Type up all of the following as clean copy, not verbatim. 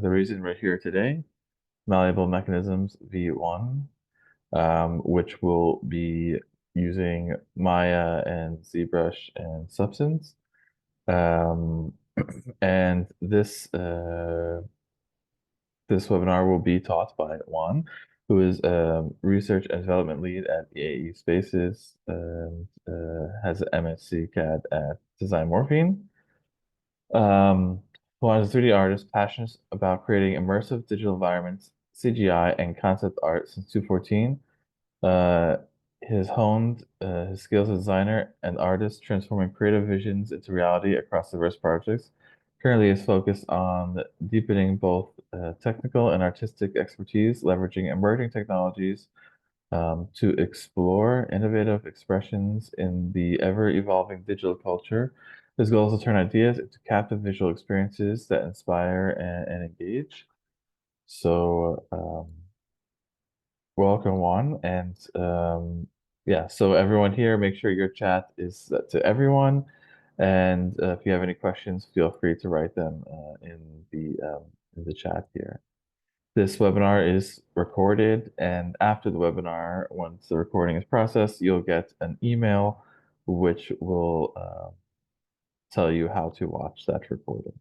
The reason we're here today, Malleable Mechanisms V1, which will be using Maya and ZBrush and Substance. Um, and this webinar will be taught by Juan, who is Research and Development Lead at EAE Spaces and has an MSc CAD at Design Morphine. Juan is a 3D artist passionate about creating immersive digital environments, CGI, and concept art since 2014. Uh, has honed his skills as a designer and artist, transforming creative visions into reality across diverse projects. Currently, is focused on deepening both technical and artistic expertise, leveraging emerging technologies to explore innovative expressions in the ever-evolving digital culture. His goal is to turn ideas into captive visual experiences that inspire and engage. So, welcome, Juan. And yeah, so everyone here, make sure your chat is set to everyone. And if you have any questions, feel free to write them in the chat here. This webinar is recorded, and after the webinar, once the recording is processed, you'll get an email which will tell you how to watch that recording.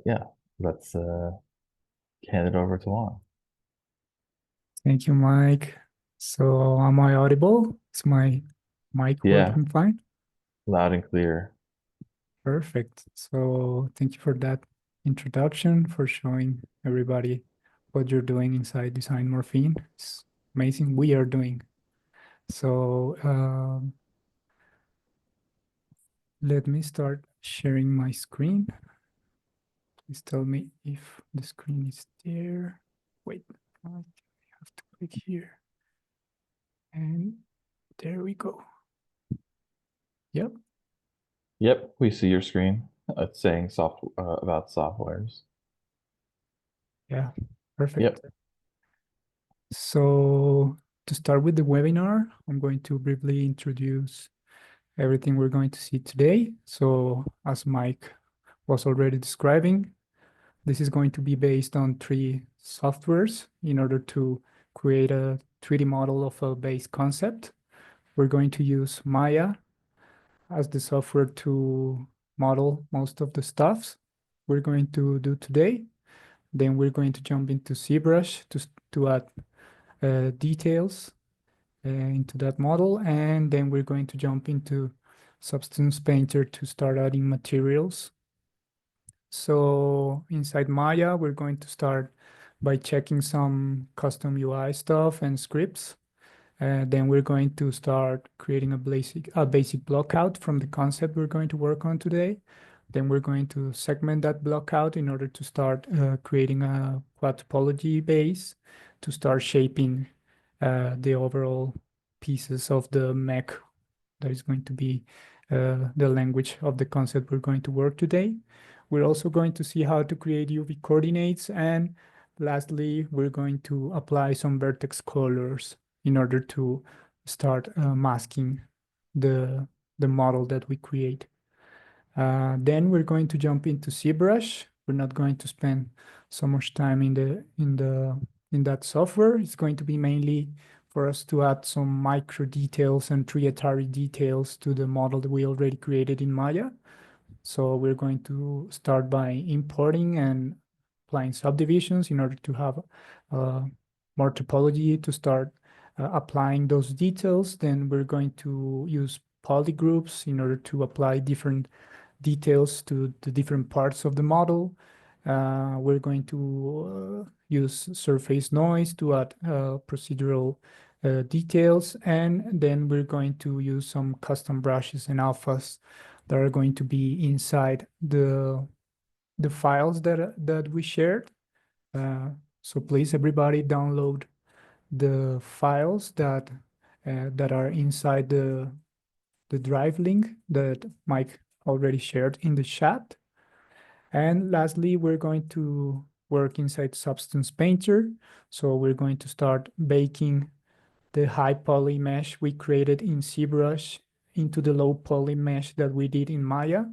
Yeah, let's hand it over to Juan. Thank you, Mike. So am I audible? Is my mic Yeah, working fine? loud and clear. Perfect. So thank you for that introduction, for showing everybody what you're doing inside Design Morphine. It's amazing we are doing. So let me start sharing my screen. Please tell me if the screen is there. Wait, I have to click here. And there we go. Yep. Yep, we see your screen. It's saying about softwares. Yeah, perfect. Yep. So to start with the webinar, I'm going to briefly introduce everything we're going to see today. So as Mike was already describing, this is going to be based on 3 softwares in order to create a 3D model of a base concept. We're going to use Maya as the software to model most of the stuffs we're going to do today. Then we're going to jump into ZBrush to add details into that model. And then we're going to jump into Substance Painter to start adding materials. So inside Maya, we're going to start by checking some custom UI stuff and scripts. Then we're going to start creating a basic block out from the concept we're going to work on today. Then we're going to segment that block out in order to start creating a quad topology base to start shaping the overall pieces of the mech that is going to be the language of the concept we're going to work today. We're also going to see how to create UV coordinates. And lastly, we're going to apply some vertex colors in order to start masking the model that we create. Then we're going to jump into ZBrush. We're not going to spend so much time in that software. It's going to be mainly for us to add some micro details and triatary details to the model that we already created in Maya. So we're going to start by importing and applying subdivisions in order to have more topology to start applying those details. Then we're going to use polygroups in order to apply different details to the different parts of the model. We're going to use surface noise to add procedural details. And then we're going to use some custom brushes and alphas that are going to be inside the files that we shared. So please, everybody, download the files that are inside the drive link that Mike already shared in the chat. And lastly, we're going to work inside Substance Painter. So we're going to start baking the high poly mesh we created in ZBrush into the low poly mesh that we did in Maya.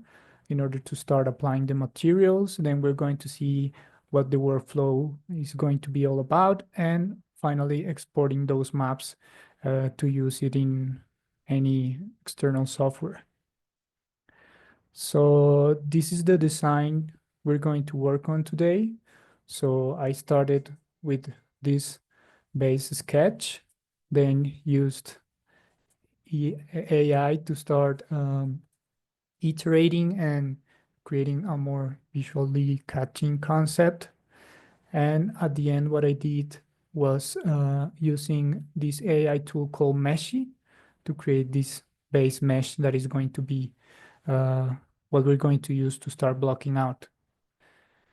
in order to start applying the materials. Then we're going to see what the workflow is going to be all about, and finally exporting those maps to use it in any external software. So this is the design we're going to work on today. So I started with this base sketch, then used AI to start iterating and creating a more visually catching concept. And at the end, what I did was using this AI tool called Meshy to create this base mesh that is going to be what we're going to use to start blocking out.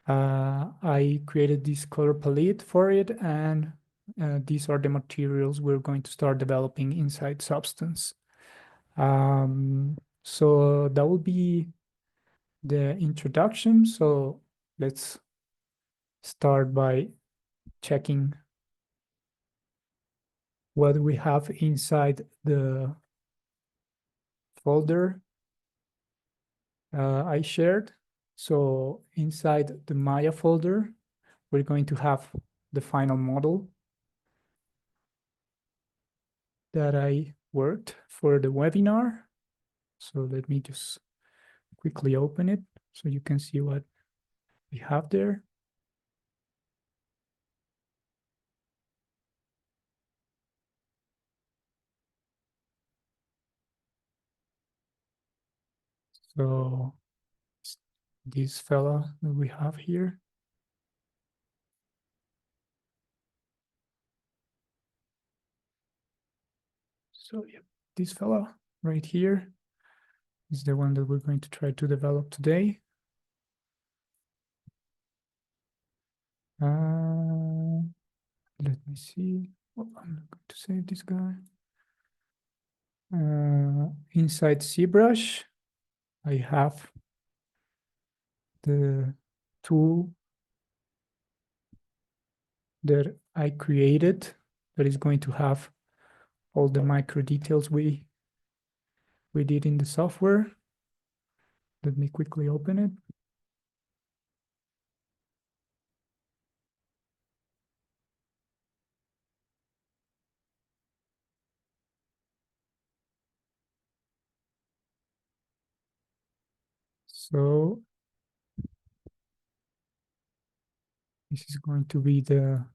I created this color palette for it, and these are the materials we're going to start developing inside Substance. So that will be the introduction. So let's start by checking what we have inside the folder I shared. So inside the Maya folder, we're going to have the final model that I worked for the webinar. So let me just quickly open it so you can see what we have there. So this fella that we have here. So yeah, this fella right here is the one that we're going to try to develop today. Let me see. Oh, I'm not going to save this guy. Inside ZBrush, I have the tool that I created that is going to have all the micro details we did in the software. Let me quickly open it. So this is going to be the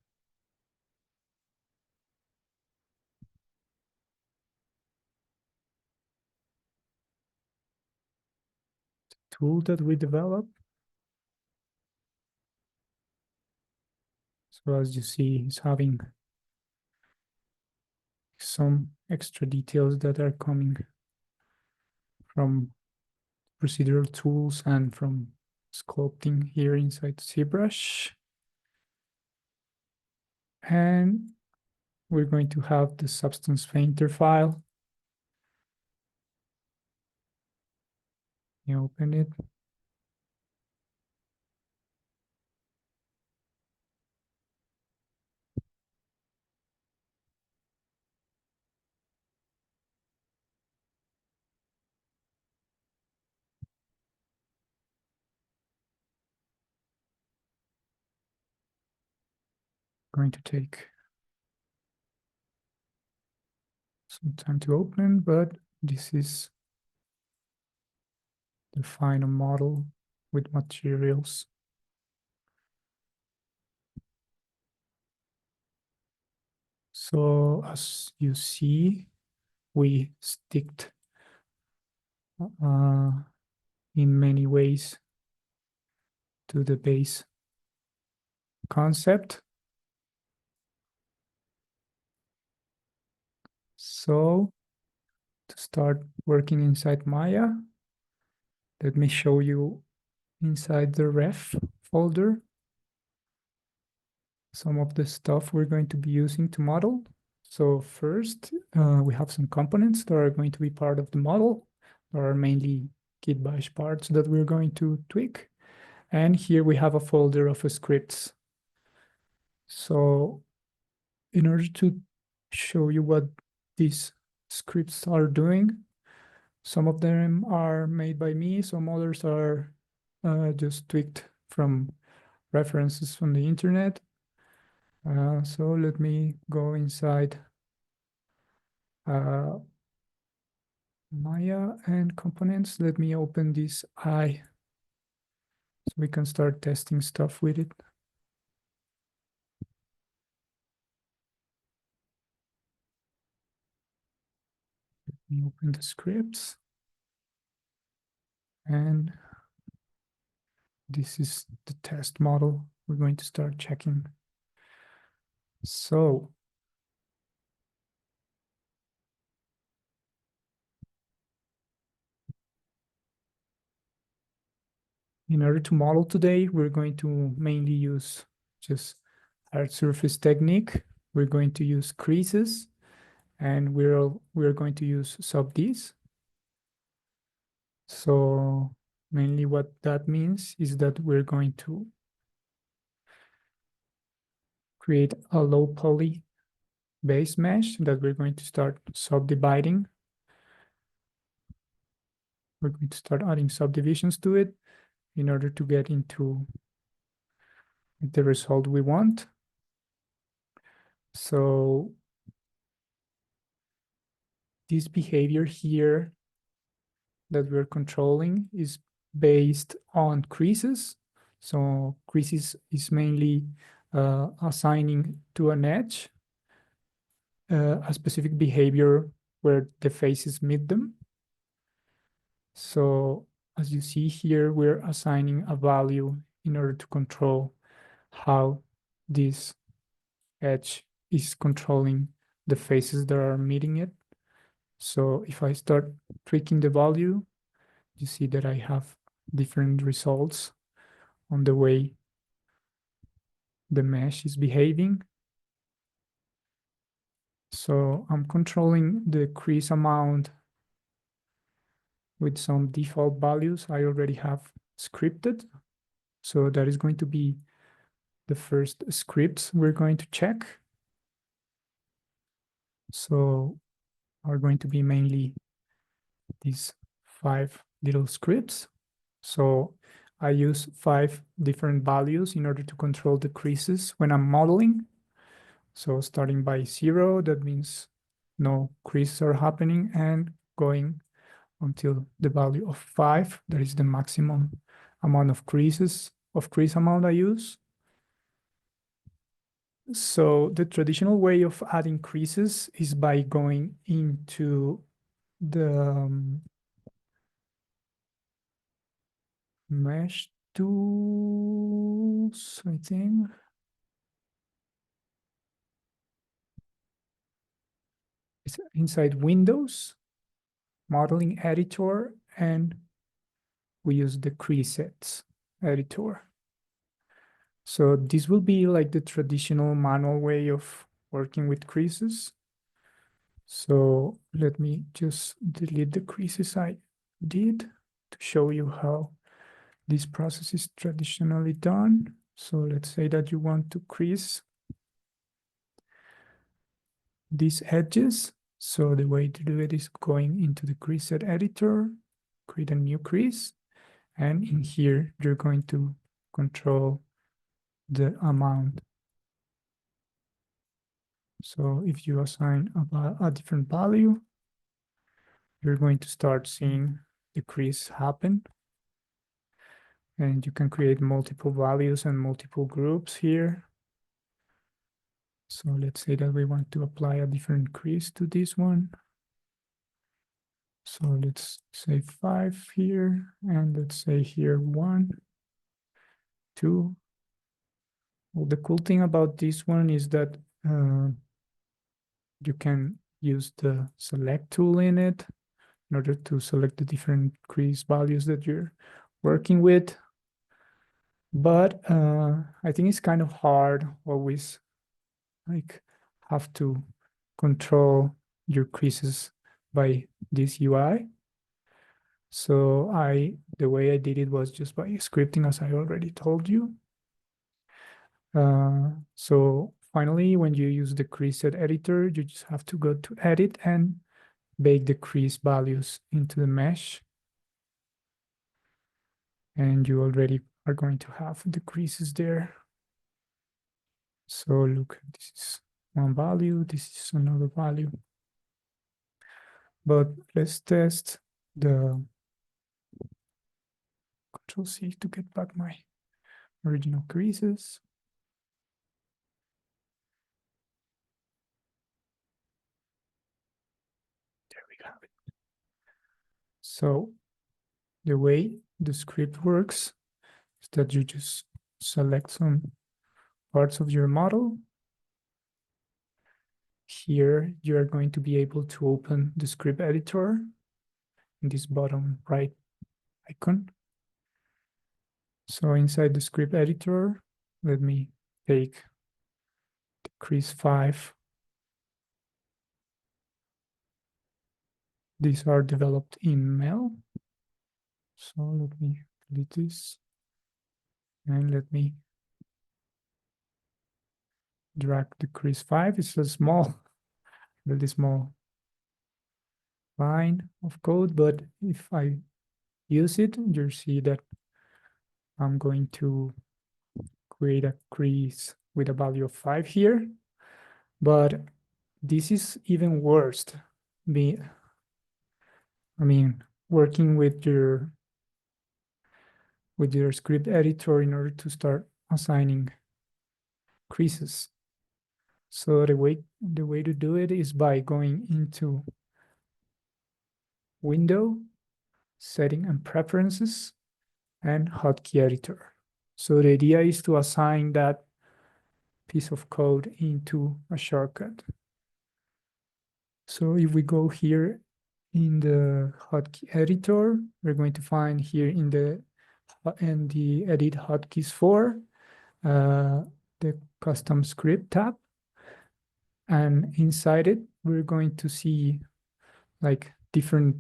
tool that we developed. So as you see, it's having some extra details that are coming from procedural tools and from sculpting here inside ZBrush. And we're going to have the Substance Painter file. You open it. Going to take some time to open, but this is the final model with materials. So as you see, we sticked in many ways to the base concept. So to start working inside Maya, let me show you inside the ref folder some of the stuff we're going to be using to model. So first, we have some components that are going to be part of the model. There are mainly git bash parts that we're going to tweak. And here we have a folder of scripts. So in order to show you what these scripts are doing, Some of them are made by me, some others are just tweaked from references from the internet. So let me go inside Maya and components. Let me open this eye so we can start testing stuff with it. Let me open the scripts. And this is the test model we're going to start checking. So in order to model today, we're going to mainly use just hard surface technique. We're going to use creases, and we're going to use sub-Ds. So mainly what that means is that we're going to create a low poly base mesh that we're going to start subdividing. We're going to start adding subdivisions to it in order to get into the result we want. So this behavior here that we're controlling is based on creases. So creases is mainly assigning to an edge a specific behavior where the faces meet them. So as you see here, we're assigning a value in order to control how this edge is controlling the faces that are meeting it. So if I start tweaking the value, you see that I have different results on the way the mesh is behaving. So I'm controlling the crease amount with some default values I already have scripted. So that is going to be the first scripts we're going to check. So are going to be mainly these 5 little scripts. So I use 5 different values in order to control the creases when I'm modeling. So starting by 0, that means no creases are happening, and going until the value of 5, that is the maximum amount of crease amount I use. So the traditional way of adding creases is by going into the mesh tools, I think. It's inside Windows, modeling editor, and we use the presets editor. So this will be like the traditional manual way of working with creases. So let me just delete the creases I did to show you how this process is traditionally done. So let's say that you want to crease these edges. So the way to do it is going into the preset editor, create a new crease, and in here you're going to control the amount. So if you assign a different value, you're going to start seeing the crease happen. And you can create multiple values and multiple groups here. So let's say that we want to apply a different crease to this one. So let's say 5 here, and let's say here 1, 2. Well, the cool thing about this one is that you can use the select tool in it in order to select the different crease values that you're working with. But I think it's kind of hard always like have to control your creases by this UI. So the way I did it was just by scripting, as I already told you. So finally, when you use the preset editor, you just have to go to edit and bake the crease values into the mesh. And you already are going to have the creases there. So look, this is one value, this is another value. But let's test the Control C to get back my original creases. There we have it. So the way the script works is that you just select some parts of your model. Here, you are going to be able to open the script editor in this bottom right icon. So inside the script editor, let me take the crease 5. These are developed in Mel. So let me delete this. And let me drag the crease 5. It's a small, really small line of code, but if I use it, you'll see that I'm going to create a crease with a value of 5 here. But this is even worse. Working with your script editor in order to start assigning creases. So the way to do it is by going into Window, Setting and Preferences, and Hotkey Editor. So the idea is to assign that piece of code into a shortcut. So if we go here in the hotkey editor, we're going to find here in the edit hotkeys for the custom script tab. And inside it, we're going to see like different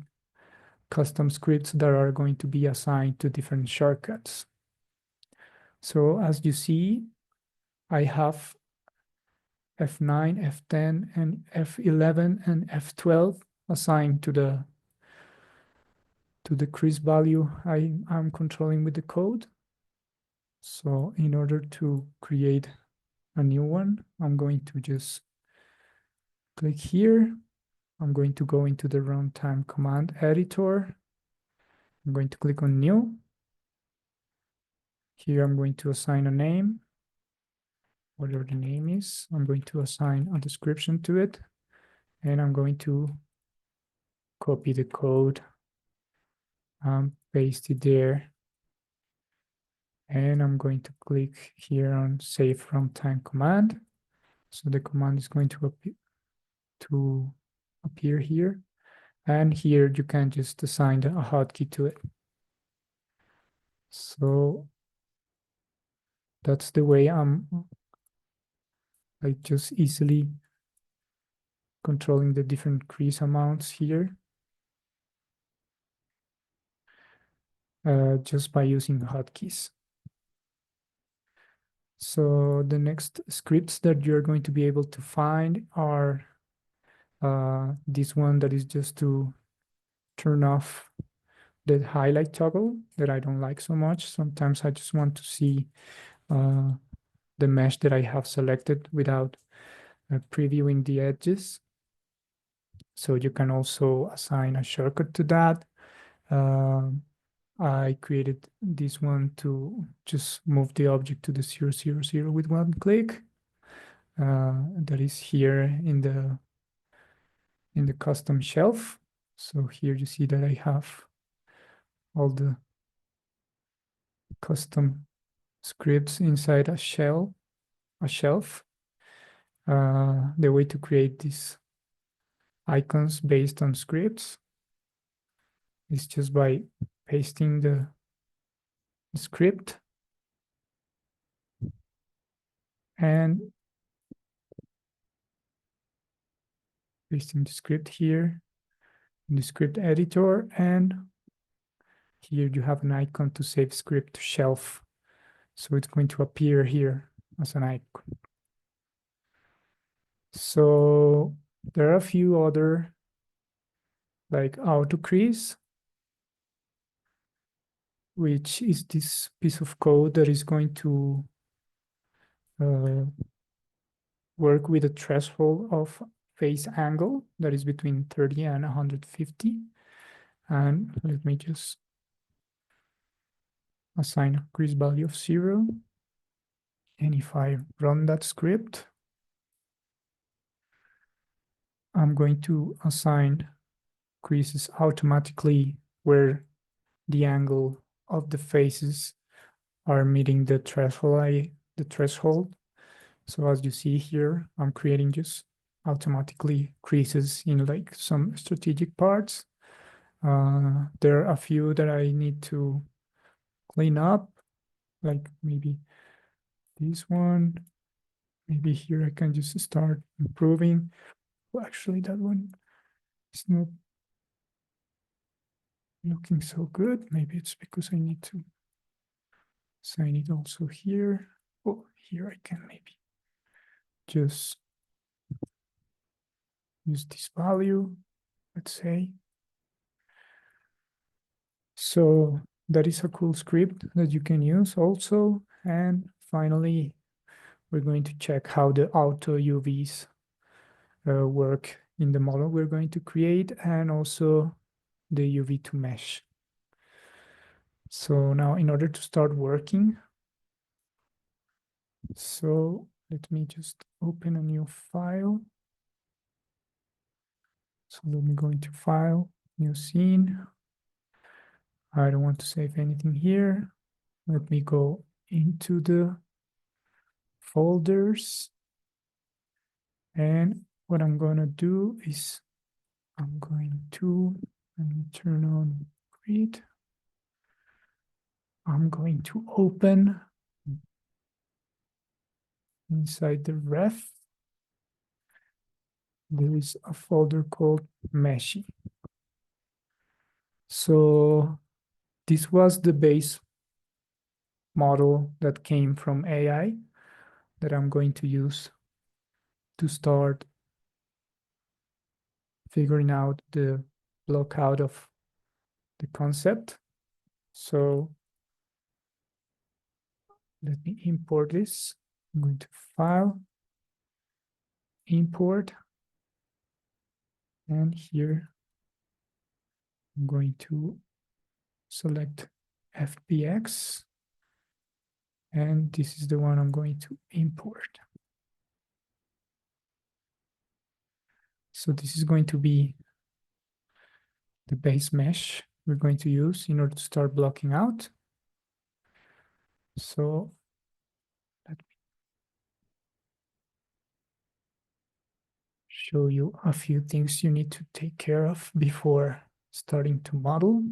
custom scripts that are going to be assigned to different shortcuts. So as you see, I have F9, F10, and F11 and F12 assigned to the crease value I'm controlling with the code. So in order to create a new one, I'm going to just click here. I'm going to go into the runtime command editor. I'm going to click on new. Here I'm going to assign a name, whatever the name is. I'm going to assign a description to it, and I'm going to copy the code, paste it there, and I'm going to click here on Save Runtime Command. So the command is going to appear here, and here you can just assign a hotkey to it. So that's the way I'm like just easily controlling the different crease amounts here, just by using hotkeys. So the next scripts that you're going to be able to find are this one that is just to turn off the highlight toggle that I don't like so much. Sometimes I just want to see the mesh that I have selected without previewing the edges. So you can also assign a shortcut to that. I created this one to just move the object to the 0, 0, 0 with one click. That is here in the custom shelf. So here you see that I have all the custom scripts inside a shelf. The way to create these icons based on scripts is just by pasting the script and pasting the script here in the script editor, and here you have an icon to save script to shelf. So it's going to appear here as an icon. So there are a few other like auto crease, which is this piece of code that is going to uh, work with a threshold of face angle that is between 30 and 150. And let me just assign a crease value of 0. And if I run that script, I'm going to assign creases automatically where the angle of the faces are meeting the threshold. So as you see here, I'm creating just automatically creases in like some strategic parts. There are a few that I need to clean up, like maybe this one. Maybe here I can just start improving. Well, actually, that one is not looking so good. Maybe it's because I need to assign it also here. Oh, here I can maybe just use this value, let's say. So that is a cool script that you can use also. And finally, we're going to check how the auto UVs work in the model we're going to create, and also the UV to mesh. So now in order to start working, so let me just open a new file. So let me go into File, New Scene. I don't want to save anything here. Let me go into the folders. And what I'm going to do is I'm going to, let me turn on Grid. I'm going to open inside the ref. There is a folder called Meshy. So this was the base model that came from AI that I'm going to use to start figuring out the block out of the concept. So let me import this. I'm going to File, Import, and here I'm going to select FBX, and this is the one I'm going to import. So this is going to be the base mesh we're going to use in order to start blocking out. So let me show you a few things you need to take care of before starting to model.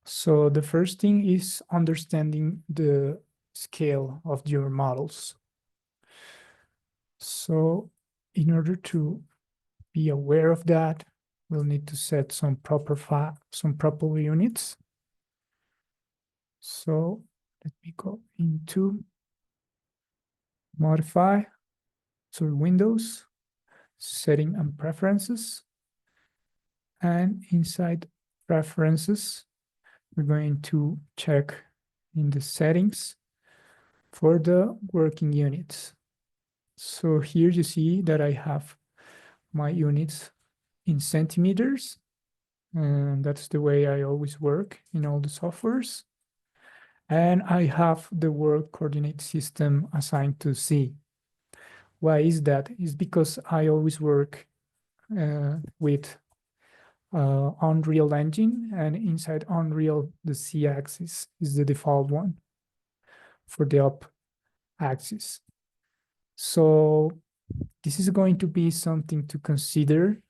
So the first thing is understanding the scale of your models. So in order to be aware of that, we'll need to set some proper units. So let me go into Modify, so Windows, Setting and Preferences. And inside Preferences, we're going to check in the settings for the working units. So here you see that I have my units in centimeters, and that's the way I always work in all the softwares. And I have the world coordinate system assigned to Z. Why is that? It's because I always work with Unreal Engine, and inside Unreal, the Z axis is the default one for the up axis. So this is going to be something to consider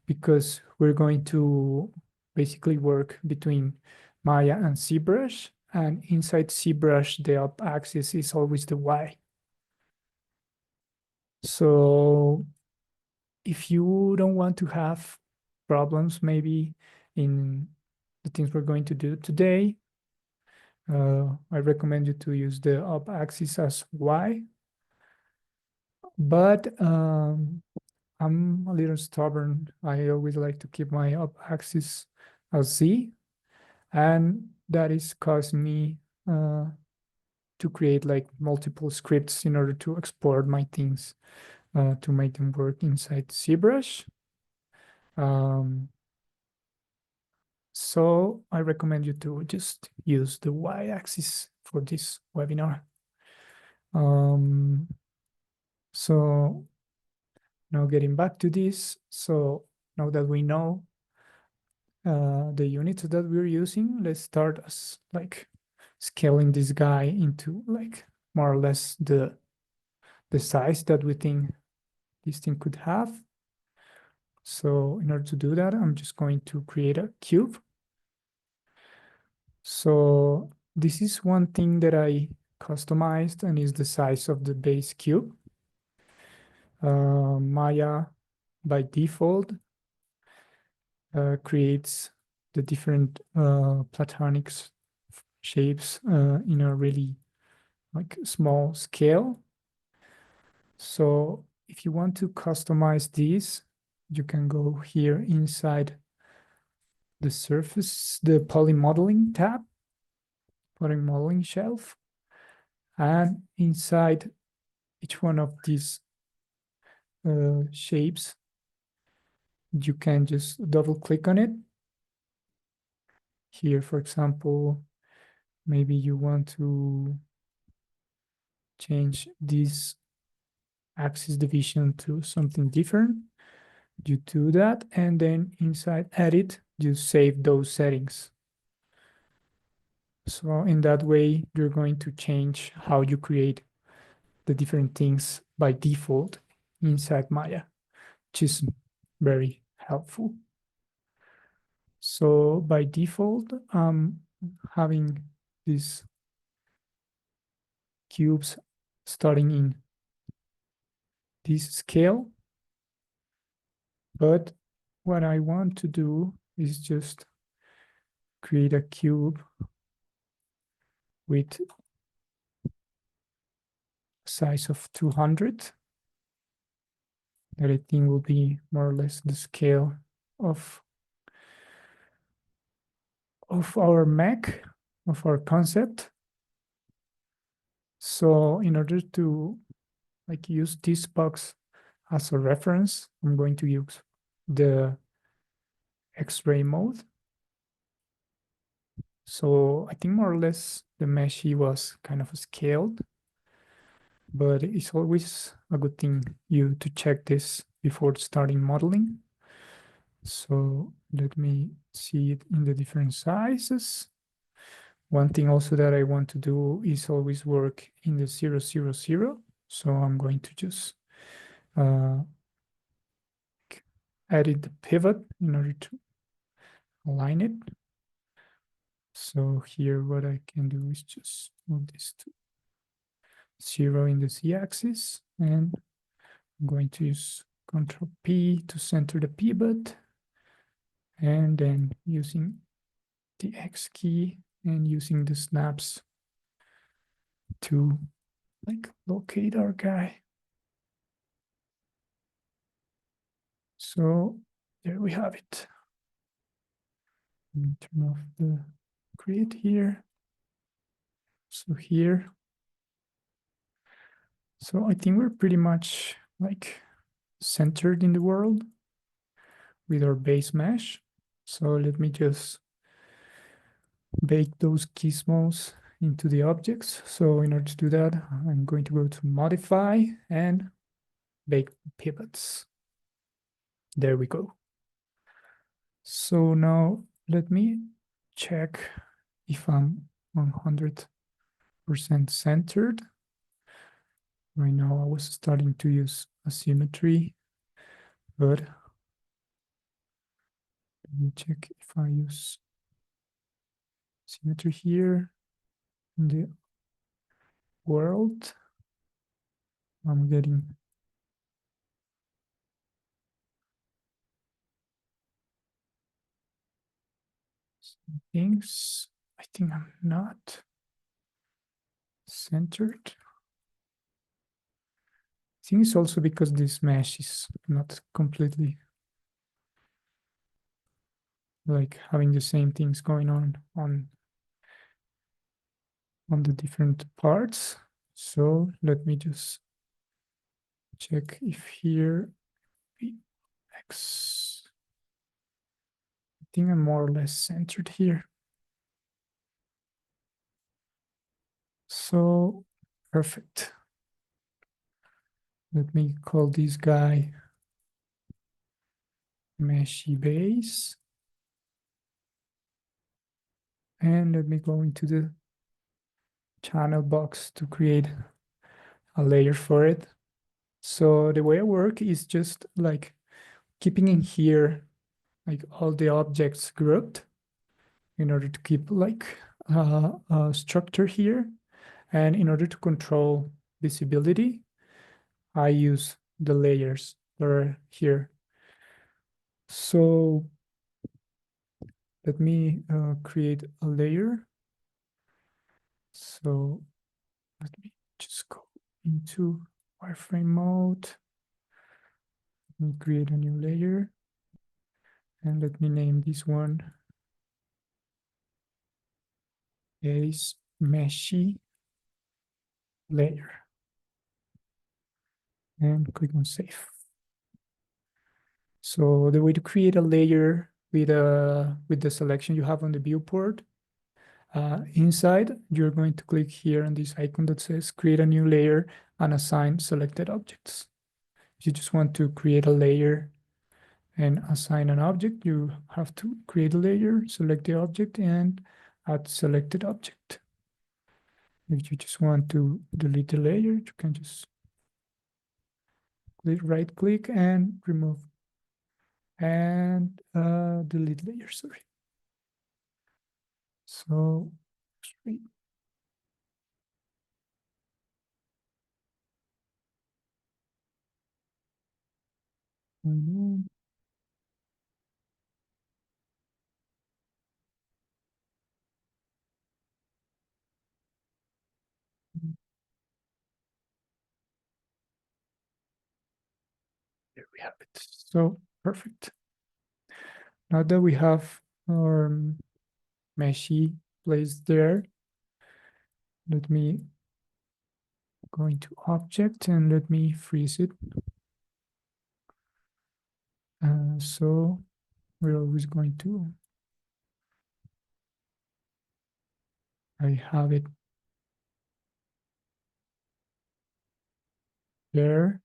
because we're going to basically work between Maya and ZBrush, and inside ZBrush, the up axis is always the Y. So if you don't want to have problems maybe in the things we're going to do today, I recommend you to use the up axis as Y. But I'm a little stubborn. I always like to keep my up axis as Z, and that is causing me to create like multiple scripts in order to export my things to make them work inside ZBrush. So I recommend you to just use the y-axis for this webinar. So now getting back to this, so now that we know the units that we're using, let's start as like scaling this guy into like more or less the size that we think this thing could have. So in order to do that, I'm just going to create a cube. So this is one thing that I customized and is the size of the base cube. Maya by default creates the different platonic shapes in a really like small scale. So if you want to customize these, you can go here inside the surface, the poly modeling tab, poly modeling shelf, and inside each one of these shapes, you can just double click on it. Here, for example, maybe you want to change this axis division to something different. You do that, and then inside edit, you save those settings. So in that way, you're going to change how you create the different things by default inside Maya, which is very helpful. So by default, I'm having these cubes starting in this scale. But what I want to do is just create a cube with size of 200 that I think will be more or less the scale of our Mac, of our concept. So in order to like use this box as a reference, I'm going to use the X-ray mode. So I think more or less the meshy was kind of scaled, but it's always a good thing to check this before starting modeling. So let me see it in the different sizes. One thing also that I want to do is always work in the 0, 0, 0. So I'm going to just edit the pivot in order to align it. So here what I can do is just move this to 0 in the z-axis, and I'm going to use Control P to center the pivot, and then using the X key and using the snaps to like locate our guy. So there we have it. Let me turn off the grid here. So here. So I think we're pretty much like centered in the world with our base mesh. So let me just bake those gizmos into the objects. So in order to do that, I'm going to go to modify and bake pivots. There we go. So now let me check if I'm 100% centered. Right now I was starting to use asymmetry, but let me check if I use symmetry here in the world. I'm getting some things. I think I'm not centered. think it's also because this mesh is not completely like having the same things going on the different parts. So let me just check if here X. I think I'm more or less centered here. So perfect. Let me call this guy meshy base. And let me go into the channel box to create a layer for it. So the way I work is just like keeping in here like all the objects grouped in order to keep like a structure here. And in order to control visibility, I use the layers that are here. So let me create a layer. So let me just go into wireframe mode and create a new layer. And let me name this one is meshy layer. And click on save. So the way to create a layer with the selection you have on the viewport, inside, you're going to click here on this icon that says create a new layer and assign selected objects. If you just want to create a layer and assign an object, you have to create a layer, select the object, and add selected object. If you just want to delete the layer, you can just right click and remove and delete layer, sorry. So, sorry. There we have it. So perfect. Now that we have our meshy placed there, let me go into object and let me freeze it. So we're always going to, I have it there.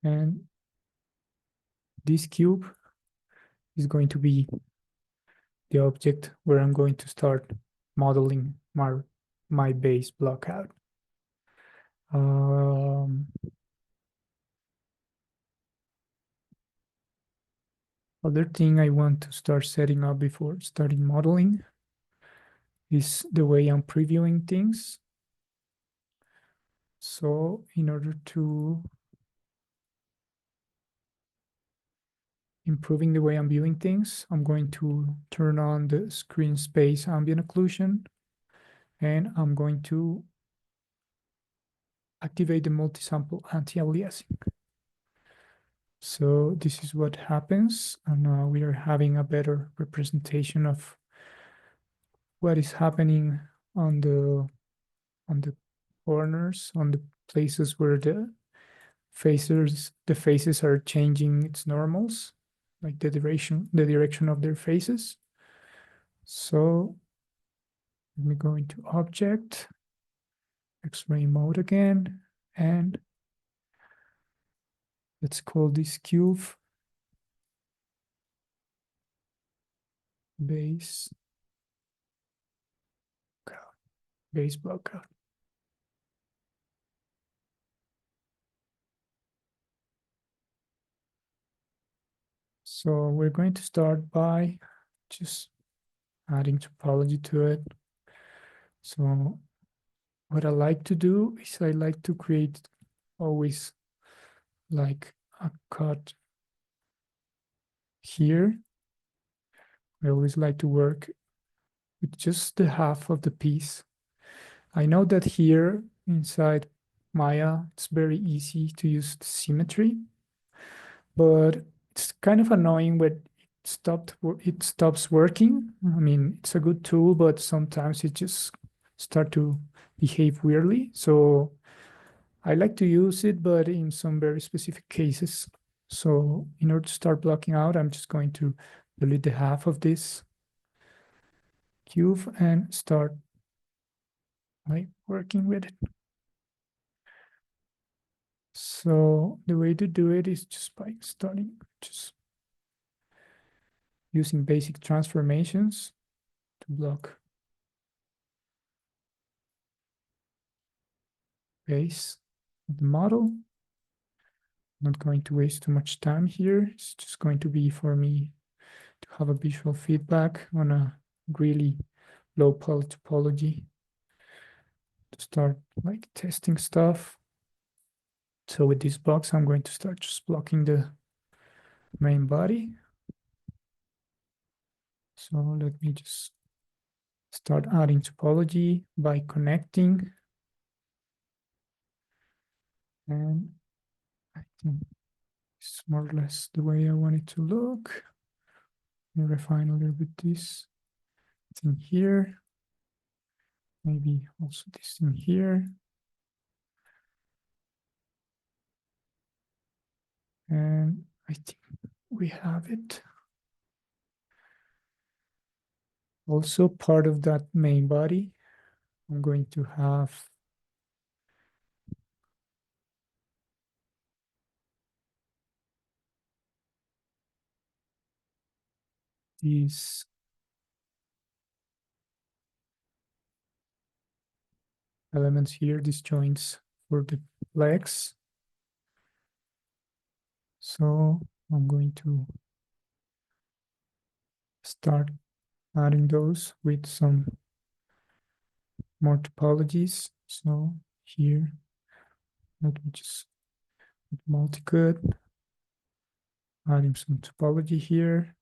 And this cube is going to be the object where I'm going to start modeling my base block out. Other thing I want to start setting up before starting modeling is the way I'm previewing things. So in order to improving the way I'm viewing things, I'm going to turn on the screen space ambient occlusion, and I'm going to activate the multi-sample anti-aliasing. So this is what happens, and now we are having a better representation of what is happening on the corners, on the places where the faces are changing its normals, like the direction of their faces. So let me go into object, X-ray mode again, and let's call this cube base block. So we're going to start by just adding topology to it. So what I like to do is I like to create always like a cut here. I always like to work with just the half of the piece I know that here inside Maya, it's very easy to use the symmetry, but it's kind of annoying when it stops working. I mean, it's a good tool, but sometimes it just start to behave weirdly. So I like to use it, but in some very specific cases. So in order to start blocking out, I'm just going to delete the half of this cube and start like working with it. So the way to do it is just by starting just using basic transformations to block base of the model. Not going to waste too much time here. It's just going to be for me to have a visual feedback on a really low poly topology to start like testing stuff. So with this box, I'm going to start just blocking the main body. So let me just start adding topology by connecting. And I think it's more or less the way I want it to look. I'll refine a little bit this thing here. Maybe also this thing here. And I think we have it. Also part of that main body, I'm going to have these elements here, these joints for the legs. So I'm going to start adding those with some more topologies. So here, let me just multi-cut, adding some topology here,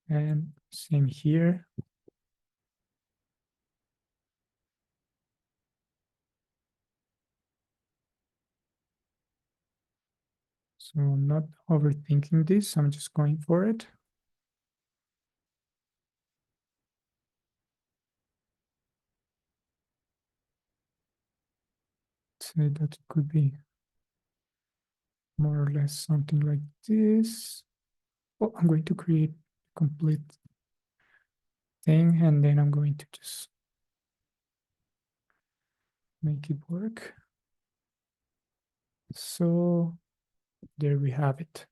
and same here. So I'm not overthinking this, I'm just going for it. Say that it could be more or less something like this. Oh, I'm going to create a complete thing and then I'm going to just make it work. So there we have it.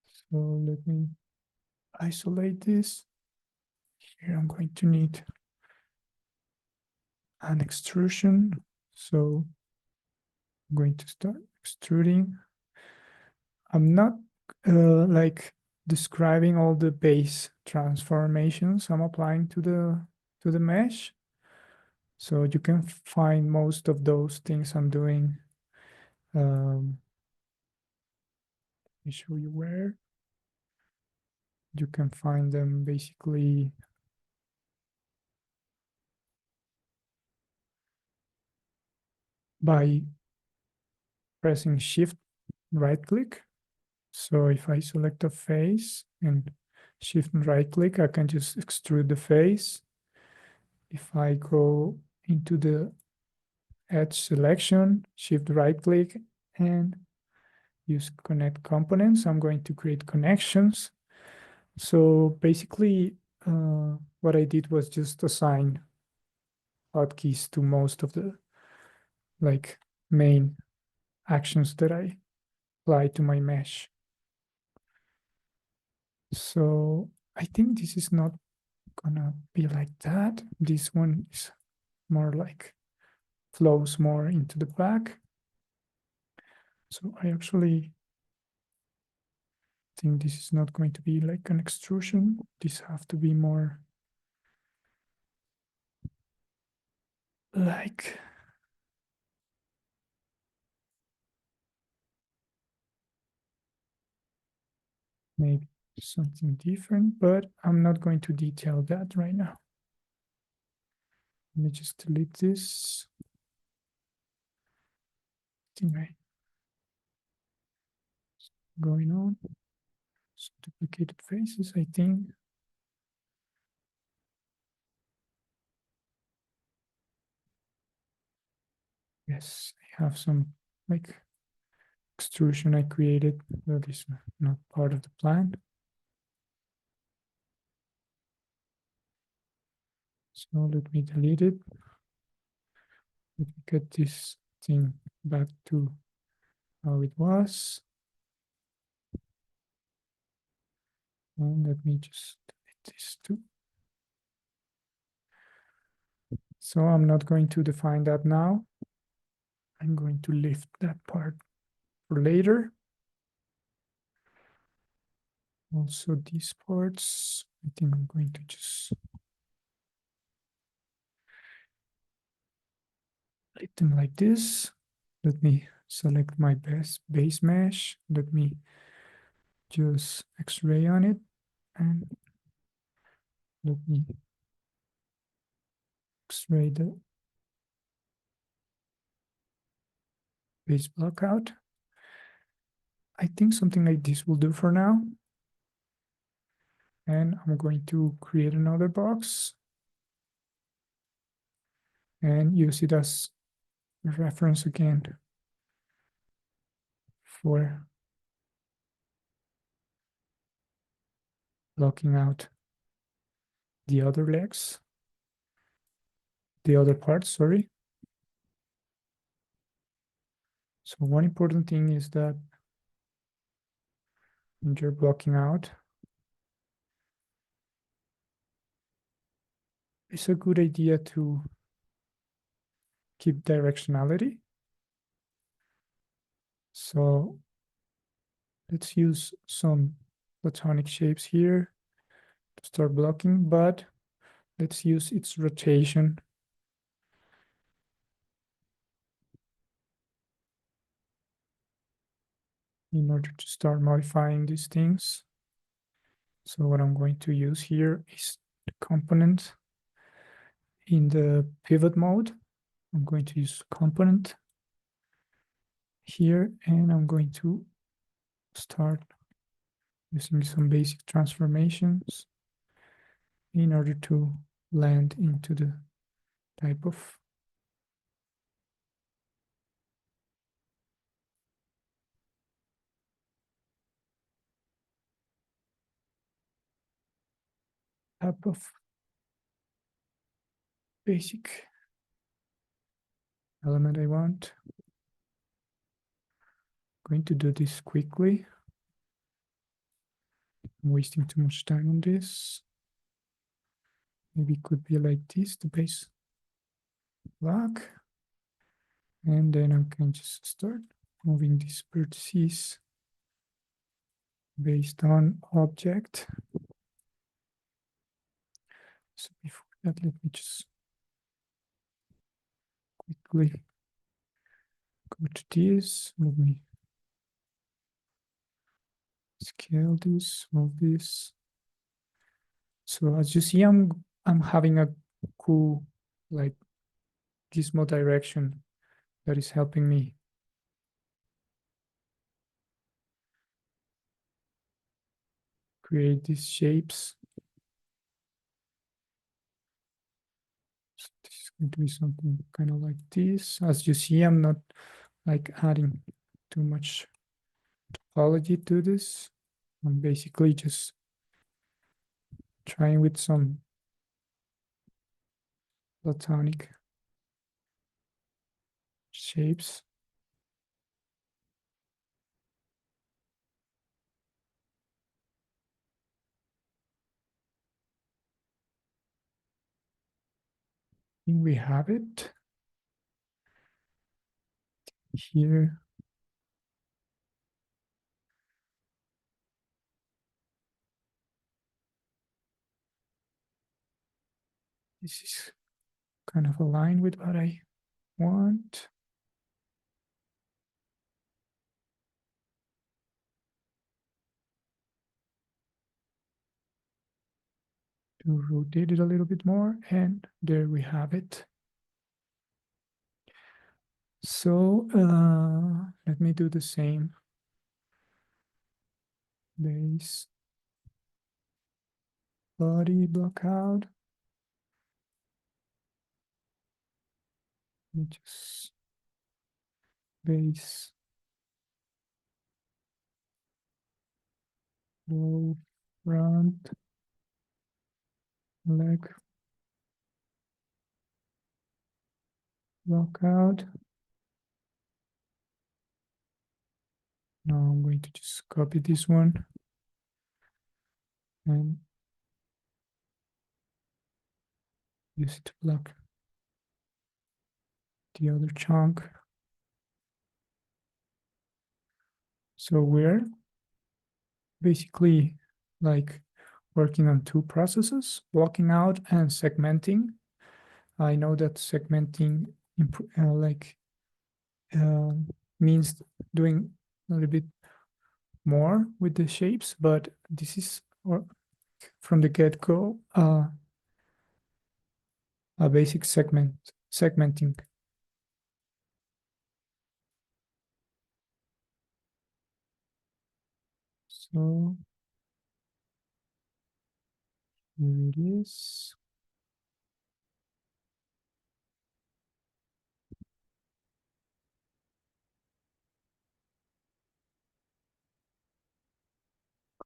So let me isolate this. Here I'm going to need an extrusion. So I'm going to start extruding. I'm not like describing all the base transformations I'm applying to the mesh. So you can find most of those things I'm doing. Let me show you where. You can find them basically by pressing Shift right click. So if I select a face and Shift and right click, I can just extrude the face. If I go into the edge selection, Shift right click and use connect components, I'm going to create connections. So basically what I did was just assign hotkeys to most of the like main actions that I apply to my mesh. So I think this is not gonna be like that. This one is more like flows more into the back. So I actually think this is not going to be like an extrusion. This have to be more like maybe something different, but I'm not going to detail that right now. Let me just delete this. Right. Going on. Some duplicated faces, I think. Yes, I have some like extrusion I created that is not part of the plan. So let me delete it. Let me get this thing back to how it was. And let me just delete this too. So I'm not going to define that now. I'm going to lift that part for later. Also these parts, I think I'm going to just leave them like this. Let me select my best base mesh. Let me just X-ray on it and let me X-ray the base block out. I think something like this will do for now. And I'm going to create another box and use it as a reference again for blocking out the other legs, the other parts, sorry. So one important thing is that when you're blocking out, it's a good idea to keep directionality. So let's use some platonic shapes here to start blocking, but let's use its rotation in order to start modifying these things. So what I'm going to use here is the component in the pivot mode. I'm going to use component here, and I'm going to start using some basic transformations in order to land into the type of basic element I want. I'm going to do this quickly. I'm wasting too much time on this. Maybe it could be like this, the base block. And then I can just start moving these vertices based on object. So before that, let me just quickly go to this. Let me scale this, move this. So as you see, I'm having a cool like gizmo direction that is helping me create these shapes. So this is going to be something kind of like this. As you see, I'm not like adding too much topology to this. I'm basically just trying with some platonic shapes. I think we have it here. This is kind of aligned with what I want. to rotate it a little bit more, and there we have it. So let me do the same. Base, body block out. Let me just base, low, front, leg, block out. Now I'm going to just copy this one and use it to block the other chunk. So we're basically like working on two processes, blocking out and segmenting. I know that segmenting uh, means doing a little bit more with the shapes, but this is from the get-go a basic segmenting. So here it is.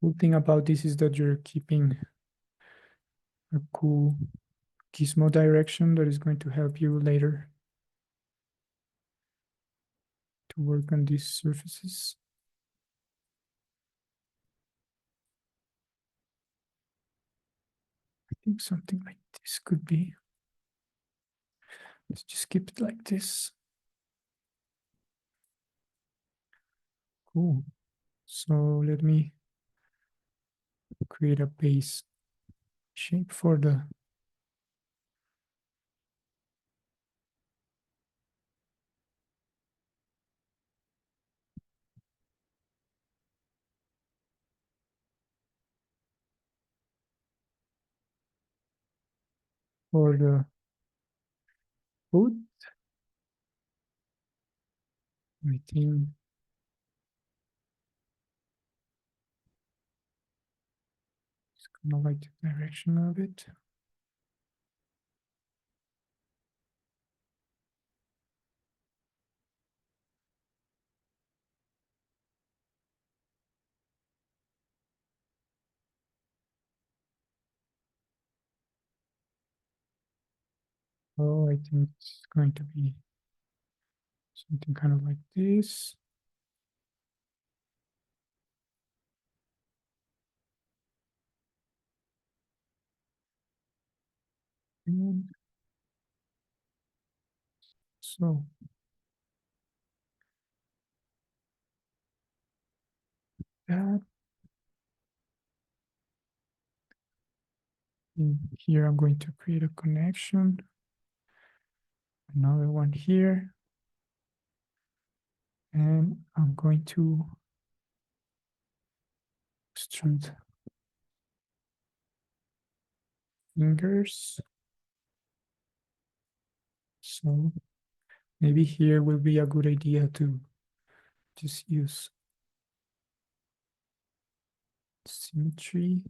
Cool thing about this is that you're keeping a cool gizmo direction that is going to help you later to work on these surfaces. I think something like this could be. Let's just keep it like this. Cool. So let me create a base shape for the foot. I think it's kind of like the direction of it. Oh, I think it's going to be something kind of like this. And so that in here, I'm going to create a connection. Another one here. And I'm going to extrude fingers. So maybe here will be a good idea to just use symmetry.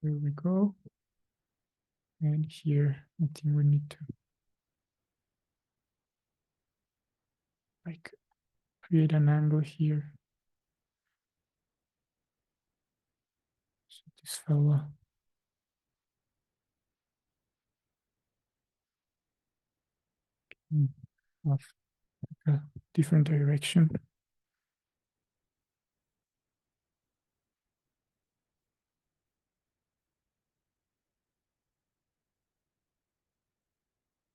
Here we go. And here, I think we need to like create an angle here. So this fella can have a different direction.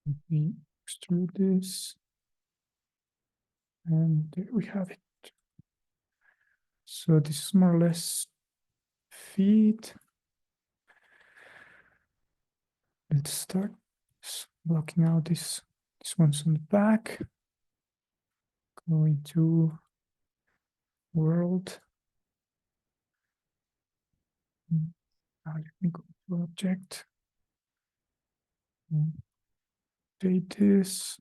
Let me extrude this. And there we have it. So this is more or less feet. Let's start blocking out this This one's on the back. Going to world. Now let me go to object. Update this.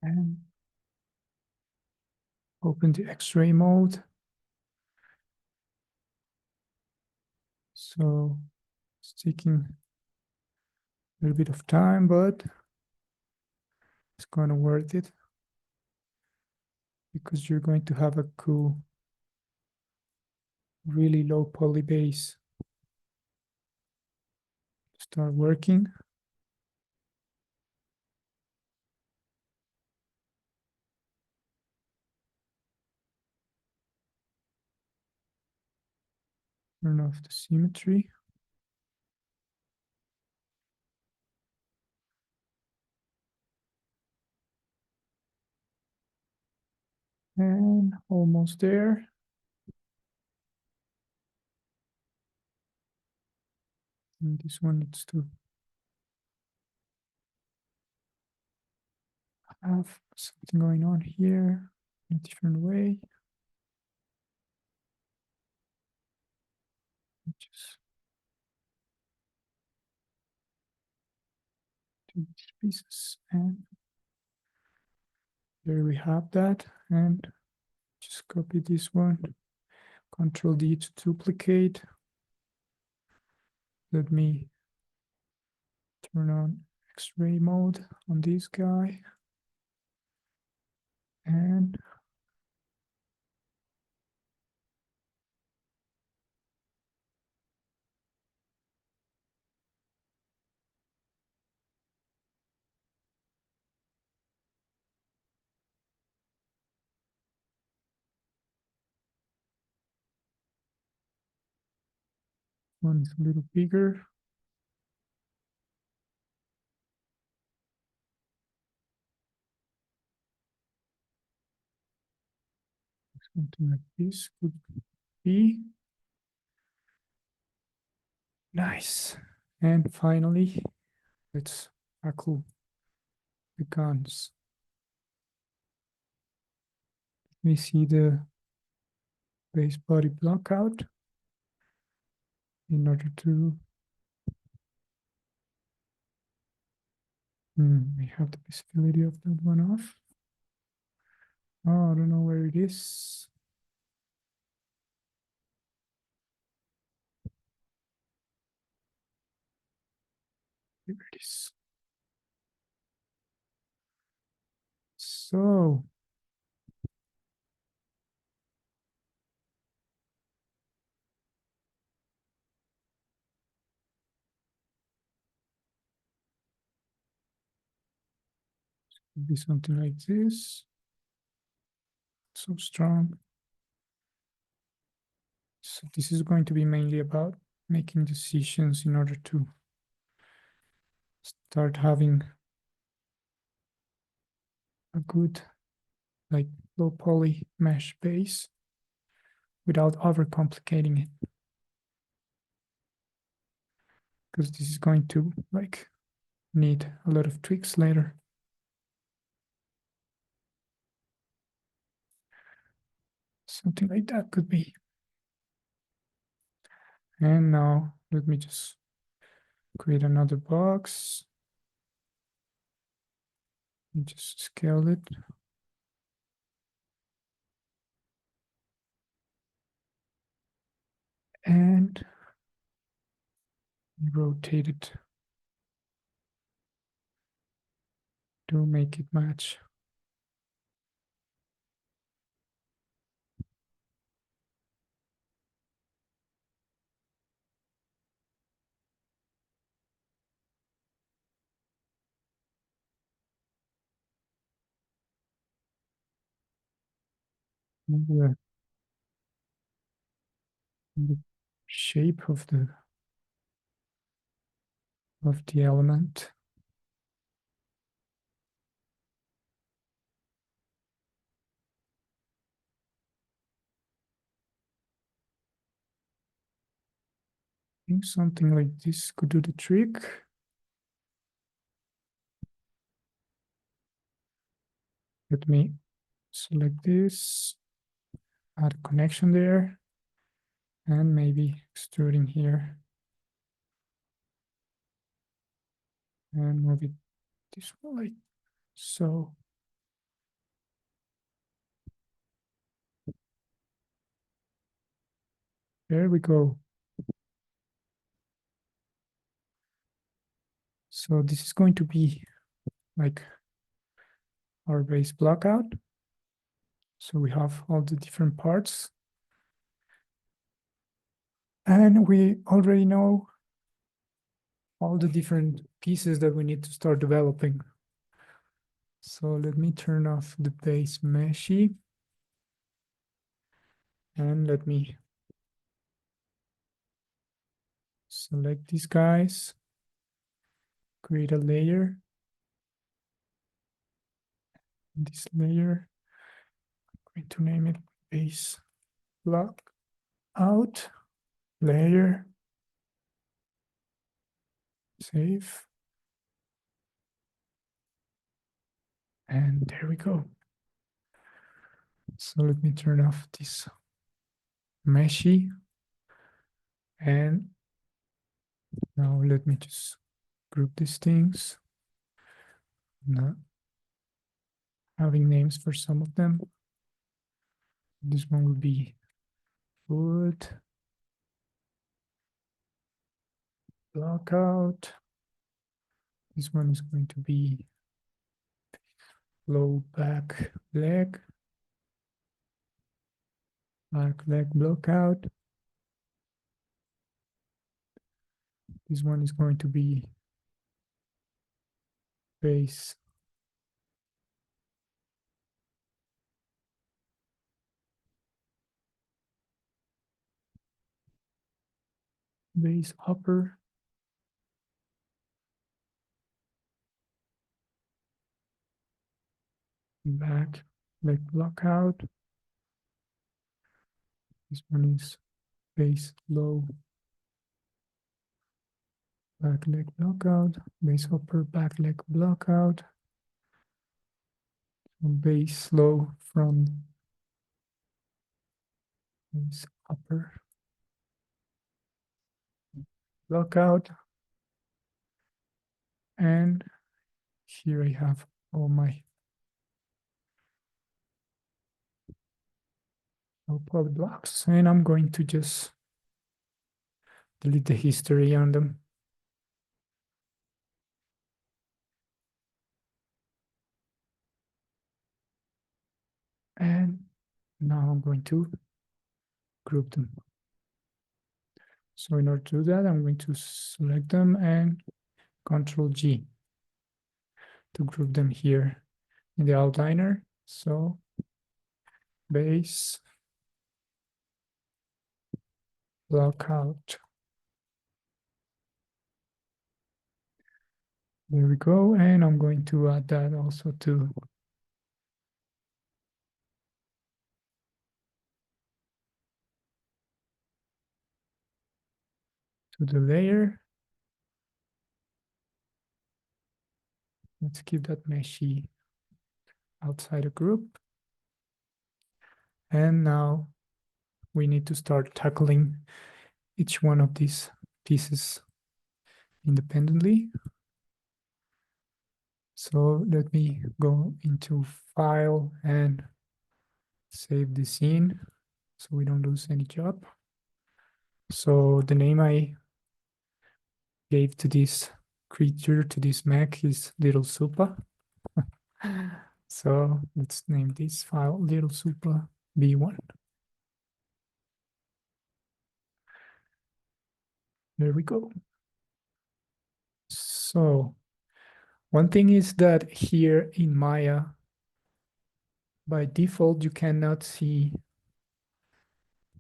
And open the X-ray mode. So it's taking a little bit of time, but it's kind of worth it because you're going to have a cool, really low poly base start working. Turn off the symmetry. And almost there. And this one needs to have something going on here in a different way. Just do these pieces, and there we have that. And just copy this one, Control D to duplicate. Let me turn on X-ray mode on this guy. And one is a little bigger. Something like this could be nice. And finally, let's tackle the guns. We see the base body block out in order to we have the visibility of that one off. Oh, I don't know where it is. Here it is. So it'll be something like this. So strong. So this is going to be mainly about making decisions in order to start having a good, like, low poly mesh base without overcomplicating it. Because this is going to like need a lot of tweaks later. Something like that could be. And now let me just create another box. And just scale it. And rotate it to make it match. The shape of the element. think something like this could do the trick. Let me select this, add a connection there, and maybe extruding here. And move it this way, like so. There we go. So this is going to be like our base block out. So we have all the different parts. And we already know all the different pieces that we need to start developing. So let me turn off the base meshy. And let me select these guys, create a layer. This layer, I'm going to name it base block out layer. Save. And there we go. So let me turn off this meshy. And now let me just group these things. Not having names for some of them. This one will be wood block out. This one is going to be low back leg block out. This one is going to be base upper. Back leg block out. This one is base low back leg block out, base upper back leg block out, base low from base upper block out. And here I have all my poly blocks, and I'm going to just delete the history on them. And now I'm going to group them. So in order to do that, I'm going to select them and Control G to group them here in the outliner. So base block out. There we go. And I'm going to add that also to the layer. Let's keep that meshy outside a group. And now we need to start tackling each one of these pieces independently. So let me go into File and save the scene so we don't lose any job. So the name I gave to this creature, to this mech, is Little Supa. So let's name this file Little Supa V1. There we go. So one thing is that here in Maya, by default, you cannot see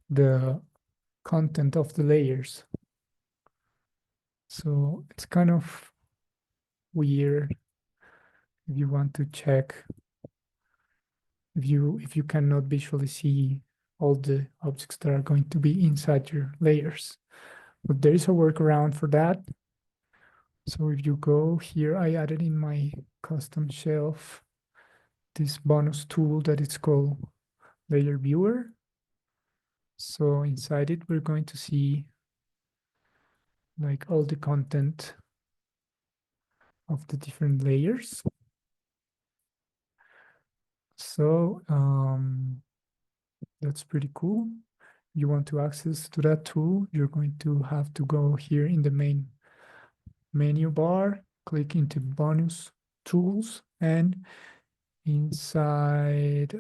the content of the layers. So it's kind of weird if you want to check if you cannot visually see all the objects that are going to be inside your layers. But there is a workaround for that. So if you go here, I added in my custom shelf this bonus tool that is called Layer Viewer. So inside it, we're going to see like all the content of the different layers. So that's pretty cool. You want to access to that tool, you're going to have to go here in the main menu bar, click into bonus tools, and inside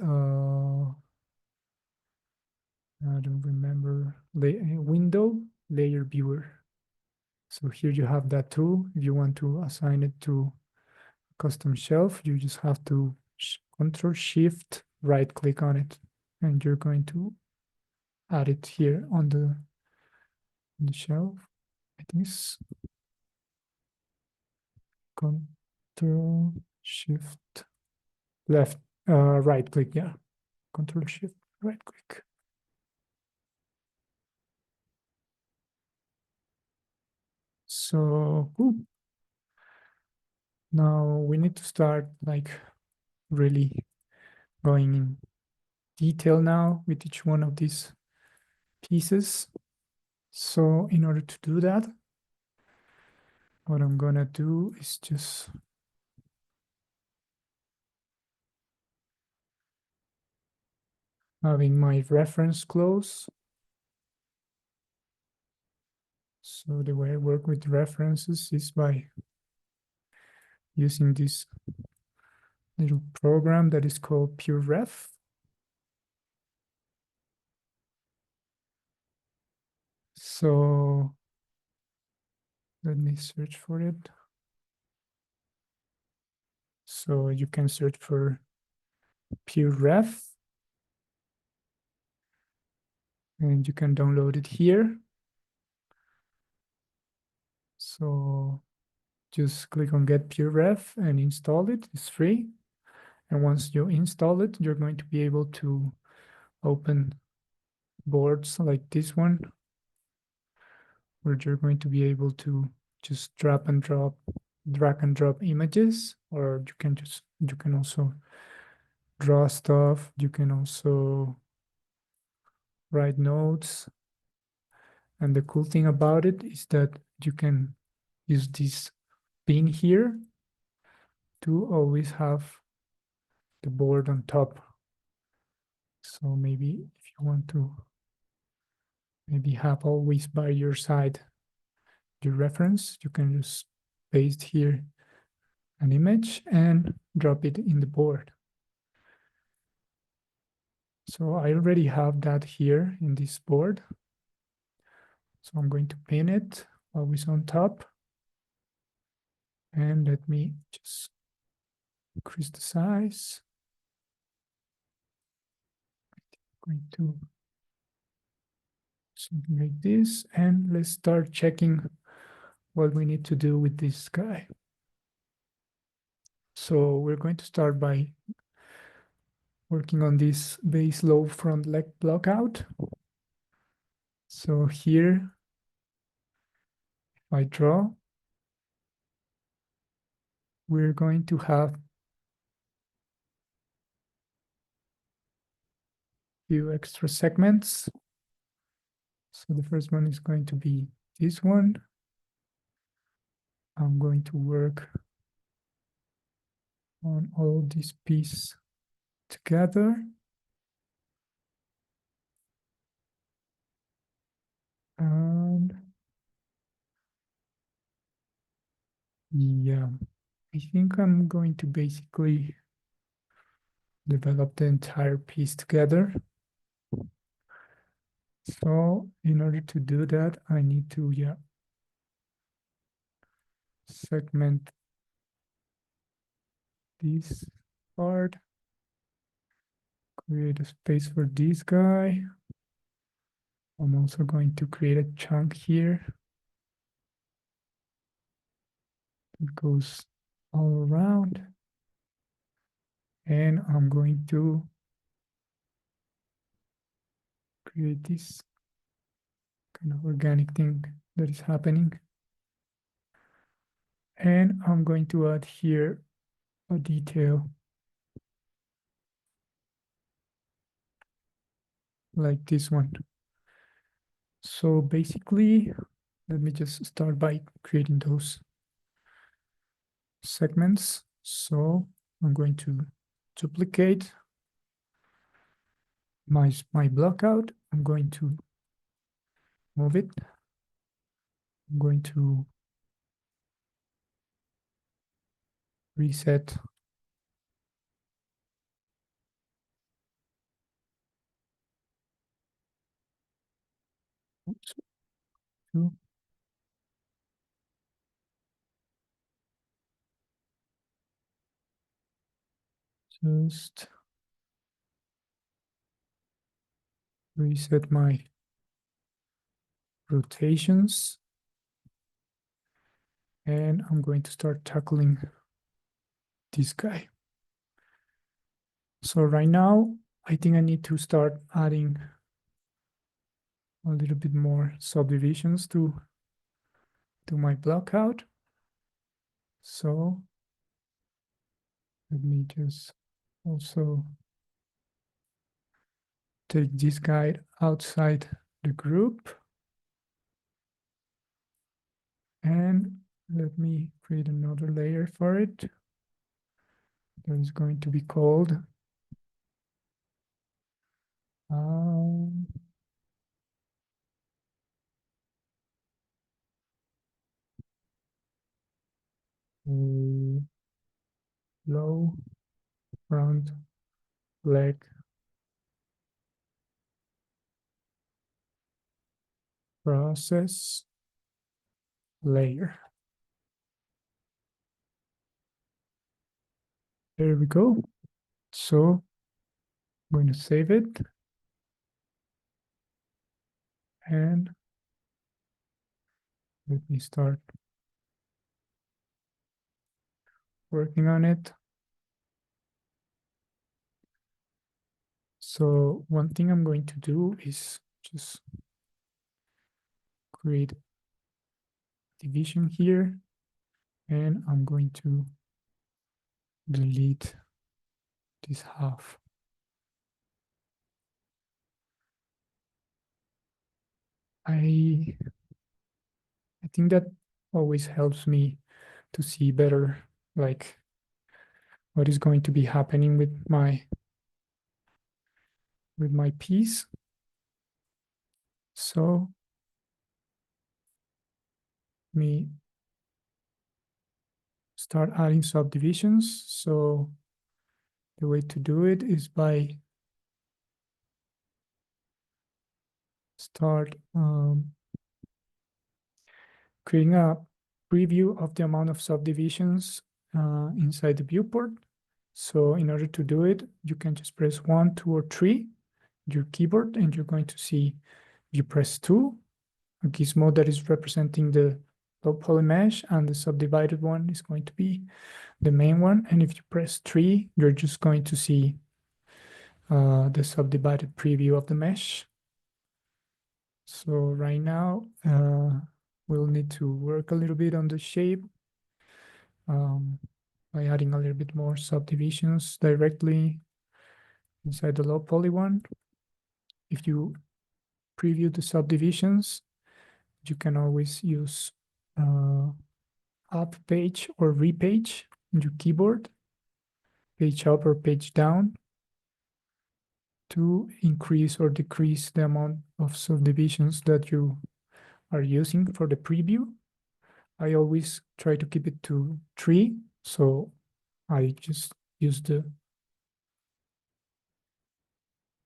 I don't remember, window layer viewer. So here you have that tool. If you want to assign it to custom shelf, you just have to Control Shift right click on it, and you're going to add it here on the shelf. I think it's Control Shift left, right click, yeah. Control Shift right click. So cool. Now we need to start like really going in detail now with each one of these pieces. So in order to do that, what I'm gonna do is just having my reference close. So the way I work with references is by using this little program that is called PureRef. So let me search for it. So you can search for PureRef and you can download it here. So just click on Get PureRef and install it. It's free. And once you install it, you're going to be able to open boards like this one, where you're going to be able to just drag and drop images, or you can also draw stuff. You can also write notes. And the cool thing about it is that you can use this pin here to always have the board on top. So maybe if you want to maybe have always by your side your reference, you can just paste here an image and drop it in the board. So I already have that here in this board. So I'm going to pin it always on top. And let me just increase the size. I'm going to something like this. And let's start checking what we need to do with this guy. So we're going to start by working on this base low front leg block out. So here, if I draw, we're going to have few extra segments. So the first one is going to be this one. I'm going to work on all these pieces together. And yeah, I think I'm going to basically develop the entire piece together. So in order to do that, I need to, segment this part, create a space for this guy. I'm also going to create a chunk here that goes all around. And I'm going to create this kind of organic thing that is happening. And I'm going to add here a detail like this one. So basically, let me just start by creating those segments. So I'm going to duplicate my block out. I'm going to move it. I'm going to reset. Oops, to just reset my rotations. And I'm going to start tackling this guy. So right now, I think I need to start adding a little bit more subdivisions to my block out. So let me just also take this guy outside the group. And let me create another layer for it. That is going to be called um, low front leg process layer. There we go. So I'm going to save it. And let me start working on it. So one thing I'm going to do is just create division here, and I'm going to delete this half. I think that always helps me to see better, like what is going to be happening with my piece. So me start adding subdivisions. So the way to do it is by start creating a preview of the amount of subdivisions inside the viewport. So in order to do it, you can just press 1, 2, or 3 your keyboard, and you're going to see, you press 2, a gizmo that is representing the low poly mesh, and the subdivided one is going to be the main one. And if you press 3, you're just going to see the subdivided preview of the mesh. So right now, we'll need to work a little bit on the shape by adding a little bit more subdivisions directly inside the low poly one. If you preview the subdivisions, you can always use up page or repage in your keyboard, page up or page down, to increase or decrease the amount of subdivisions that you are using for the preview. I always try to keep it to 3, so I just use the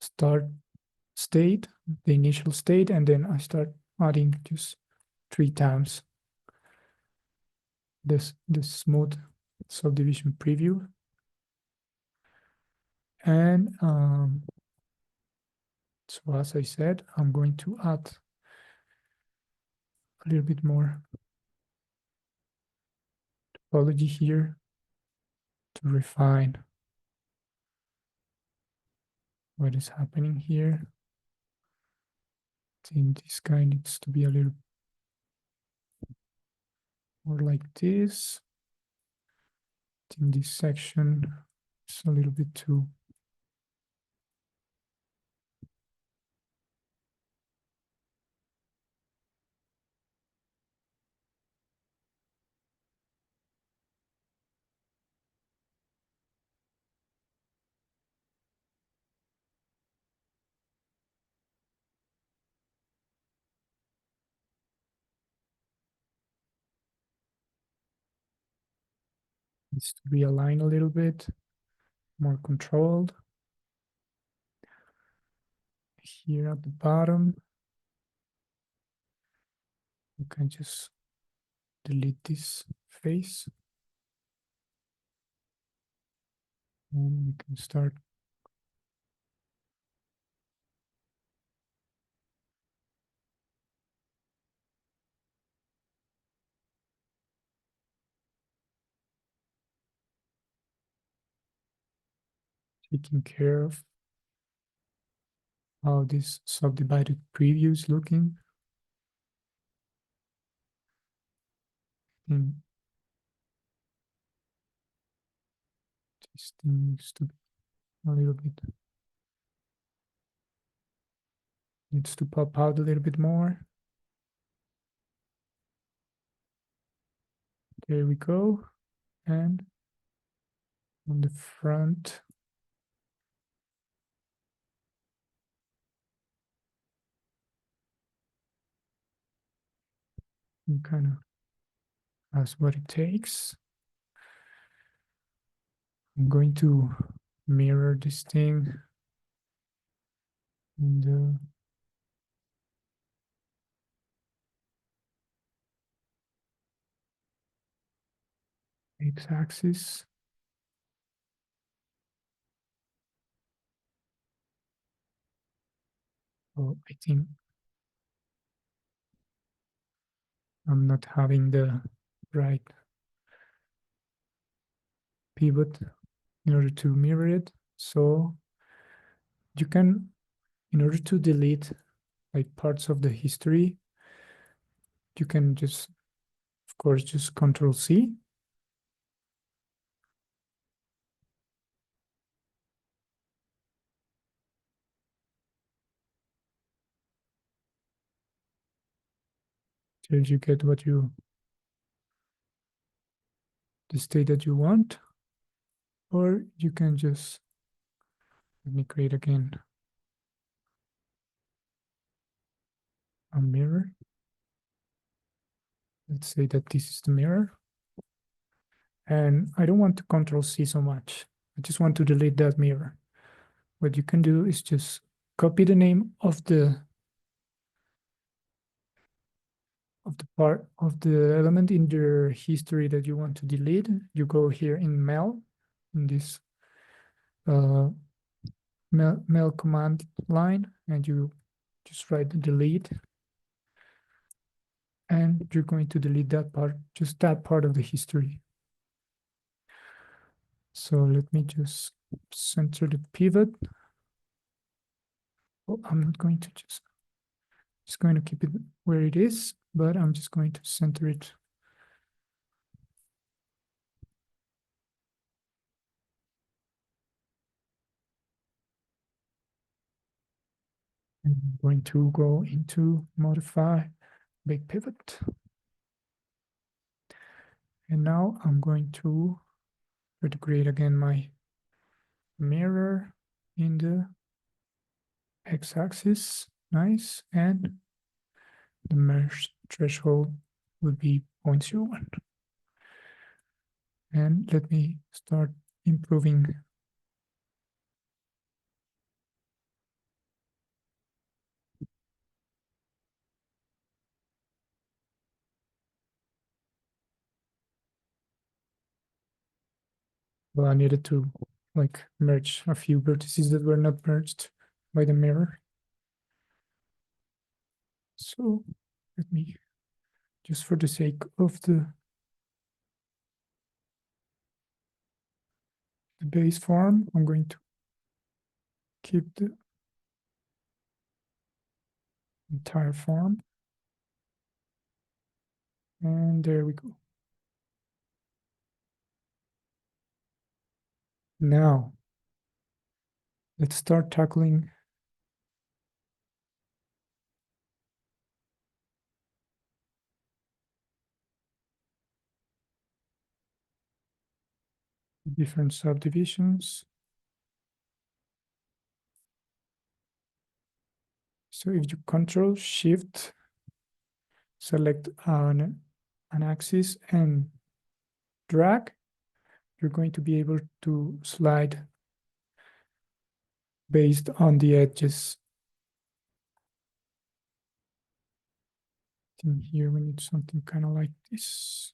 start state, the initial state, and then I start adding just 3 times this smooth subdivision preview. And so as I said, I'm going to add a little bit more topology here to refine what is happening here. I think this guy needs to be a little or like this. In this section, it's a little bit too. Needs to be aligned a little bit, more controlled. Here at the bottom, you can just delete this face. And we can start taking care of how this subdivided preview is looking. And this thing needs to be a little bit, needs to pop out a little bit more. There we go. And on the front, you kind of that's what it takes. I'm going to mirror this thing in the x-axis. Oh, I think I'm not having the right pivot in order to mirror it. So you can, in order to delete like parts of the history, you can just, of course, just Control C. Till you get what you, the state that you want, or you can just, let me create again a mirror. Let's say that this is the mirror. And I don't want to Control C so much. I just want to delete that mirror. What you can do is just copy the name of the part of the element in your history that you want to delete. You go here in Mel, in this Mel command line, and you just write delete. And you're going to delete that part, just that part of the history. So let me just center the pivot. Oh, I'm not going to just going to keep it where it is, but I'm just going to center it. And I'm going to go into modify big pivot. And now I'm going to try to create again my mirror in the x-axis. Nice. And the mesh threshold would be 0.01. And let me start improving. Well, I needed to like merge a few vertices that were not merged by the mirror. So let me, just for the sake of the base form, I'm going to keep the entire form. And there we go. Now, let's start tackling different subdivisions. So if you Control Shift, select an axis and drag, you're going to be able to slide based on the edges. In here, we need something kind of like this.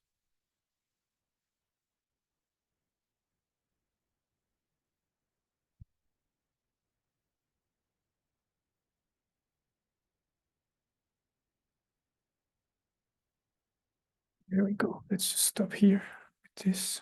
There we go. Let's just stop here with this.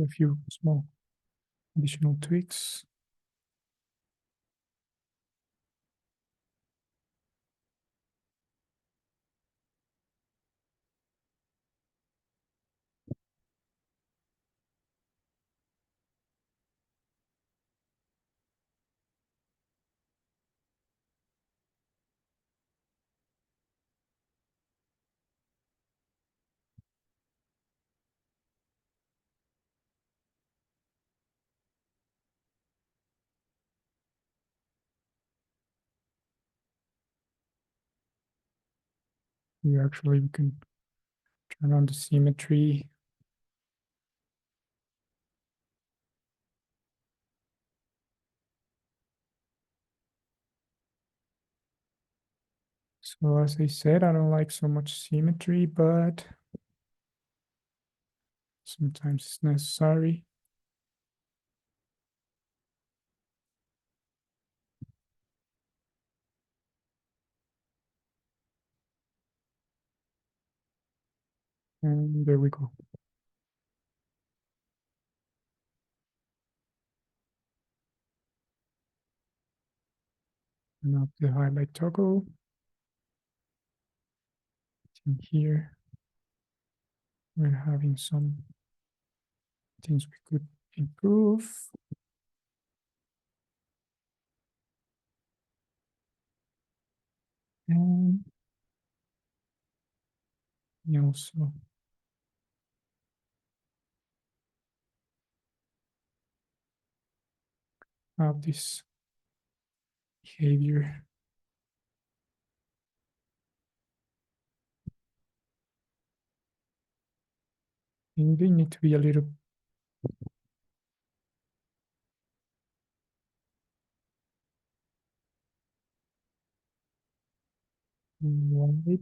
A few small additional tweaks. Here, actually, we can turn on the symmetry. So as I said, I don't like so much symmetry, but sometimes it's necessary. And there we go. Now the highlight toggle. In here, we're having some things we could improve. And we also have this behavior. And they need to be a little wide.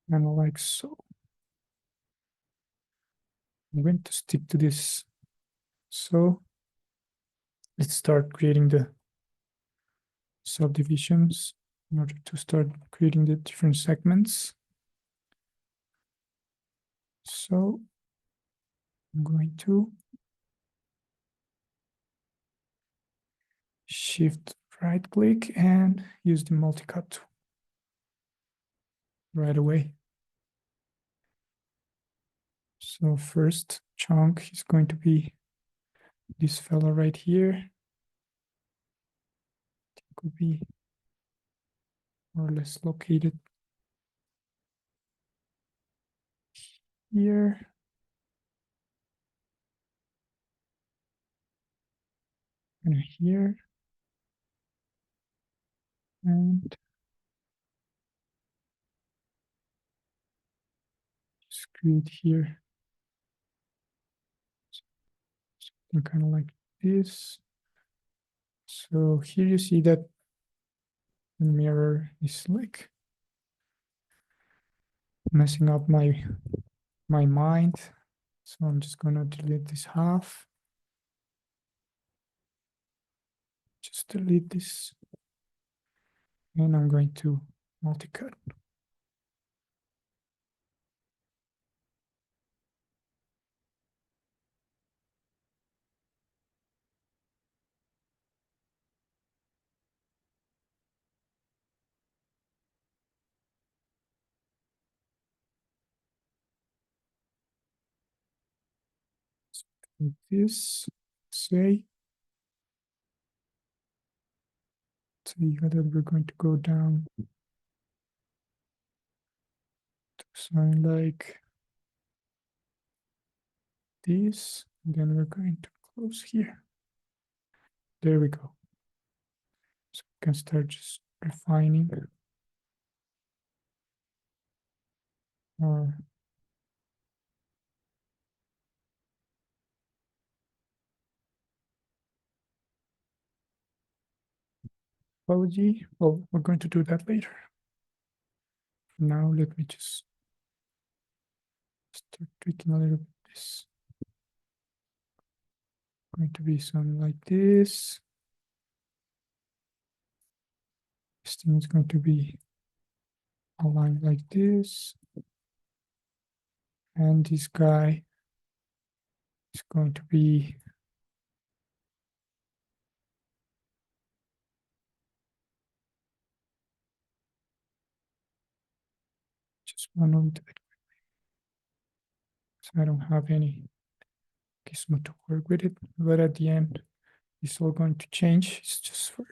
And like so. I'm going to stick to this. So let's start creating the subdivisions in order to start creating the different segments. So I'm going to shift right click and use the multi-cut tool right away. So first chunk is going to be this fella right here. It could be more or less located here. And here. And just create here something kind of like this. So here you see that the mirror is like messing up my mind. So I'm just gonna delete this half. Just delete this. And I'm going to multi-cut. like this, say that we're going to go down to something like this, and then we're going to close here. There we go. So we can start just refining our topology. Well, we're going to do that later. For now, let me just start tweaking a little bit this. Going to be something like this. This thing is going to be aligned like this. And this guy is going to be just one a little bit. So I don't have any gizmo to work with it, but at the end, it's all going to change. It's just for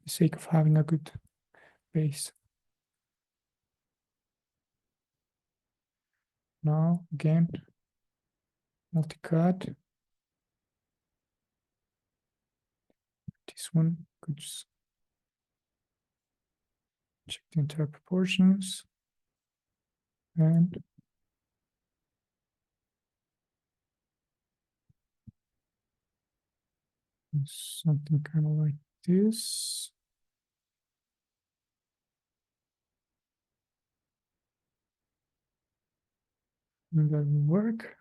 the sake of having a good base. Now, again, multi-cut. This one could just check the entire proportions and something kind of like this. And that will work.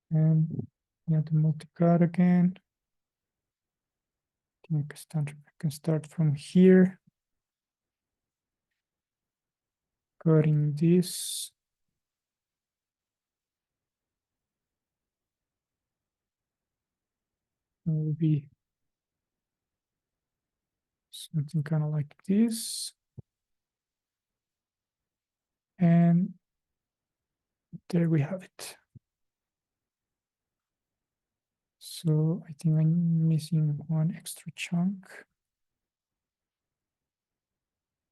And yeah, the multi-cut again. I can start from here. Cutting this. It will be something kind of like this. And there we have it. So I think I'm missing one extra chunk.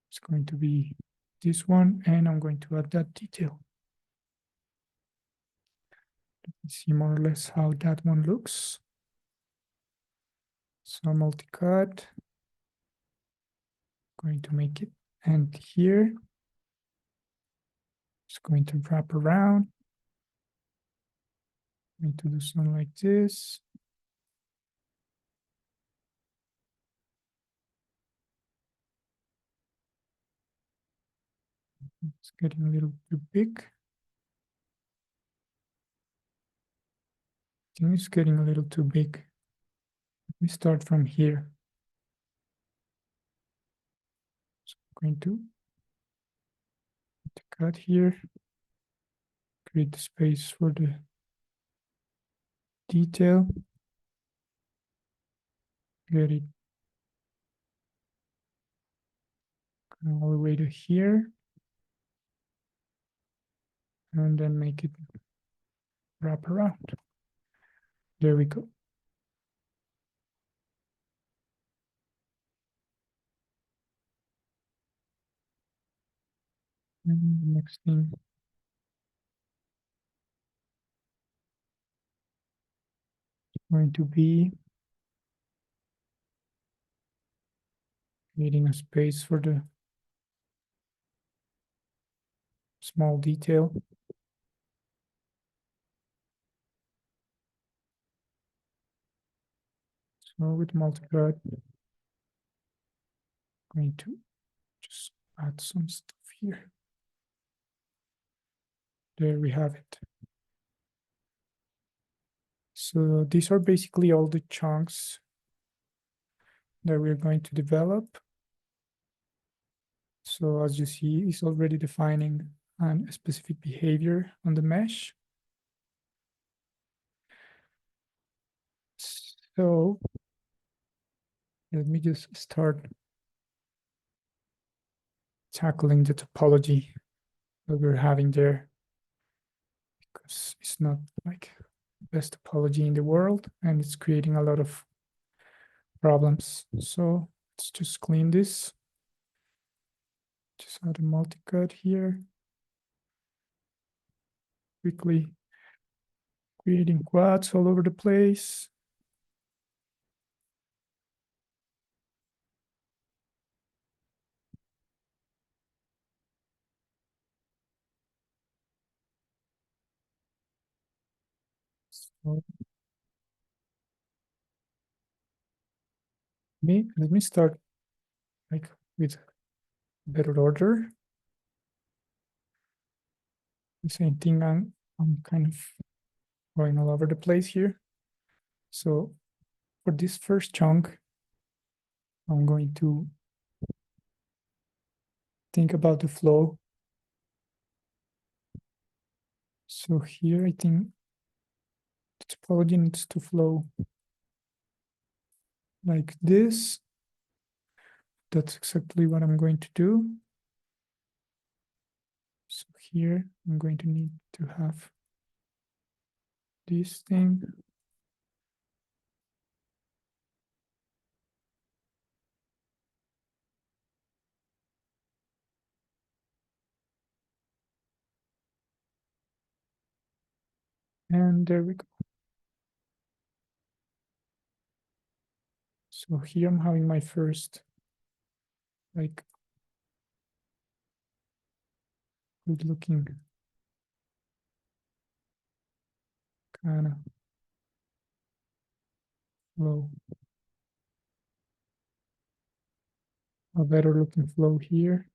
It's going to be this one, and I'm going to add that detail. Let's see more or less how that one looks. So multi-cut. Going to make it end here. It's going to wrap around. Going to do something like this. It's getting a little too big. I think it's getting a little too big. Let me start from here. So I'm going to cut here. Create the space for the detail. Get it all the way to here. And then make it wrap around. There we go. And the next thing is going to be creating a space for the small detail. So with multi-cut, going to just add some stuff here. There we have it. So these are basically all the chunks that we're going to develop. So as you see, it's already defining a specific behavior on the mesh. So let me just start tackling the topology that we're having there. because it's not like best topology in the world and it's creating a lot of problems. So let's just clean this. Just add a multi-cut here. Quickly creating quads all over the place. So let me start like with better order. The same thing, I'm kind of going all over the place here. So for this first chunk, I'm going to think about the flow. So here I think the topology needs to flow like this. That's exactly what I'm going to do. So here I'm going to need to have this thing. And there we go. So here I'm having my first like good looking kind of flow. A better looking flow here.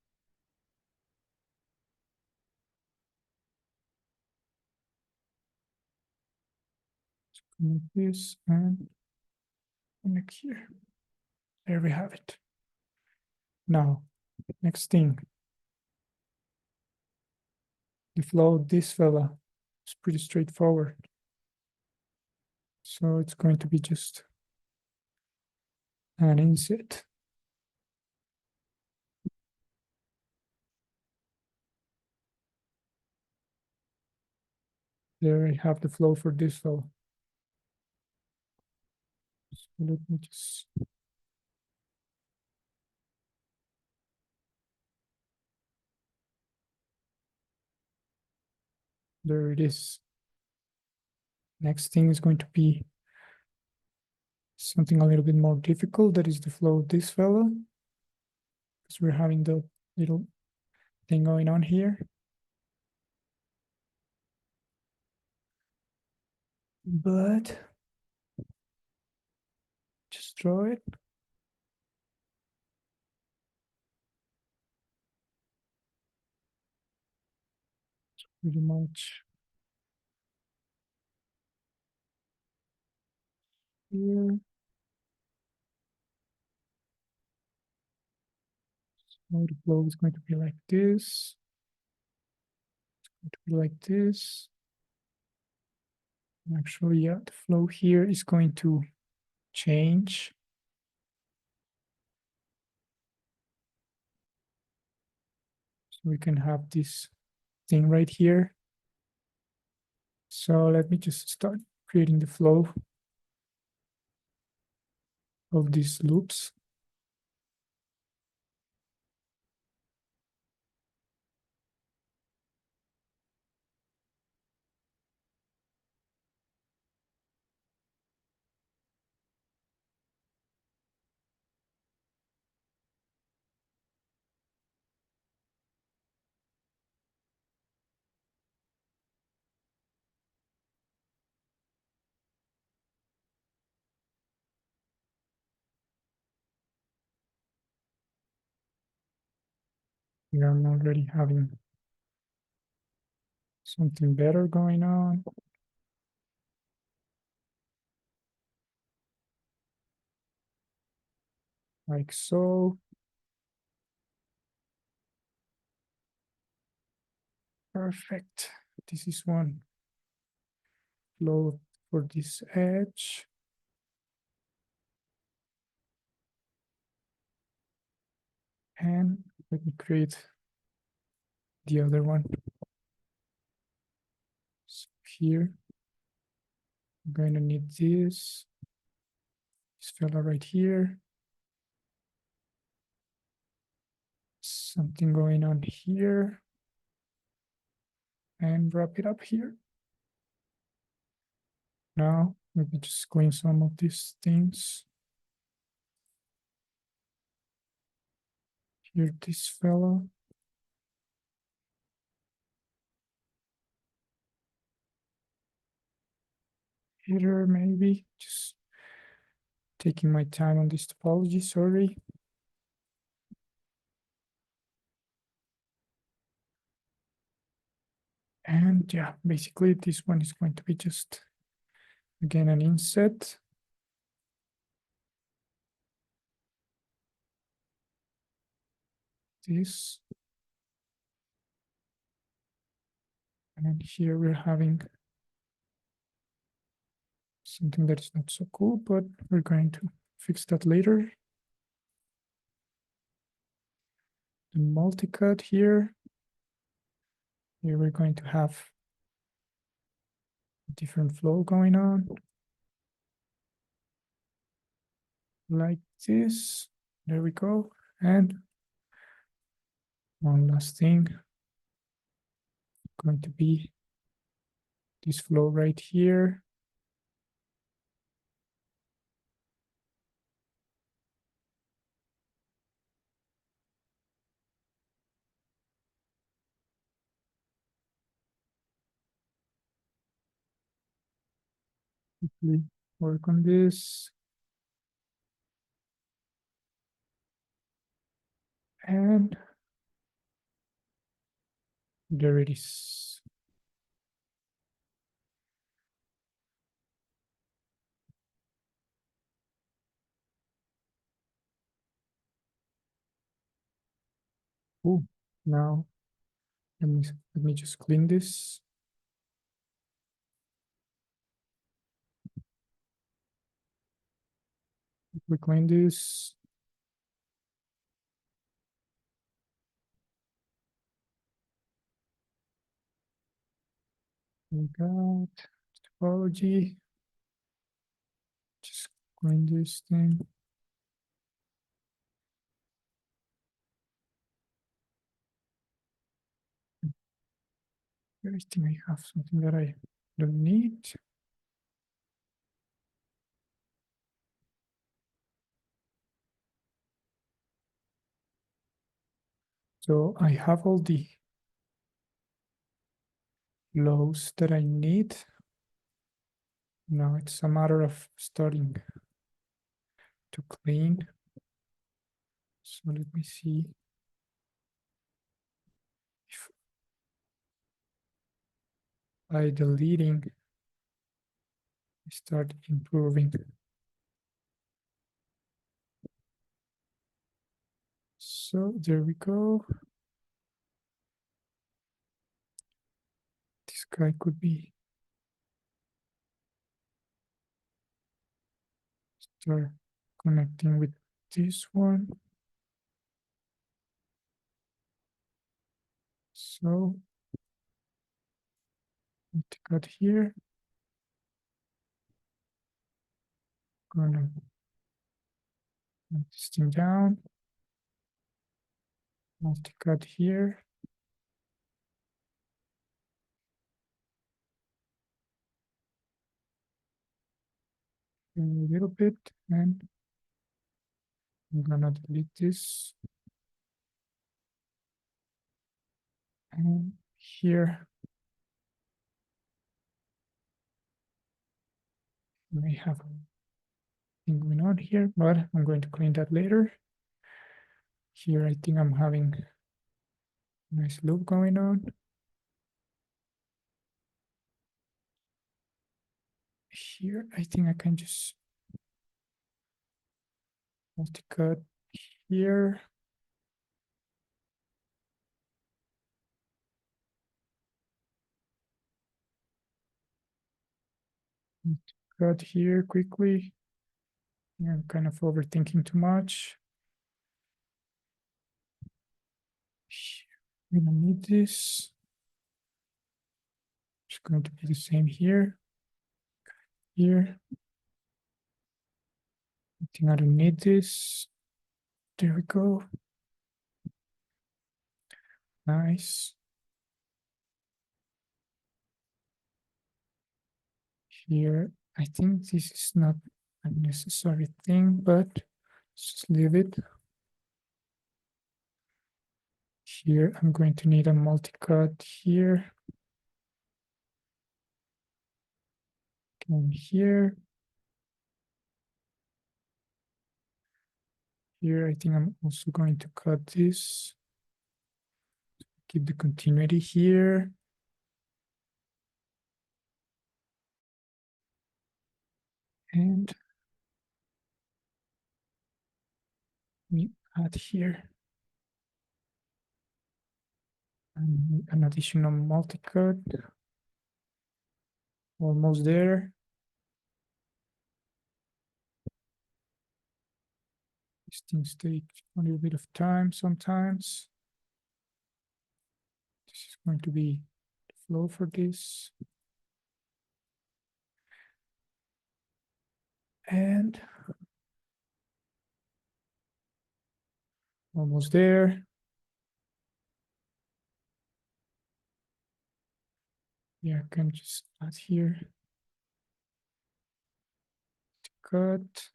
Connect this and connect here. There we have it. Now, next thing. The flow of this fella is pretty straightforward. So it's going to be just an inset. There I have the flow for this flow. So let me just there it is. Next thing is going to be something a little bit more difficult. That is the flow of this fella. Because we're having the little thing going on here. But just draw it. Pretty much here. So the flow is going to be like this. It's going to be like this. Actually, yeah, the flow here is going to change. So we can have this thing right here. So let me just start creating the flow of these loops. Here I'm already having something better going on. Like so. Perfect. This is one flow for this edge. And let me create the other one. So here. I'm going to need this fella right here. Something going on here. And wrap it up here. Now, let me just clean some of these things. Here, this fellow. Here, maybe. Just taking my time on this topology, sorry. And yeah, basically this one is going to be just, again, an inset. This. And here we're having something that is not so cool, but we're going to fix that later. The multi-cut here. Here we're going to have a different flow going on. Like this. There we go. And one last thing. Going to be this flow right here. Quickly work on this. And there it is. Oh, now let me just clean this. We clean this. We got topology. Just clean this thing. I think I have something that I don't need. So I have all the lows that I need. Now it's a matter of starting to clean. So let me see if by deleting, I start improving. So there we go. This guy could be start connecting with this one. So cut here. Gonna put this thing down. Multi-cut here. A little bit, and I'm gonna delete this. And here we have a thing going on here, but I'm going to clean that later. Here, I think I'm having a nice loop going on. Here, I think I can just multi-cut here. Cut here quickly. I'm kind of overthinking too much. We don't need this. It's going to be the same here. Here. I think I don't need this. There we go. Nice. Here, I think this is not a necessary thing, but just leave it. Here, I'm going to need a multi-cut here. And here. Here, I think I'm also going to cut this. Keep the continuity here. And we add here an additional multi-cut. Almost there. These things take a little bit of time sometimes. This is going to be the flow for this. And almost there. Yeah, I can just add here. Cut.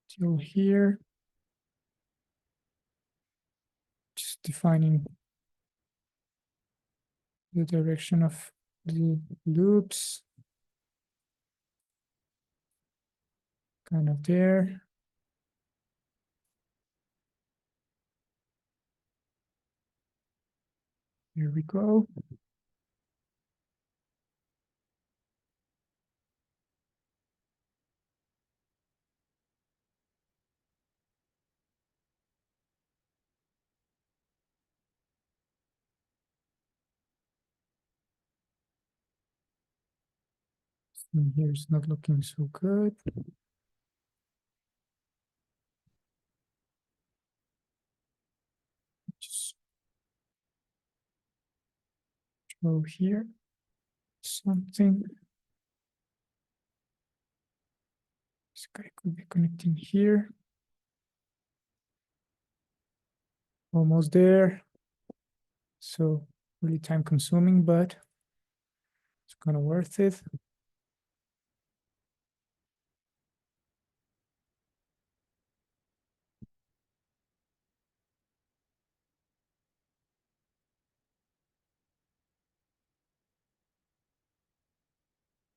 Till here. Just defining the direction of the loops. Kind of there. Here we go. And here's not looking so good. Just show here something. This guy could be connecting here. Almost there. So really time consuming, but it's kind of worth it.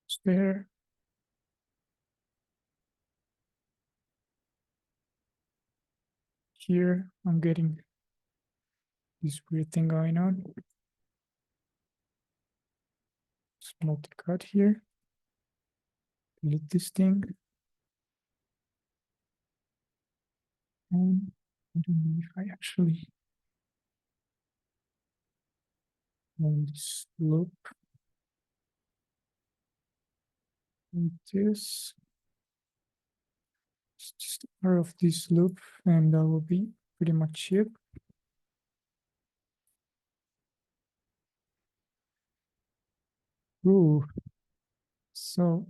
It's there. Here, I'm getting this weird thing going on. Just multi-cut here. Delete this thing. And I don't know if I actually want this loop like this. It's just part of this loop, and that will be pretty much it. Ooh, so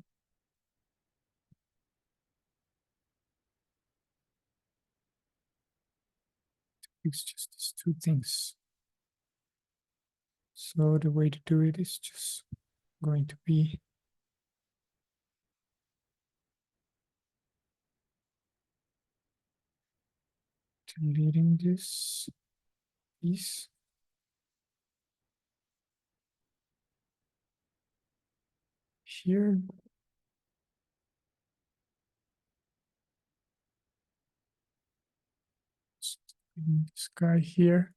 it's just these two things. So the way to do it is just going to be deleting this piece. Here. This guy here.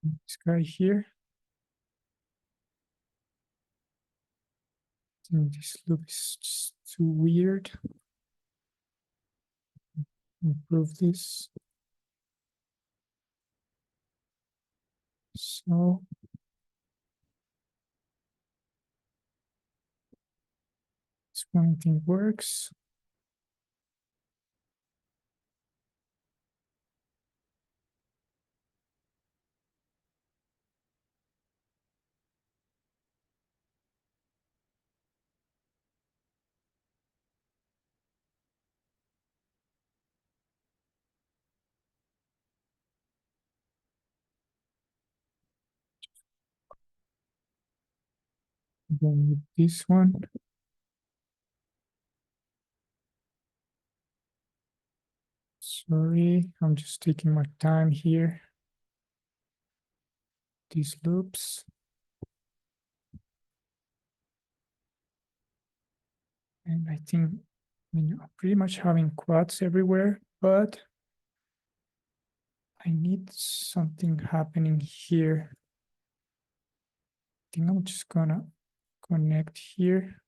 This guy here. I think this loop is just too weird. Improve this. So Something works. Then with this one. Sorry, I'm just taking my time here. These loops. And I think, I'm pretty much having quads everywhere, but I need something happening here. I think I'm just gonna connect here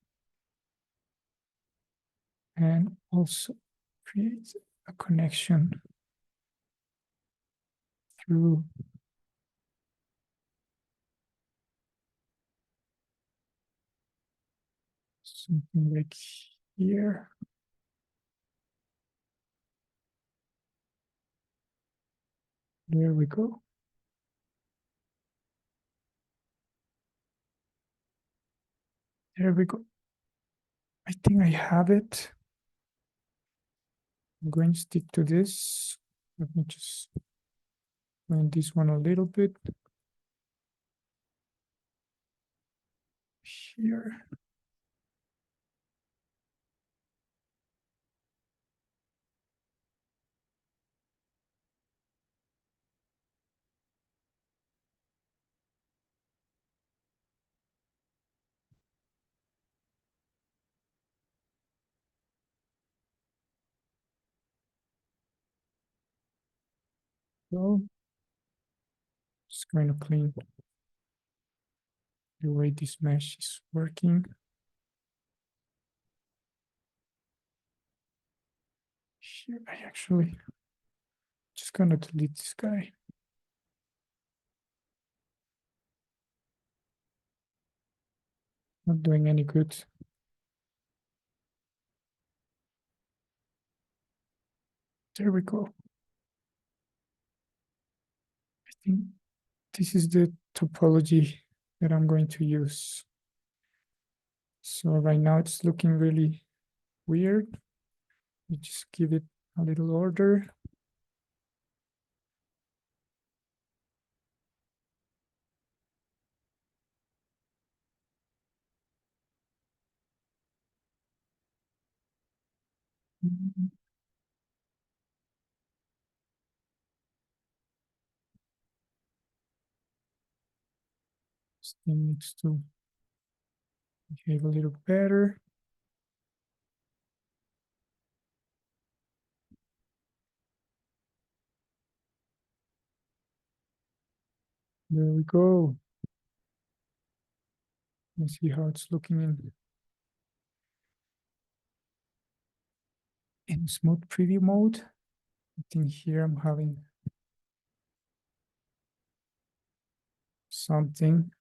and also create a connection through something like here. There we go. There we go. I think I have it. I'm going to stick to this. Let me just bend this one a little bit. Here. So just going to clean the way this mesh is working. Here, I actually just gonna delete this guy. Not doing any good. There we go. I think this is the topology that I'm going to use. So right now it's looking really weird. We just give it a little order. This thing needs to behave a little better. There we go. Let's see how it's looking in smooth preview mode. I think here I'm having something.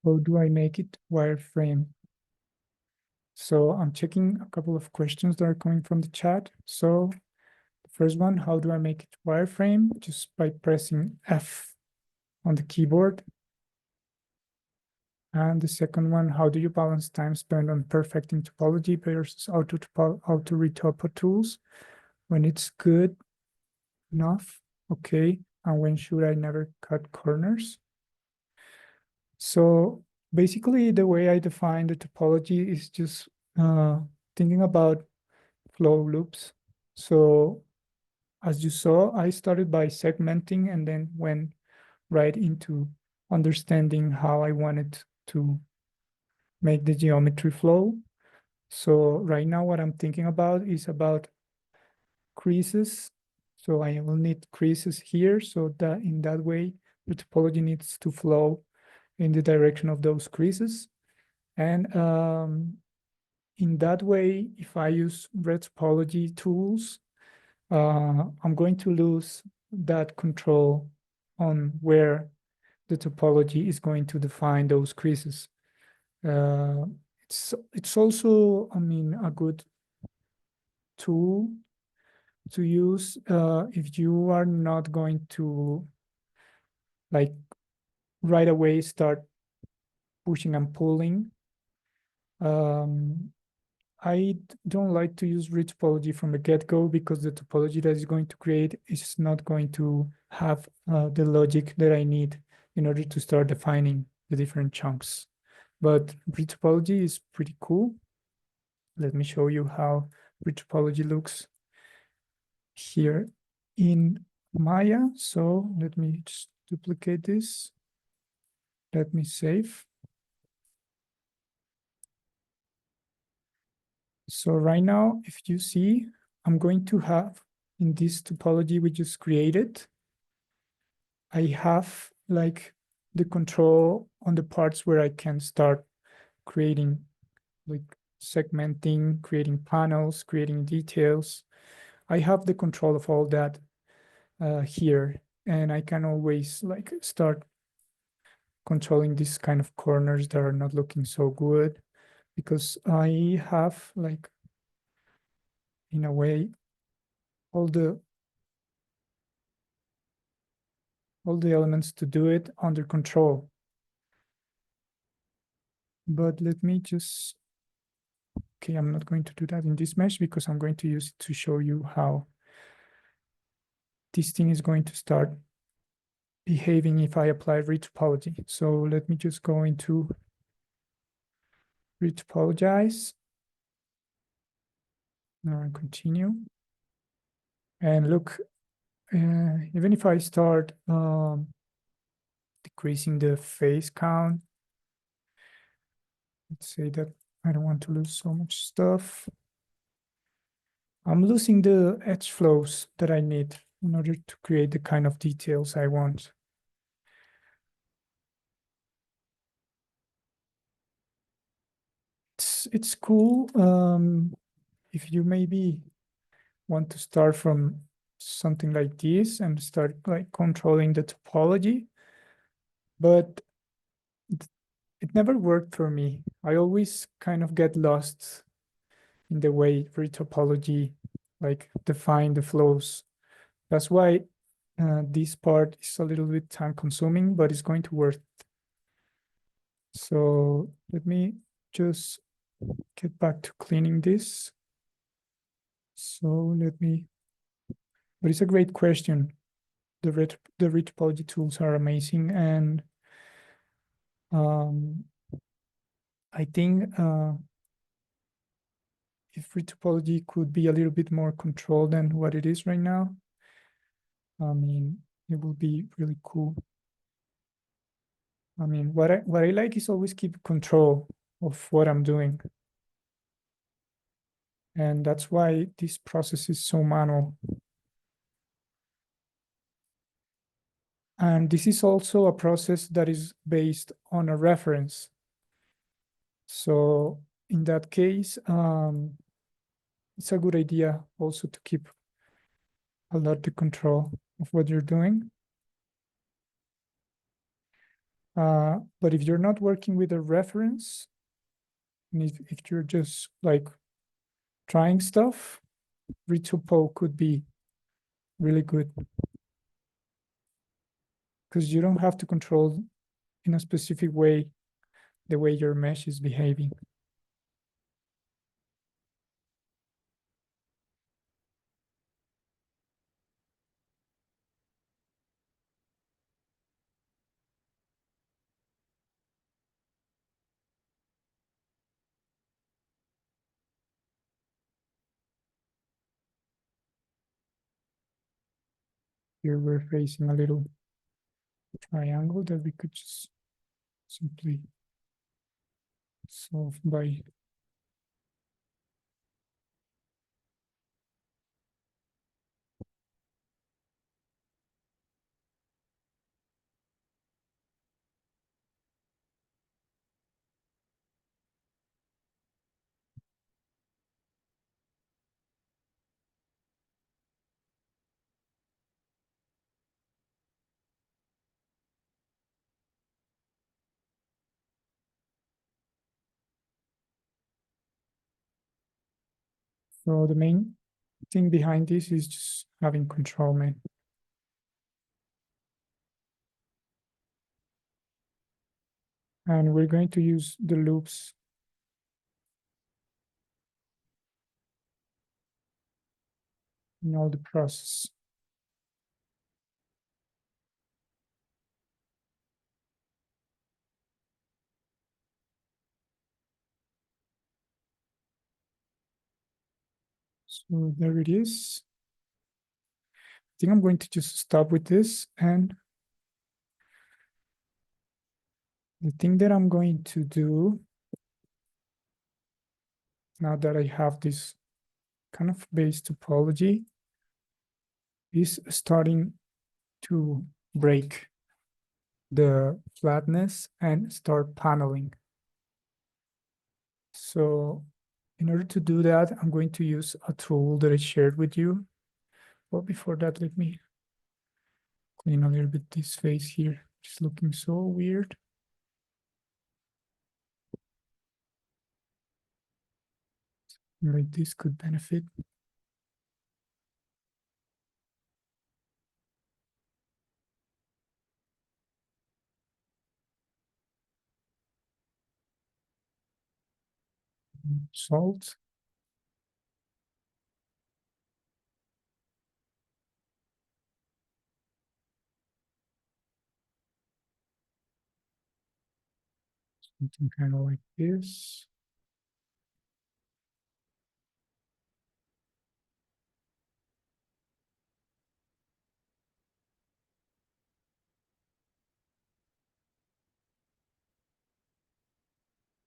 How do I make it wireframe? So I'm checking a couple of questions that are coming from the chat. So the first one, how do I make it wireframe? Just by pressing F on the keyboard. And the second one, how do you balance time spent on perfecting topology versus auto retopo tools when it's good enough? Okay. And when should I never cut corners? So basically the way I define the topology is just thinking about flow loops. So as you saw, I started by segmenting and then went right into understanding how I wanted to make the geometry flow. So right now what I'm thinking about is about creases. So I will need creases here so that in that way, the topology needs to flow in the direction of those creases. And in that way, if I use red topology tools, I'm going to lose that control on where the topology is going to define those creases. Uh, it's also, I mean, a good tool to use if you are not going to like right away start pushing and pulling. I don't like to use rich topology from the get-go because the topology that is going to create is not going to have the logic that I need in order to start defining the different chunks. But rich topology is pretty cool. Let me show you how rich topology looks here in Maya. So let me just duplicate this. Let me save. So right now, if you see, I'm going to have in this topology we just created, I have like the control on the parts where I can start creating, like segmenting, creating panels, creating details. I have the control of all that here, and I can always like start controlling these kind of corners that are not looking so good because I have like, in a way, all the elements to do it under control. But let me just, okay, I'm not going to do that in this mesh because I'm going to use it to show you how this thing is going to start behaving if I apply retopology. So let me just go into retopologize. Now I continue. And look, even if I start decreasing the face count, let's say that I don't want to lose so much stuff. I'm losing the edge flows that I need in order to create the kind of details I want. It's cool if you maybe want to start from something like this and start like controlling the topology, but it never worked for me. I always kind of get lost in the way retopology like define the flows. That's why this part is a little bit time consuming, but it's going to work. So let me just get back to cleaning this. So let me, but it's a great question. The retopology tools are amazing. And I think if retopology could be a little bit more controlled than what it is right now, I mean, it will be really cool. I mean, what I like is always keep control of what I'm doing. And that's why this process is so manual. And this is also a process that is based on a reference. So in that case, it's a good idea also to keep a lot of control of what you're doing. But if you're not working with a reference, and if you're just like trying stuff, retopo could be really good because you don't have to control in a specific way the way your mesh is behaving. Here we're facing a little triangle that we could just simply solve by So the main thing behind this is just having control, man. And we're going to use the loops in all the process. So there it is. I think I'm going to just stop with this. And the thing that I'm going to do now that I have this kind of base topology is starting to break the flatness and start paneling. So in order to do that, I'm going to use a tool that I shared with you. But before that, let me clean a little bit this face here. It's looking so weird. Like this could benefit. Salt. Something kind of like this.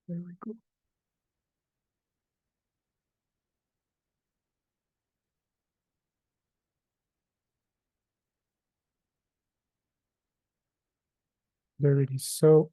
There we go. There it is. So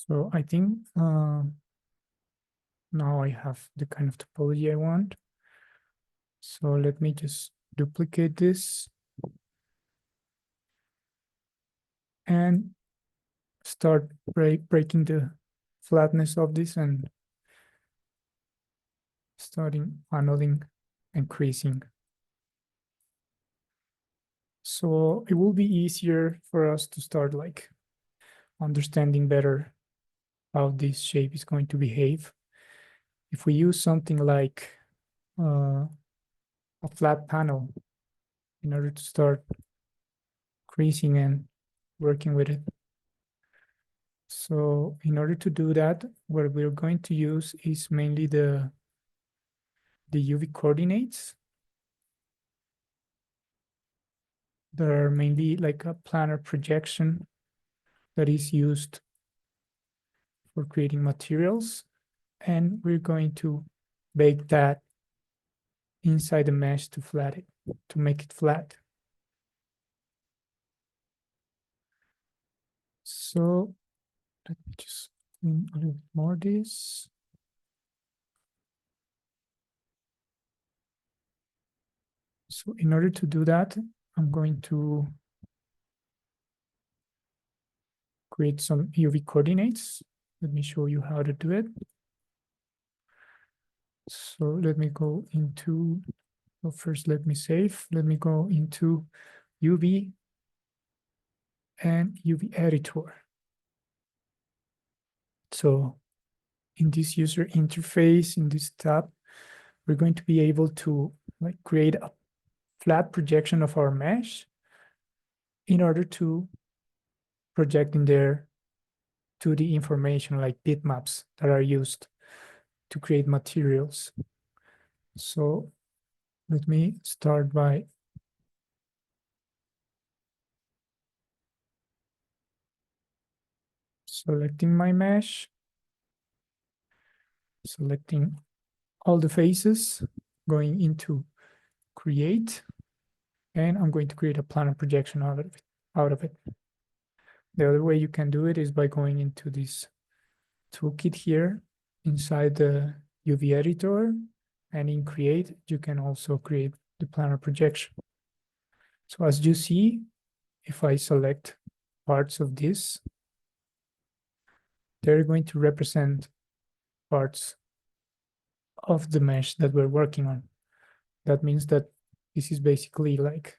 so I think now I have the kind of topology I want. So let me just duplicate this and start breaking the flatness of this and starting paneling and creasing. So it will be easier for us to start like understanding better how this shape is going to behave. If we use something like a flat panel in order to start creasing and working with it. So in order to do that, what we're going to use is mainly the UV coordinates. That are mainly like a planar projection that is used for creating materials. And we're going to bake that inside the mesh to flat it, to make it flat. So let me just clean a little bit more this. So in order to do that, I'm going to create some UV coordinates. Let me show you how to do it. So let me go into, well, first let me save. Let me go into UV and UV editor. So in this user interface, in this tab, we're going to be able to like create a flat projection of our mesh in order to project in there 2D information like bitmaps that are used to create materials. So let me start by selecting my mesh, selecting all the faces, going into create, and I'm going to create a planar projection out of it. The other way you can do it is by going into this toolkit here inside the UV editor, and in create, you can also create the planar projection. So as you see, if I select parts of this, they're going to represent parts of the mesh that we're working on. That means that this is basically like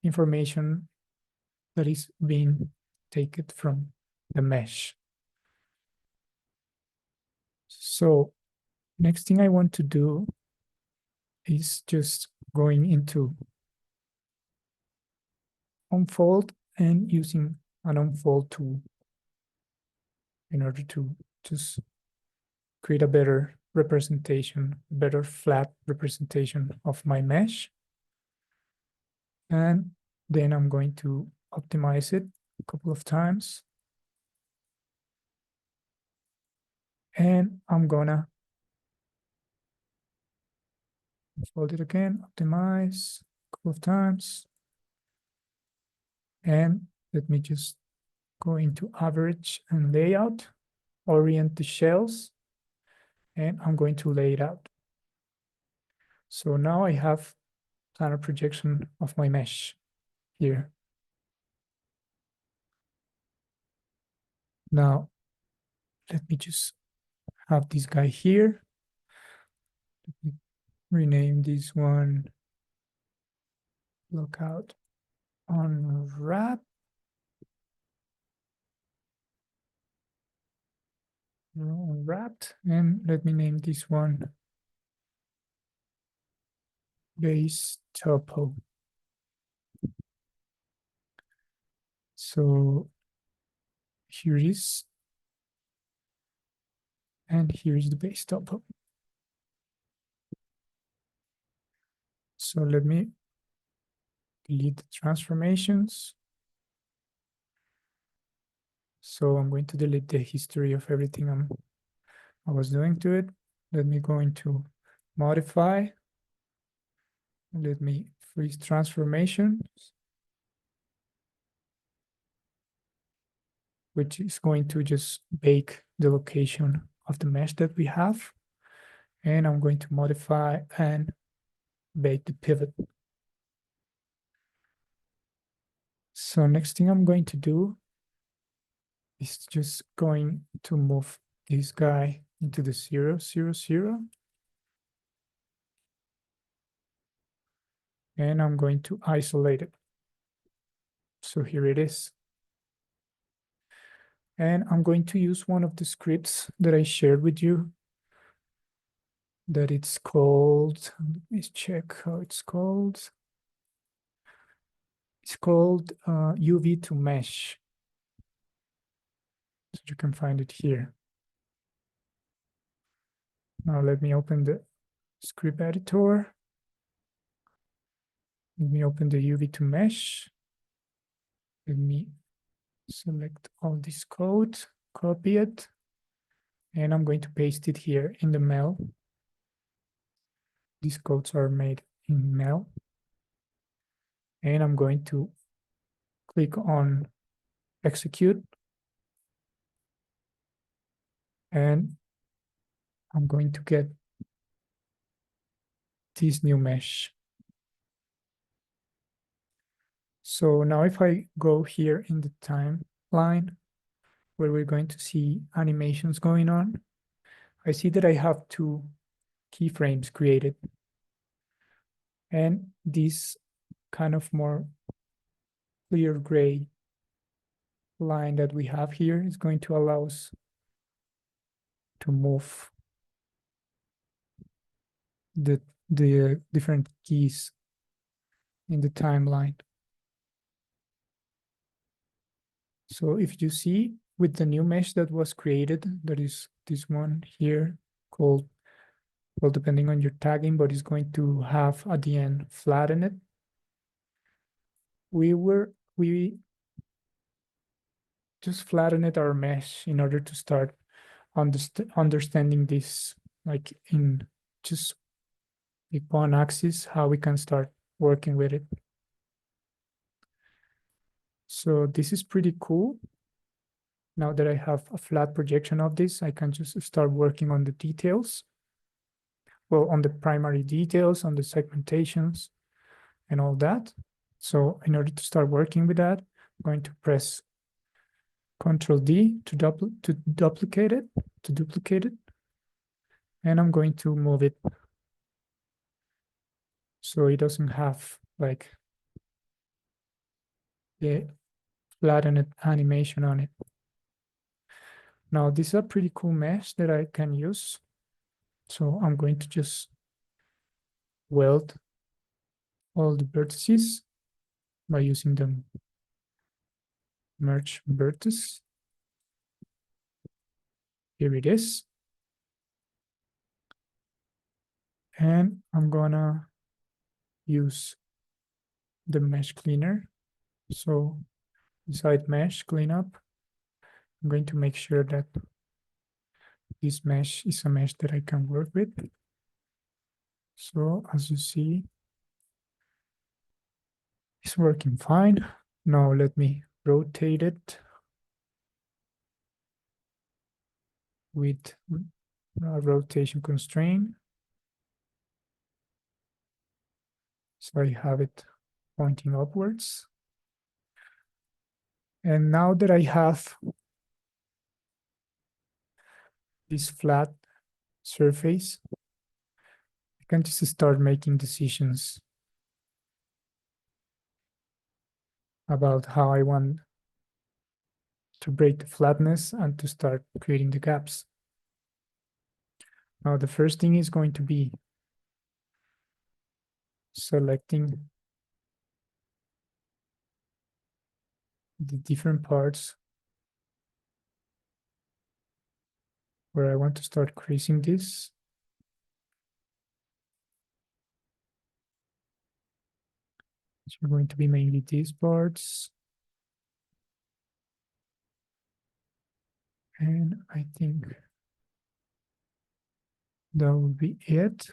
information that is being taken from the mesh. So next thing I want to do is just going into unfold and using an unfold tool in order to just create a better representation, better flat representation of my mesh. And then I'm going to optimize it a couple of times. And I'm gonna fold it again, optimize a couple of times. And let me just go into average and layout, orient the shells, and I'm going to lay it out. So now I have planar projection of my mesh here. Now, let me just have this guy here. Let me rename this one lookout unwrap. Unwrapped, and let me name this one base topo. So here it is, and here is the base topo. So let me delete the transformations. So I'm going to delete the history of everything I was doing to it. Let me go into modify. Let me freeze transformations, which is going to just bake the location of the mesh that we have. And I'm going to modify and bake the pivot. So next thing I'm going to do is just going to move this guy into the 0, 0, 0. And I'm going to isolate it. So here it is. And I'm going to use one of the scripts that I shared with you, that it's called, let me check how it's called. It's called UV to mesh. So you can find it here. Now let me open the script editor. Let me open the UV to mesh. Let me select all this code, copy it, and I'm going to paste it here in the mail. These codes are made in mail. And I'm going to click on execute. And I'm going to get this new mesh. So now if I go here in the timeline where we're going to see animations going on, I see that I have two keyframes created. And this kind of more clear gray line that we have here is going to allow us to move the different keys in the timeline. So if you see with the new mesh that was created, that is this one here called, well, depending on your tagging, but it's going to have at the end flatten it. We just flattened our mesh in order to start understanding this, like in just like one axis, how we can start working with it. So this is pretty cool. Now that I have a flat projection of this, I can just start working on the details. Well, on the primary details, on the segmentations and all that. So in order to start working with that, I'm going to press Control D to duplicate it. And I'm going to move it so it doesn't have like the flattened animation on it. Now this is a pretty cool mesh that I can use. So I'm going to just weld all the vertices by using the merge vertex. Here it is. And I'm gonna use the mesh cleaner. So inside mesh cleanup, I'm going to make sure that this mesh is a mesh that I can work with. So as you see, it's working fine. Now let me rotate it with a rotation constraint. So I have it pointing upwards. And now that I have this flat surface, I can just start making decisions about how I want to break the flatness and to start creating the gaps. Now, the first thing is going to be selecting the different parts where I want to start creasing this. So going to be mainly these parts. And I think that will be it.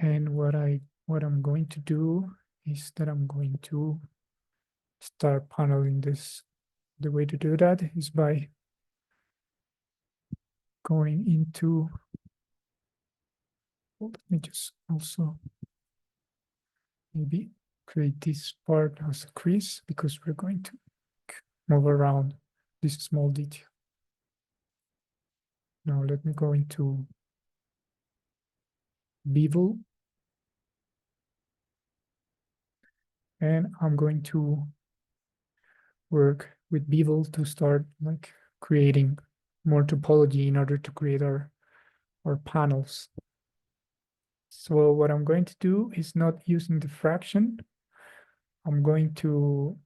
And what I'm going to do is that I'm going to start paneling this. The way to do that is by going into, well, let me just also maybe create this part as a crease because we're going to move around this small detail. Now let me go into bevel and I'm going to work with bevel to start like creating more topology in order to create our panels. So what I'm going to do is not using the fraction. I'm going to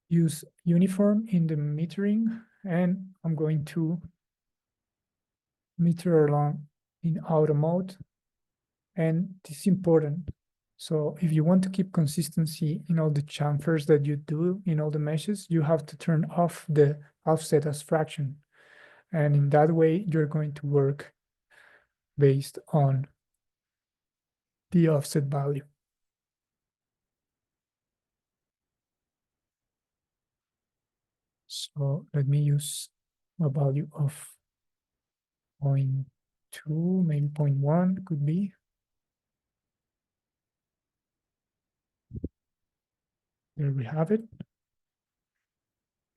use uniform in the metering and I'm going to meter along in auto mode. And this is important. So if you want to keep consistency in all the chamfers that you do in all the meshes, you have to turn off the offset as fraction. And in that way, you're going to work based on the offset value. So let me use a value of 0.2, maybe 0.1 could be. There we have it.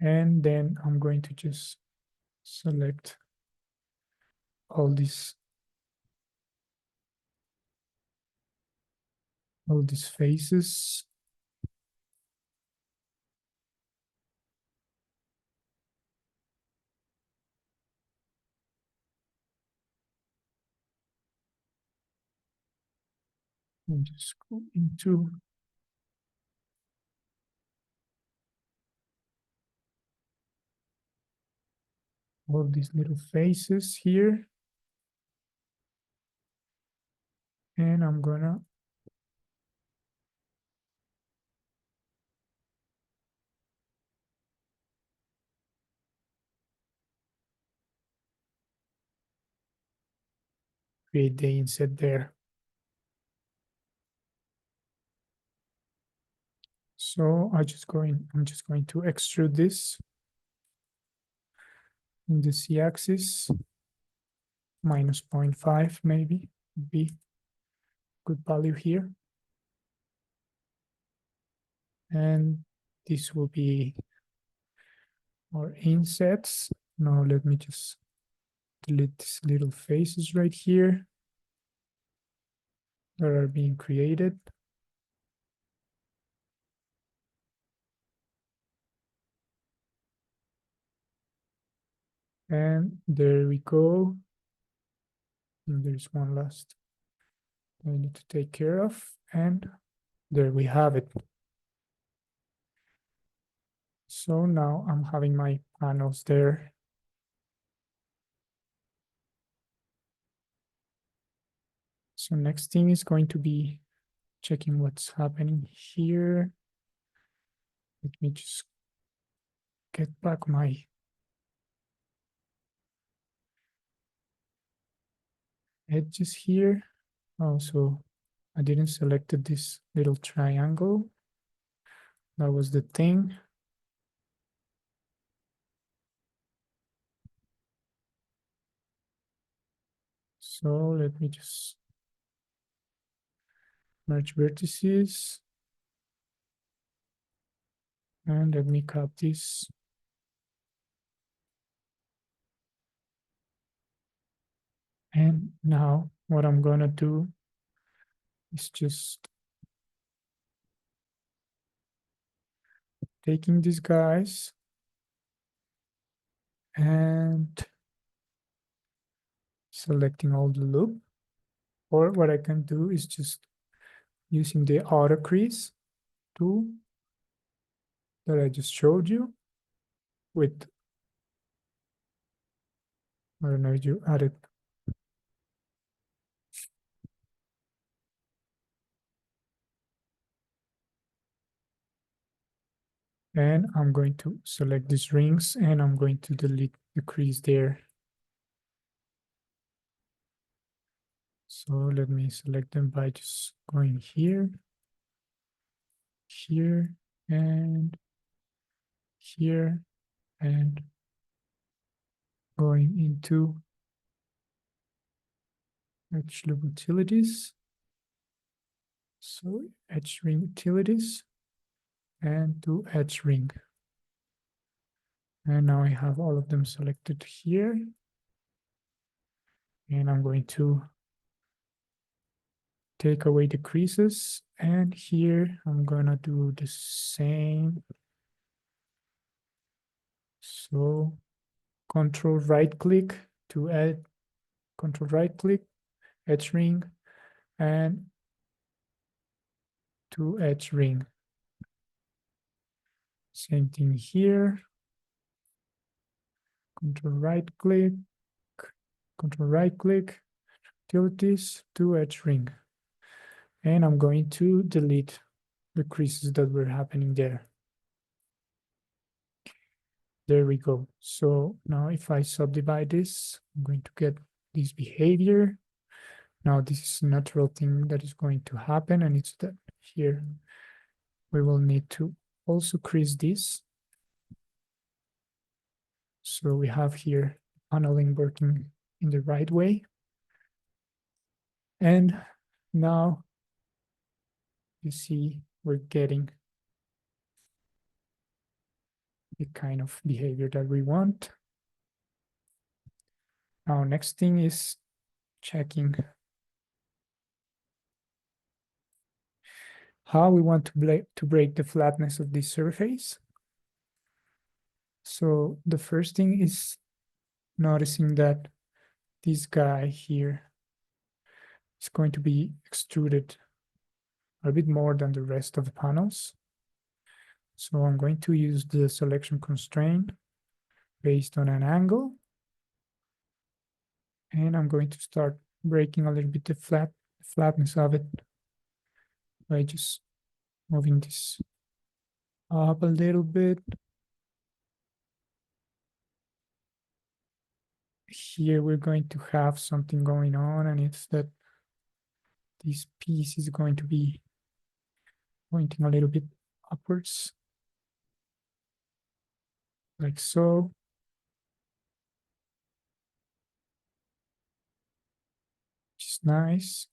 And then I'm going to just select all these faces. And just go into all these little faces here. And I'm gonna create the inset there. So I'm just going to extrude this in the z-axis, minus 0.5 maybe, would be good value here. And this will be our insets. Now let me just delete these little faces right here that are being created. And there we go. And there's one last I need to take care of. And there we have it. So now I'm having my panels there. So next thing is going to be checking what's happening here. Let me just get back my edges here. Also, I didn't select this little triangle. That was the thing. So let me just merge vertices. And let me cut this. And now what I'm gonna do is just taking these guys and selecting all the loop. Or what I can do is just using the auto crease tool that I just showed you with, I don't know if you added. And I'm going to select these rings and I'm going to delete the crease there. So let me select them by just going here, here, and here, and going into edge loop utilities. So edge ring utilities and to edge ring. And now I have all of them selected here. And I'm going to take away the creases. And here I'm gonna do the same. So control right click to add, control right click, edge ring, and to edge ring. Same thing here. Control right click, utilities to edge ring. And I'm going to delete the creases that were happening there. There we go. So now if I subdivide this, I'm going to get this behavior. Now this is a natural thing that is going to happen, and it's that here we will need to also crease this. So we have here paneling working in the right way. And now you see we're getting the kind of behavior that we want. Now next thing is checking how we want to break the flatness of this surface. So the first thing is noticing that this guy here is going to be extruded a bit more than the rest of the panels. So I'm going to use the selection constraint based on an angle. And I'm going to start breaking a little bit the flatness of it by just moving this up a little bit. Here we're going to have something going on, and it's that this piece is going to be pointing a little bit upwards, like so. Which is nice.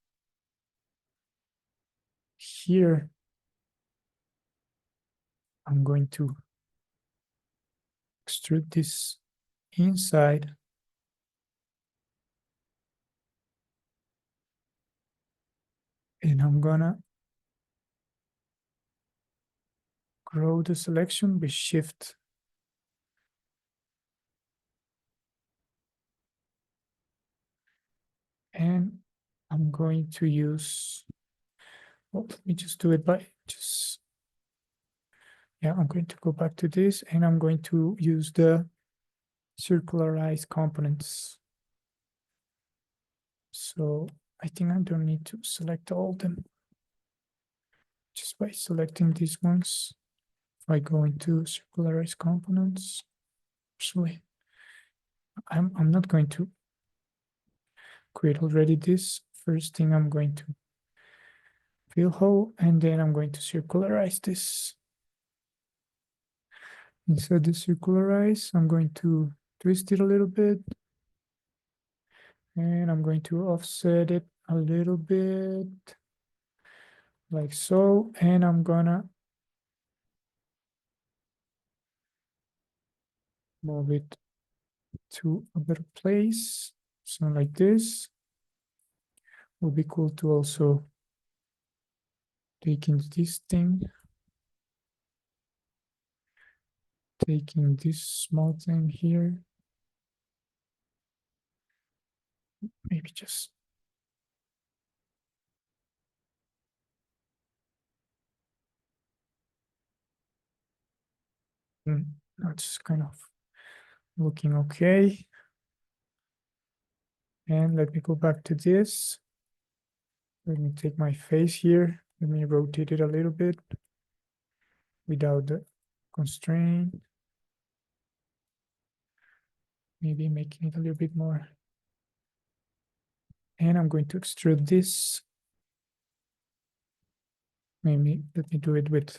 Here, I'm going to extrude this inside. And I'm gonna grow the selection with Shift. And I'm going to use, well, let me just do it by just, yeah, I'm going to go back to this and I'm going to use the circularized components. So I think I don't need to select all of them. Just by selecting these ones, if I go into circularized components, actually, I'm not going to create already this. First thing I'm going to fill hole, and then I'm going to circularize this. Inside the circularize, I'm going to twist it a little bit. And I'm going to offset it a little bit, like so. And I'm gonna move it to a better place. So like this. Would be cool to also taking this thing, taking this small thing here, maybe just that's kind of looking okay. And let me go back to this. Let me take my face here. Let me rotate it a little bit without the constraint. Maybe making it a little bit more. And I'm going to extrude this. Maybe let me do it with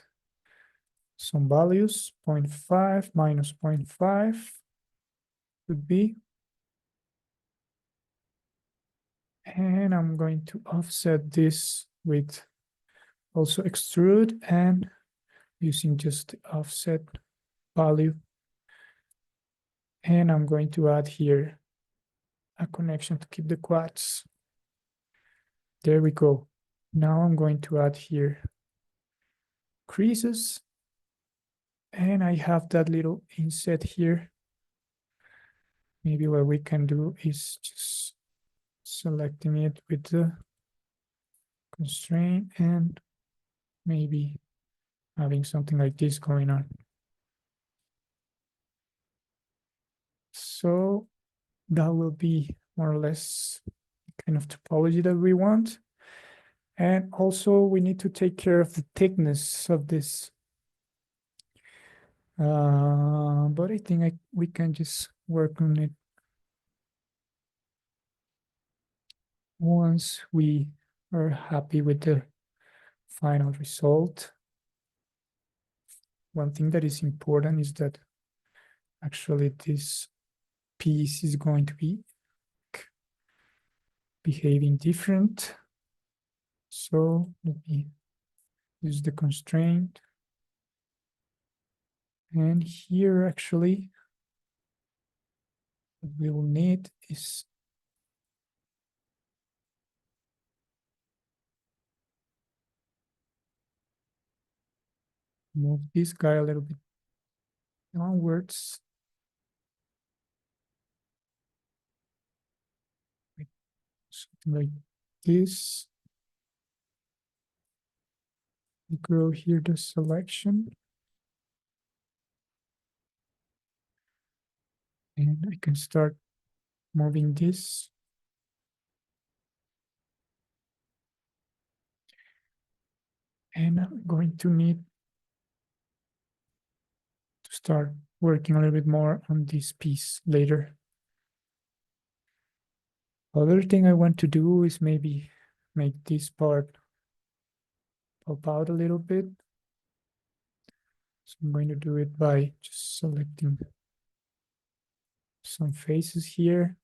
some values. 0.5 minus 0.5 would be. And I'm going to offset this with also extrude and using just the offset value. And I'm going to add here a connection to keep the quads. There we go. Now I'm going to add here creases. And I have that little inset here. Maybe what we can do is just selecting it with the constraint and maybe having something like this going on. So that will be more or less kind of topology that we want. And also we need to take care of the thickness of this. But I think we can just work on it once we are happy with the final result. One thing that is important is that actually this piece is going to be behaving different. So let me use the constraint. And here actually what we will need is move this guy a little bit downwards. Something like this. Grow here the selection. And I can start moving this And I'm going to need to start working a little bit more on this piece later. Other thing I want to do is maybe make this part pop out a little bit. So I'm going to do it by just selecting some faces here.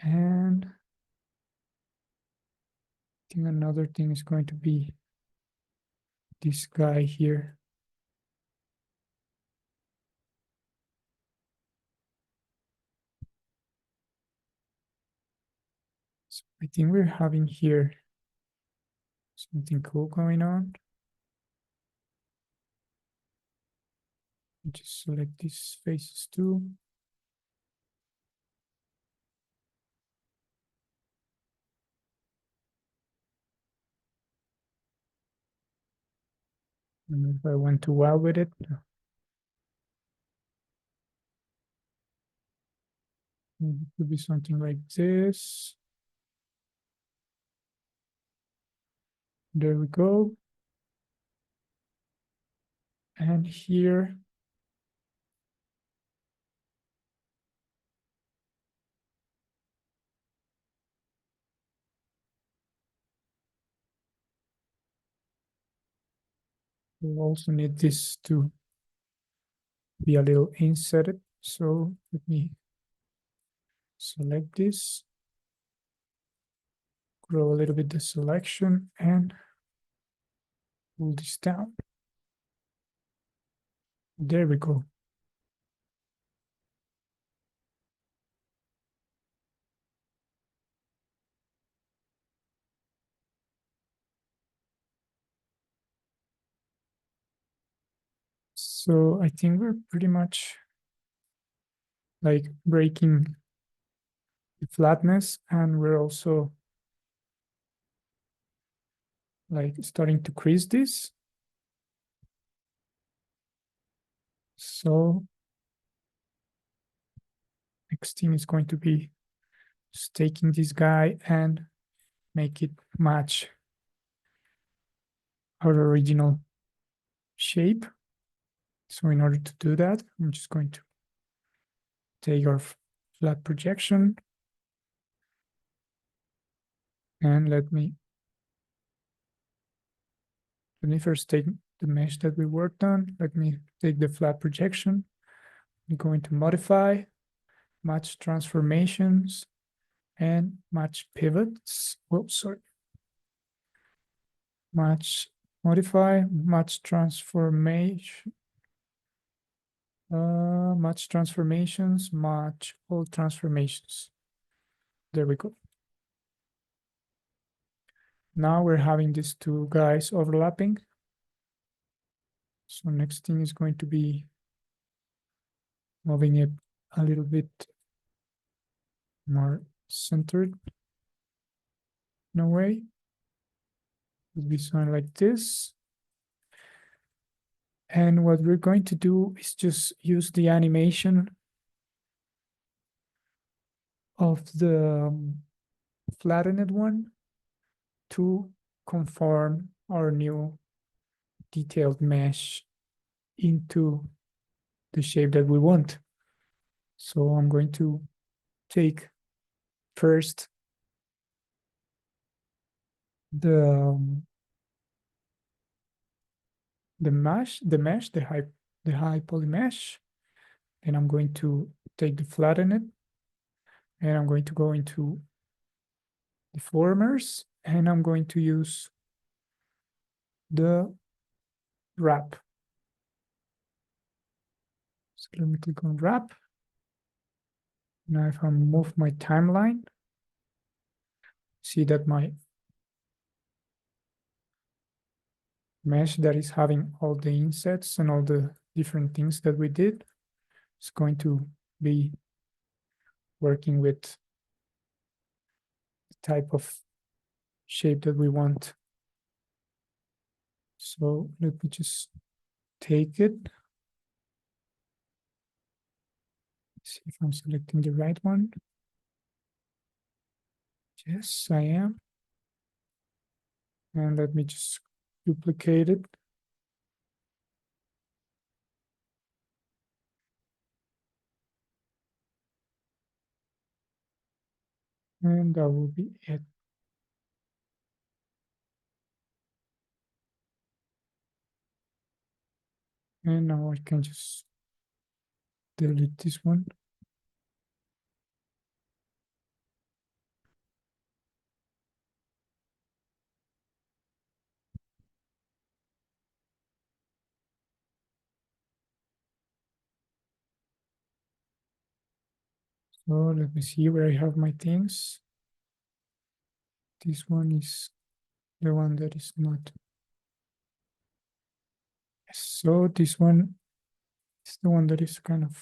And I think another thing is going to be this guy here. So I think we're having here something cool going on. Just select these faces too. And if I want to wow with it, it could be something like this. There we go. And here, we'll also need this to be a little inserted. So let me select this, grow a little bit the selection, and pull this down. There we go. So I think we're pretty much like breaking the flatness, and we're also like starting to crease this. So next thing is going to be just taking this guy and make it match our original shape. So in order to do that, I'm just going to take our flat projection and let me first take the mesh that we worked on. Let me take the flat projection. I'm going to modify, match transformations, and match pivots. Oh, sorry. Match, modify, match transformation, match transformations, match all transformations. There we go. Now we're having these two guys overlapping. So next thing is going to be moving it a little bit more centered in a way. It'll be something like this. And what we're going to do is just use the animation of the flattened one to conform our new detailed mesh into the shape that we want. So I'm going to take first the mesh, the high poly mesh. Then I'm going to take the flatten it, and I'm going to go into deformers, and I'm going to use the wrap. So let me click on wrap. Now if I move my timeline, see that my mesh that is having all the insets and all the different things that we did is going to be working with the type of shape that we want. So let me just take it. See if I'm selecting the right one. Yes, I am. And let me just duplicate it. And that will be it. And now I can just delete this one. So let me see where I have my things. This one is the one that is not. So this one is the one that is kind of.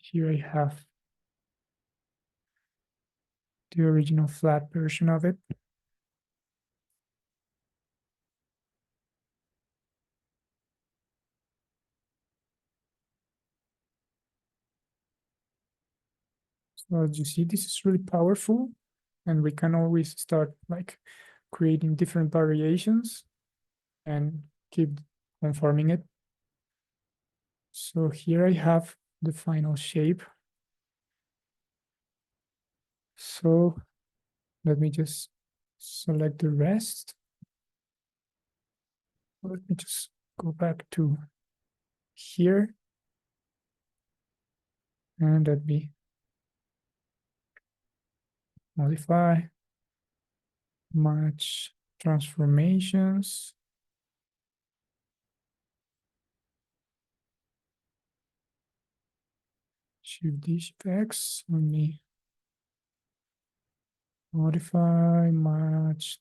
Here I have the original flat version of it. So as you see, this is really powerful, and we can always start like creating different variations and keep conforming it. So here I have the final shape. So let me just select the rest. Let me just go back to here, and let me modify, match transformations. Shift D, Shift X. Let me modify, match,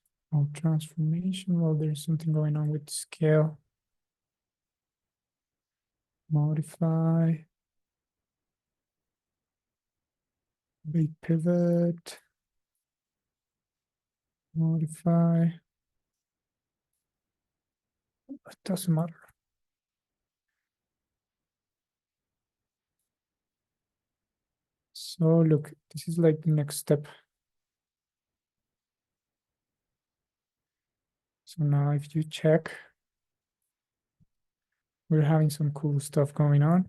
transformation. Well, there's something going on with scale. Modify, big pivot, modify. It doesn't matter. So look, this is like the next step. So now if you check, we're having some cool stuff going on.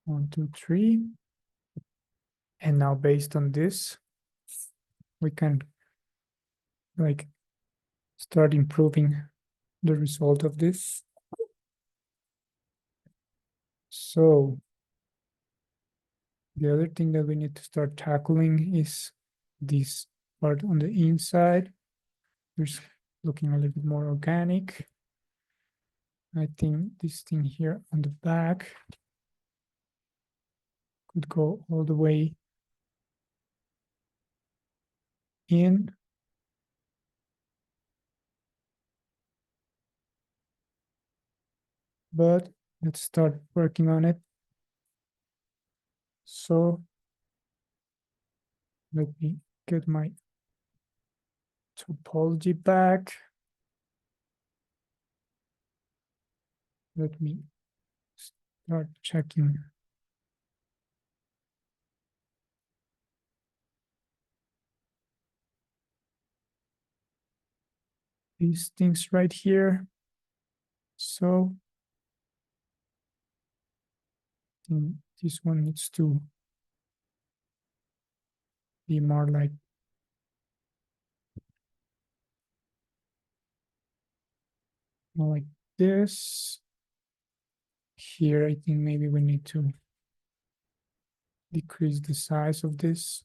1, 2, 3. And now based on this, we can like start improving the result of this. So the other thing that we need to start tackling is this part on the inside. It's looking a little bit more organic. I think this thing here on the back could go all the way in. But let's start working on it. So let me get my topology back. Let me start checking these things right here. So this one needs to be more like this. Here, I think maybe we need to decrease the size of this.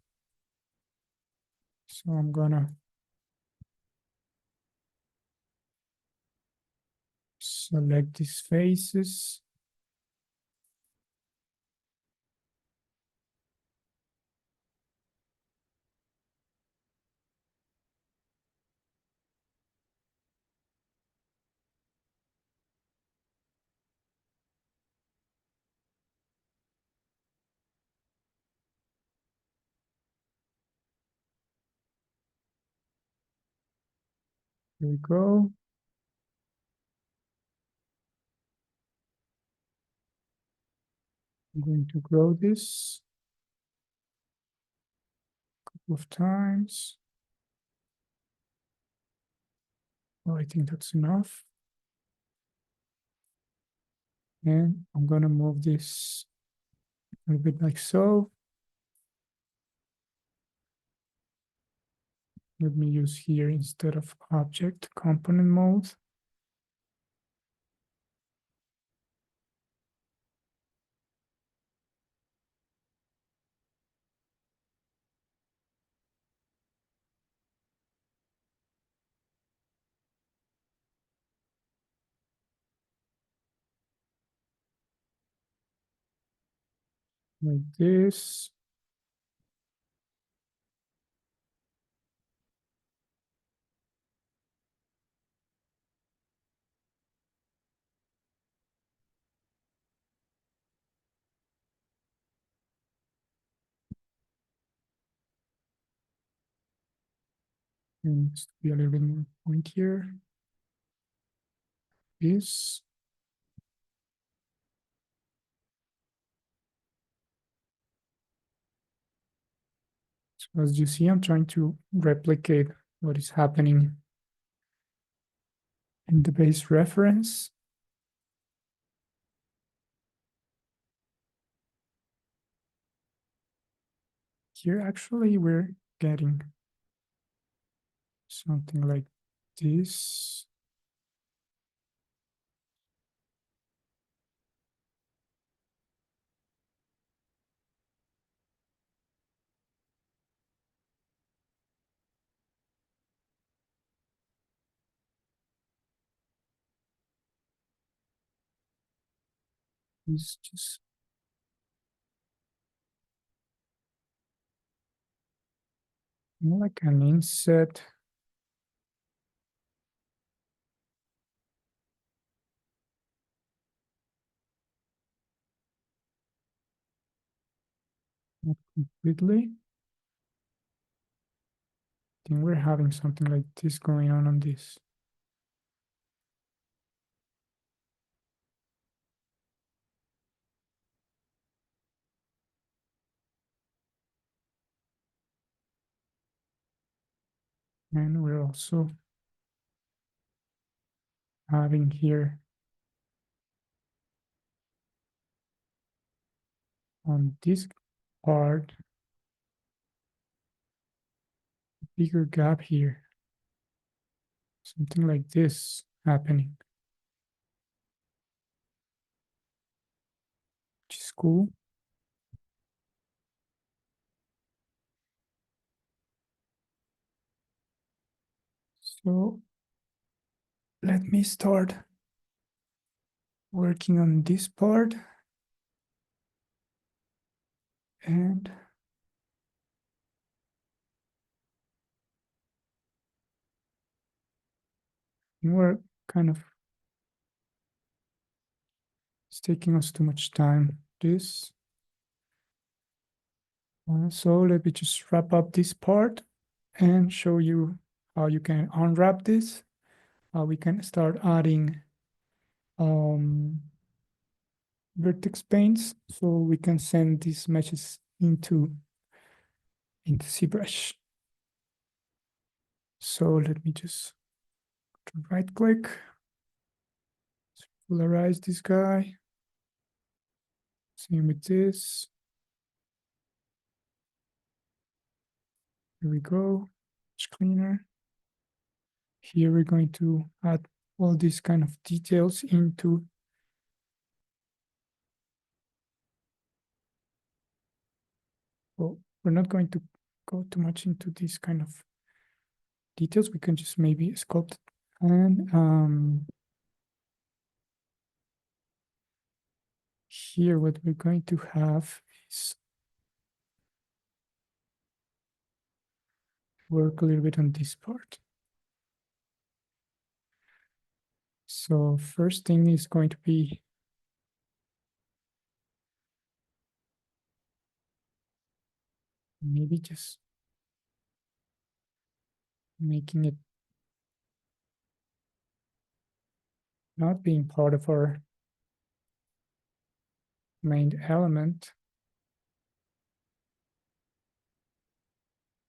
So I'm gonna select these faces. Here we go. I'm going to grow this a couple of times. Well, I think that's enough. And I'm going to move this a little bit like so. Let me use here instead of object component mode. Like this. And needs to be a little bit more pointier. This. So as you see, I'm trying to replicate what is happening in the base reference. Here, actually, we're getting something like this. It's just more like an inset. Not completely. I think we're having something like this going on this. And we're also having here on this part, a bigger gap here. Something like this happening, which is cool. So let me start working on this part. And we're kind of, it's taking us too much time. This. So let me just wrap up this part and show you how you can unwrap this. We can start adding vertex paints so we can send these meshes into ZBrush. So let me just right click, polarize this guy. Same with this. Here we go, much cleaner. Here we're going to add all these kind of details into well, we're not going to go too much into these kind of details. We can just maybe sculpt it. And here what we're going to have is work a little bit on this part. So first thing is going to be maybe just making it not being part of our main element.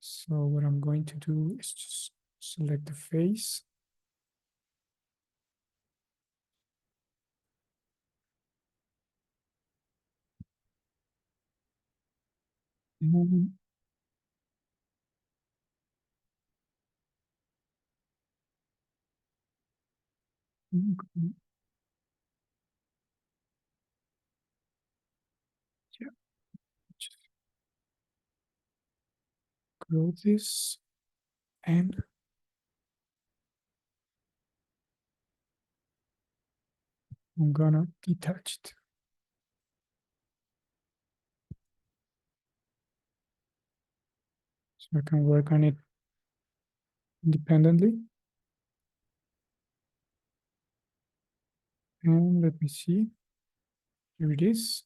So what I'm going to do is just select the face. And yeah, just grow this and I'm gonna detach it. So I can work on it independently. And let me see. Here it is.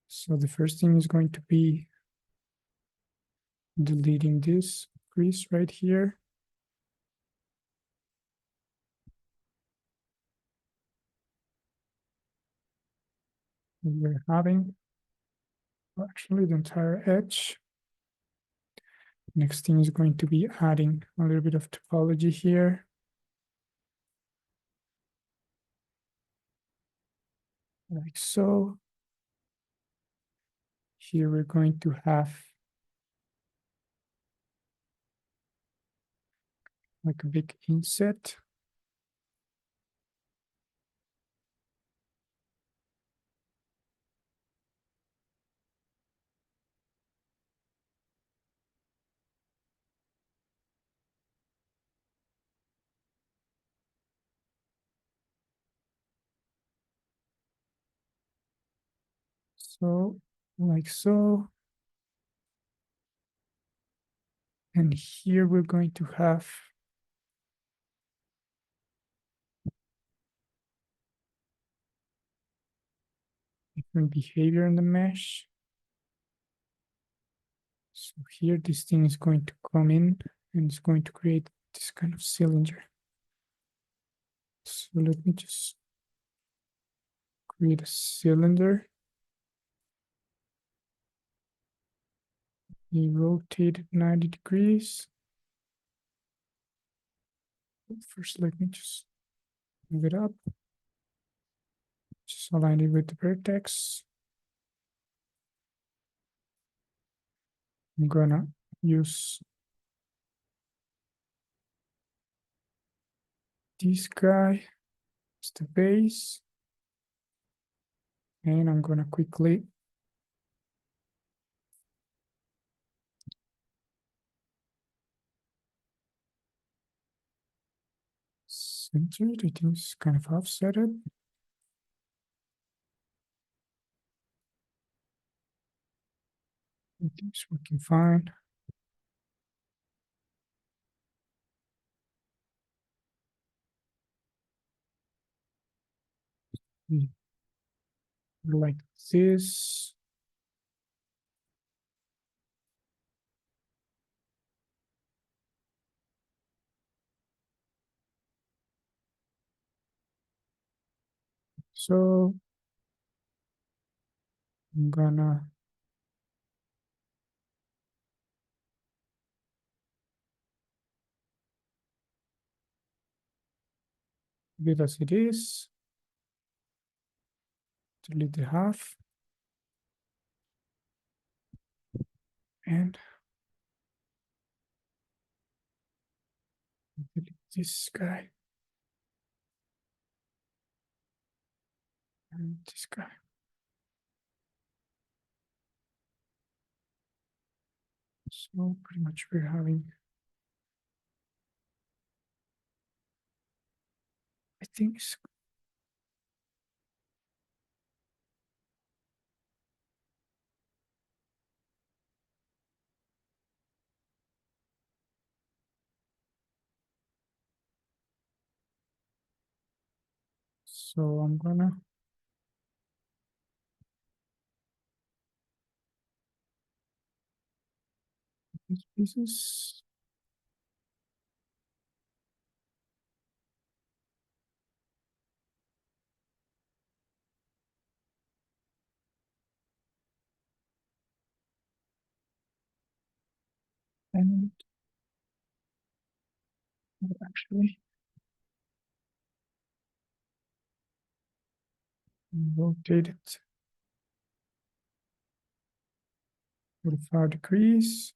So the first thing is going to be deleting this crease right here. We're having actually the entire edge. Next thing is going to be adding a little bit of topology here. Like so. Here we're going to have like a big inset. So like so. And here we're going to have different behavior in the mesh. So here this thing is going to come in and it's going to create this kind of cylinder. So let me just create a cylinder. You rotate it 90 degrees. First, let me just move it up. Just align it with the vertex. I'm gonna use this guy as the base. And I'm gonna quickly center it. I think it's kind of offset it. I think it's working fine. Like this. So I'm gonna leave it as it is. Delete the half. And delete this guy. And this guy. So pretty much we're having, I think it's, so I'm gonna these pieces. And actually rotate it 45 degrees.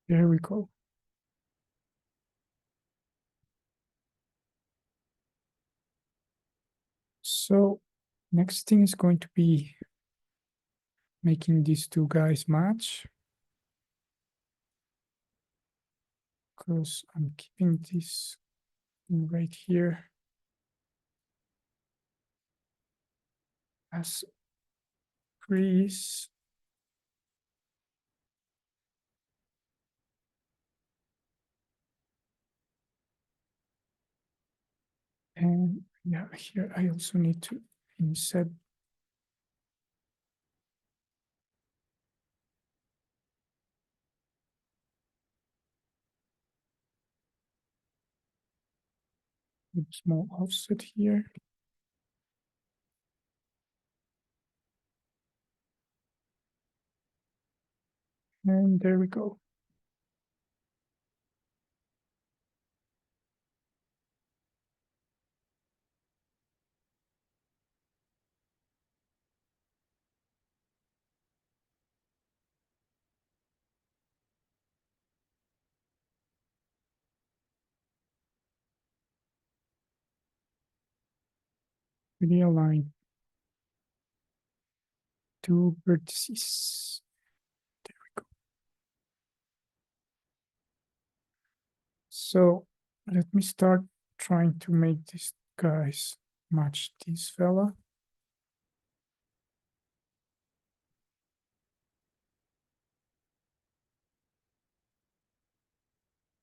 There we go. So next thing is going to be making these two guys match, because I'm keeping this right here as crease. And yeah, here I also need to inset a small offset here. And there we go. Realign two vertices. There we go. So let me start trying to make these guys match this fella.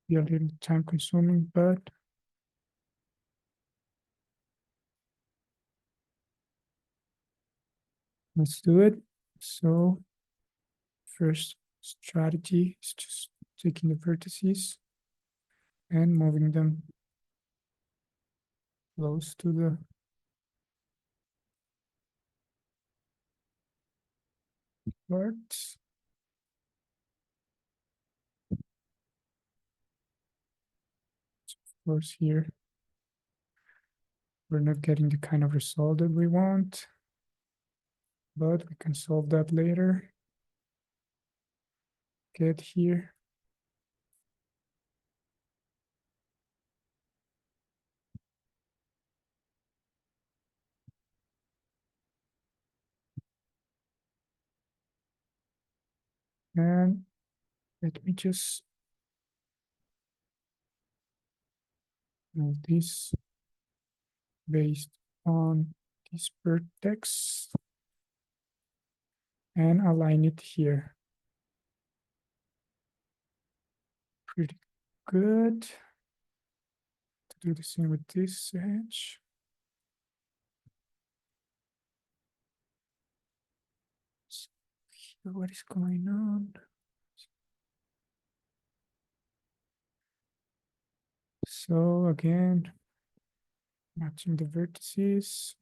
Be a little time consuming, but let's do it. So first strategy is just taking the vertices and moving them close to the parts. Of course, here we're not getting the kind of result that we want, but we can solve that later. Get here. And let me just move this based on this vertex and align it here. Pretty good. To do the same with this edge. So here, what is going on? So again, matching the vertices.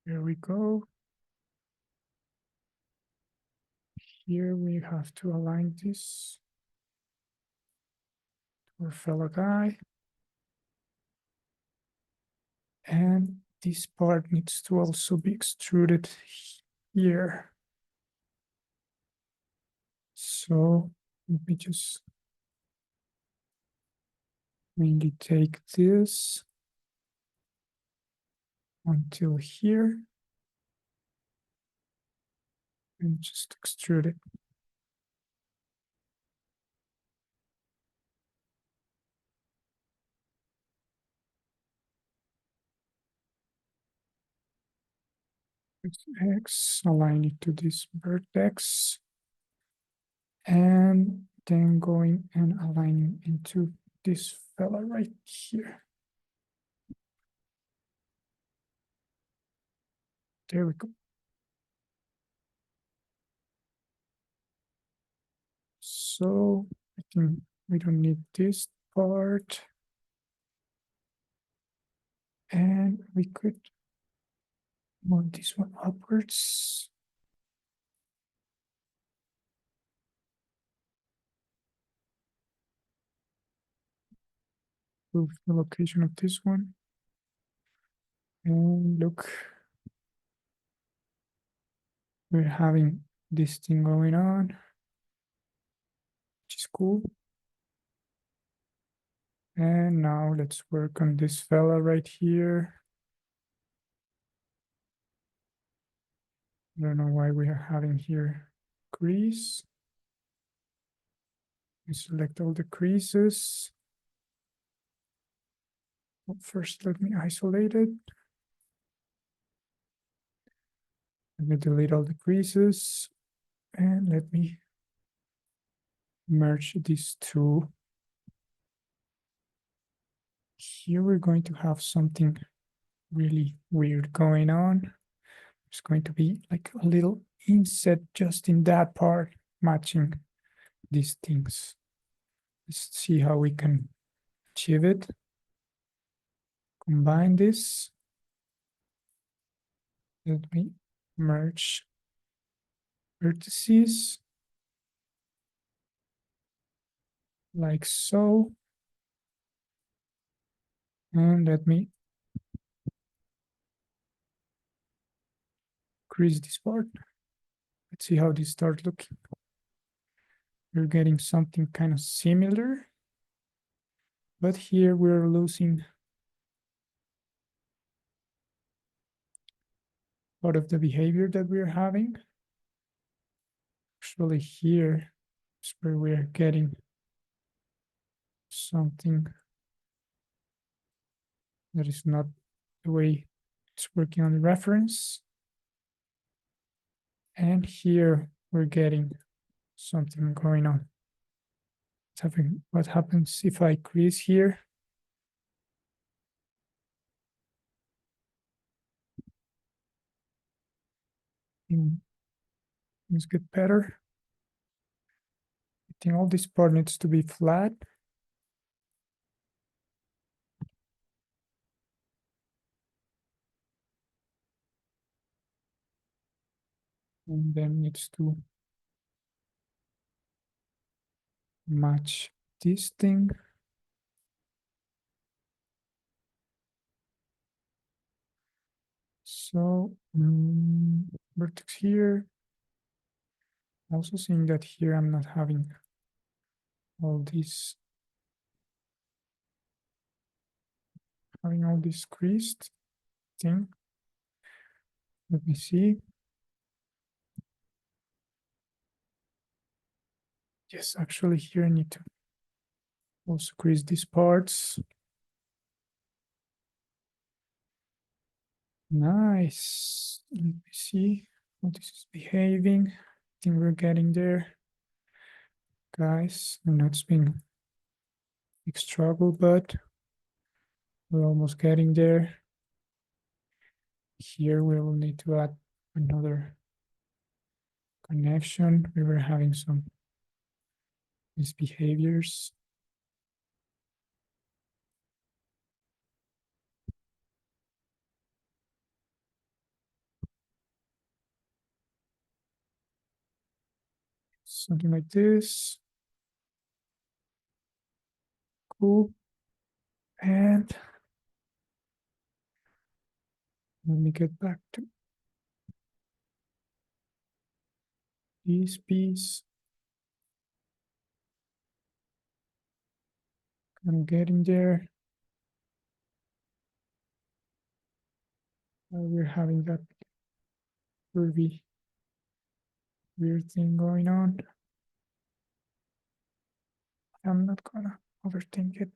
There we go. Here we have to align this to our fellow guy. And this part needs to also be extruded here. So let me just mainly take this until here and just extrude it. X, align it to this vertex, and then going and aligning into this fella right here. There we go. So I think we don't need this part. And we could move this one upwards. Move the location of this one. And look, we're having this thing going on, which is cool. And now let's work on this fella right here. I don't know why we are having here crease. We select all the creases. First, let me isolate it. Let me delete all the creases. And let me merge these two. Here we're going to have something really weird going on. It's going to be like a little inset just in that part, matching these things. Let's see how we can achieve it. Combine this. Let me merge vertices like so. And let me crease this part. Let's see how this starts looking. We're getting something kind of similar, but here we're losing part of the behavior that we're having. Actually, here is where we're getting something that is not the way it's working on the reference. And here we're getting something going on. What happens if I crease here? Things get better. I think all this part needs to be flat. And then needs to match this thing. So vertex here. Also seeing that here I'm not having all this creased thing. Let me see. Yes, actually here I need to also crease these parts. Nice. Let me see how this is behaving. I think we're getting there. Guys, I know it's been a big struggle, but we're almost getting there. Here we will need to add another connection. We were having some misbehaviors. Something like this. Cool. And let me get back to this piece. I'm getting there. We're having that curvy weird thing going on. I'm not gonna overthink it.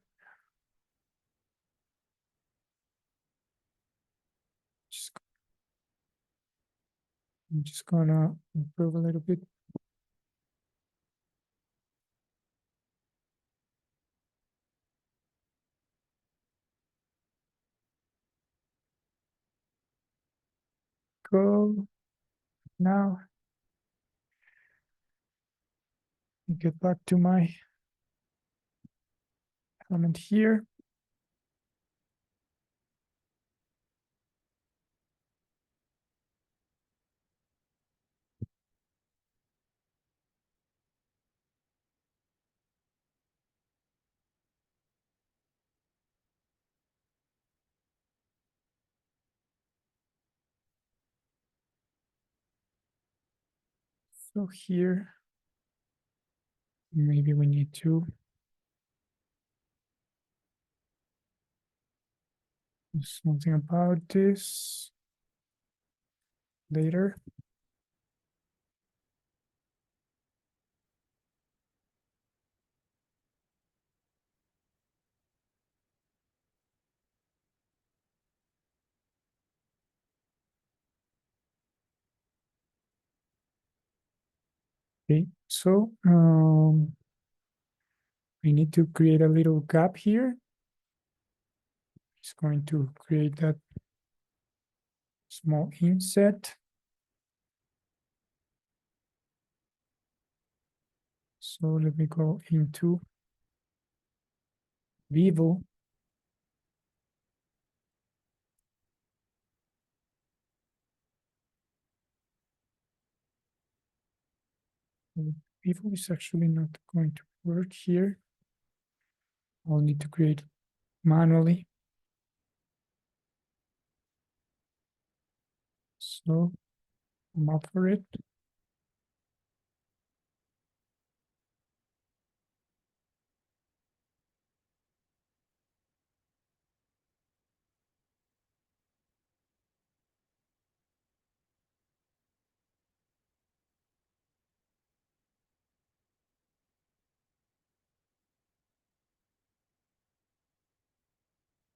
I'm just gonna improve a little bit. go. Now, get back to my element here. So here, maybe we need to do something about this later. Okay, so we need to create a little gap here. It's going to create that small inset. So let me go into Vivo. Vivo is actually not going to work here. I'll need to create manually. So map for it.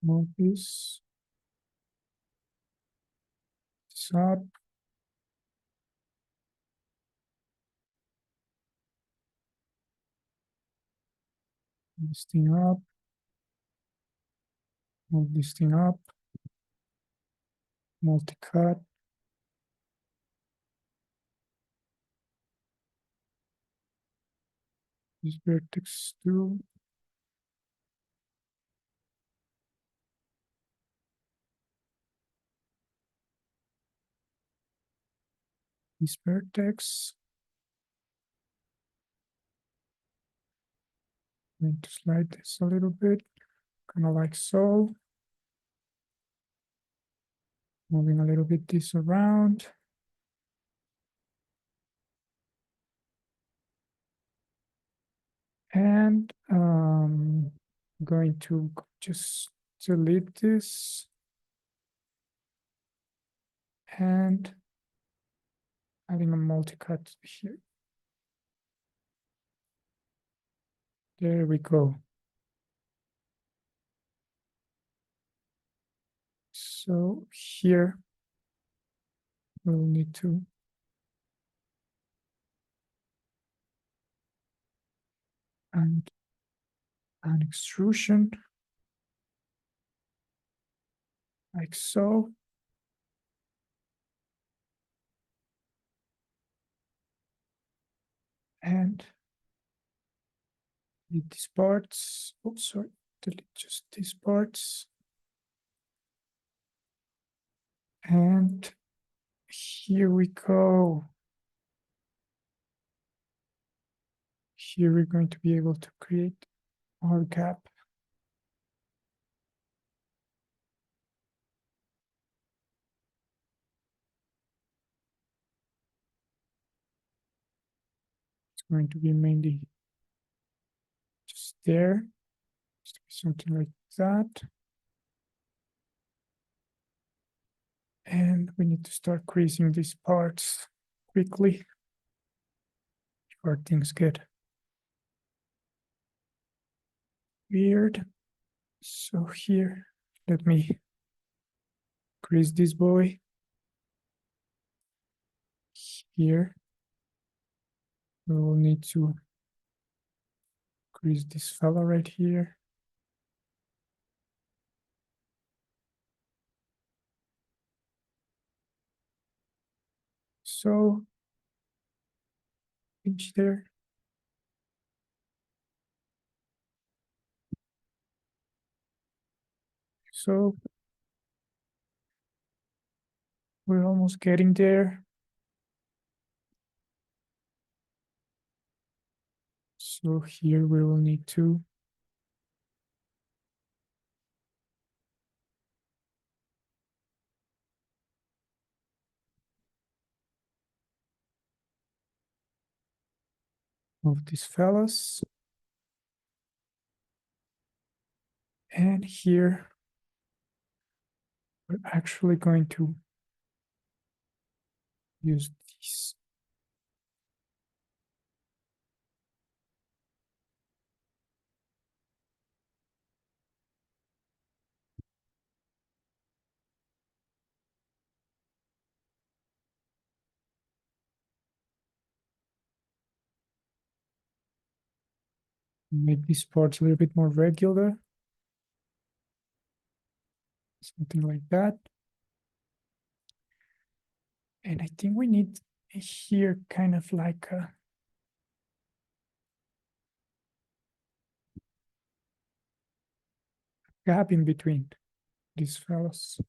Move this up. This thing up. Move this thing up. Multi-cut. This vertex 2. This vertex. I'm going to slide this a little bit, kind of like so. Moving a little bit this around. And going to just delete this. And adding a multi-cut here. There we go. So here we'll need to add an extrusion like so. And delete these parts. Oops, sorry, delete just these parts. And here we go. Here we're going to be able to create our gap. It's going to be mainly just there. Something like that. And we need to start creasing these parts quickly before things get weird. So here, let me crease this boy. Here, we will need to crease this fella right here. So pinch there. So we're almost getting there. So here we will need to move these fellas. And here we're actually going to use these. Make these parts a little bit more regular. Something like that. And I think we need here kind of like a gap in between these fellows.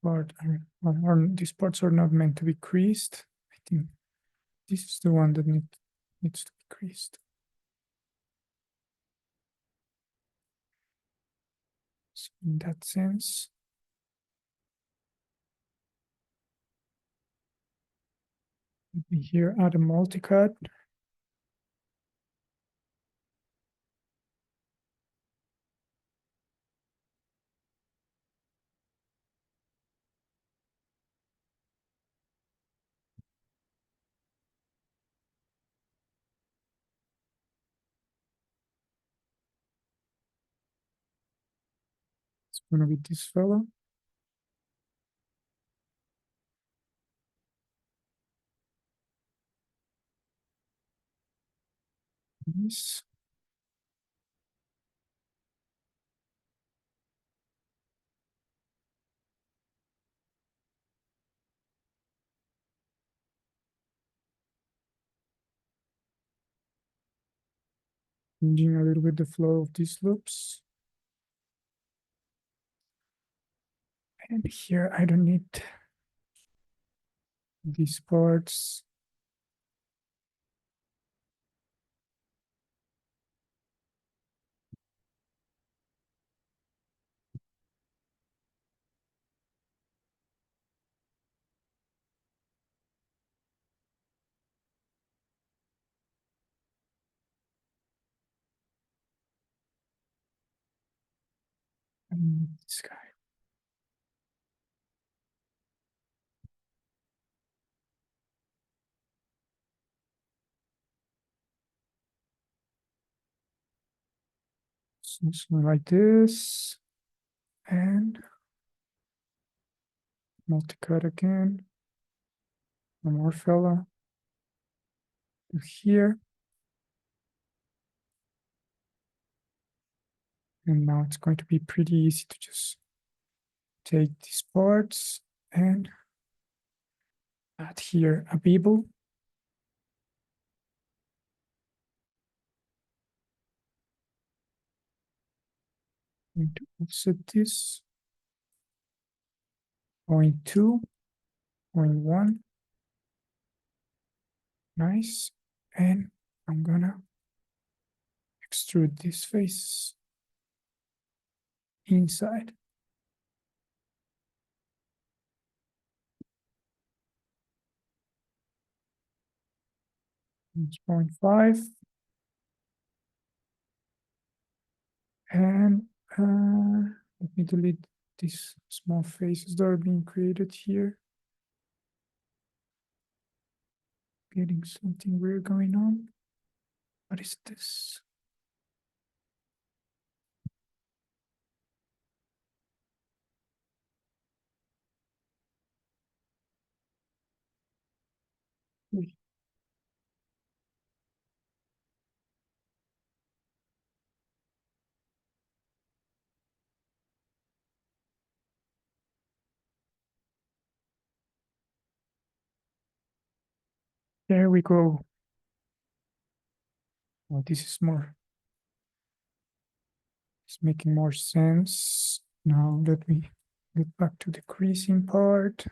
These parts are not meant to be creased. I think this is the one that needs to be creased. So in that sense, let me here add a multicut. It's going to be this fellow. This. Changing a little bit the flow of these loops. And here I don't need these parts. And this guy. Something like this. And multicut again. One more fella. To here. And now it's going to be pretty easy to just take these parts and add here a bevel. Going to offset this. 0.2, 0.1. Nice. And I'm gonna extrude this face inside. 0.5. And let me delete these small faces that are being created here. Getting something weird going on. What is this? Wait. There we go. Well, this is more, it's making more sense. Now let me get back to the creasing part.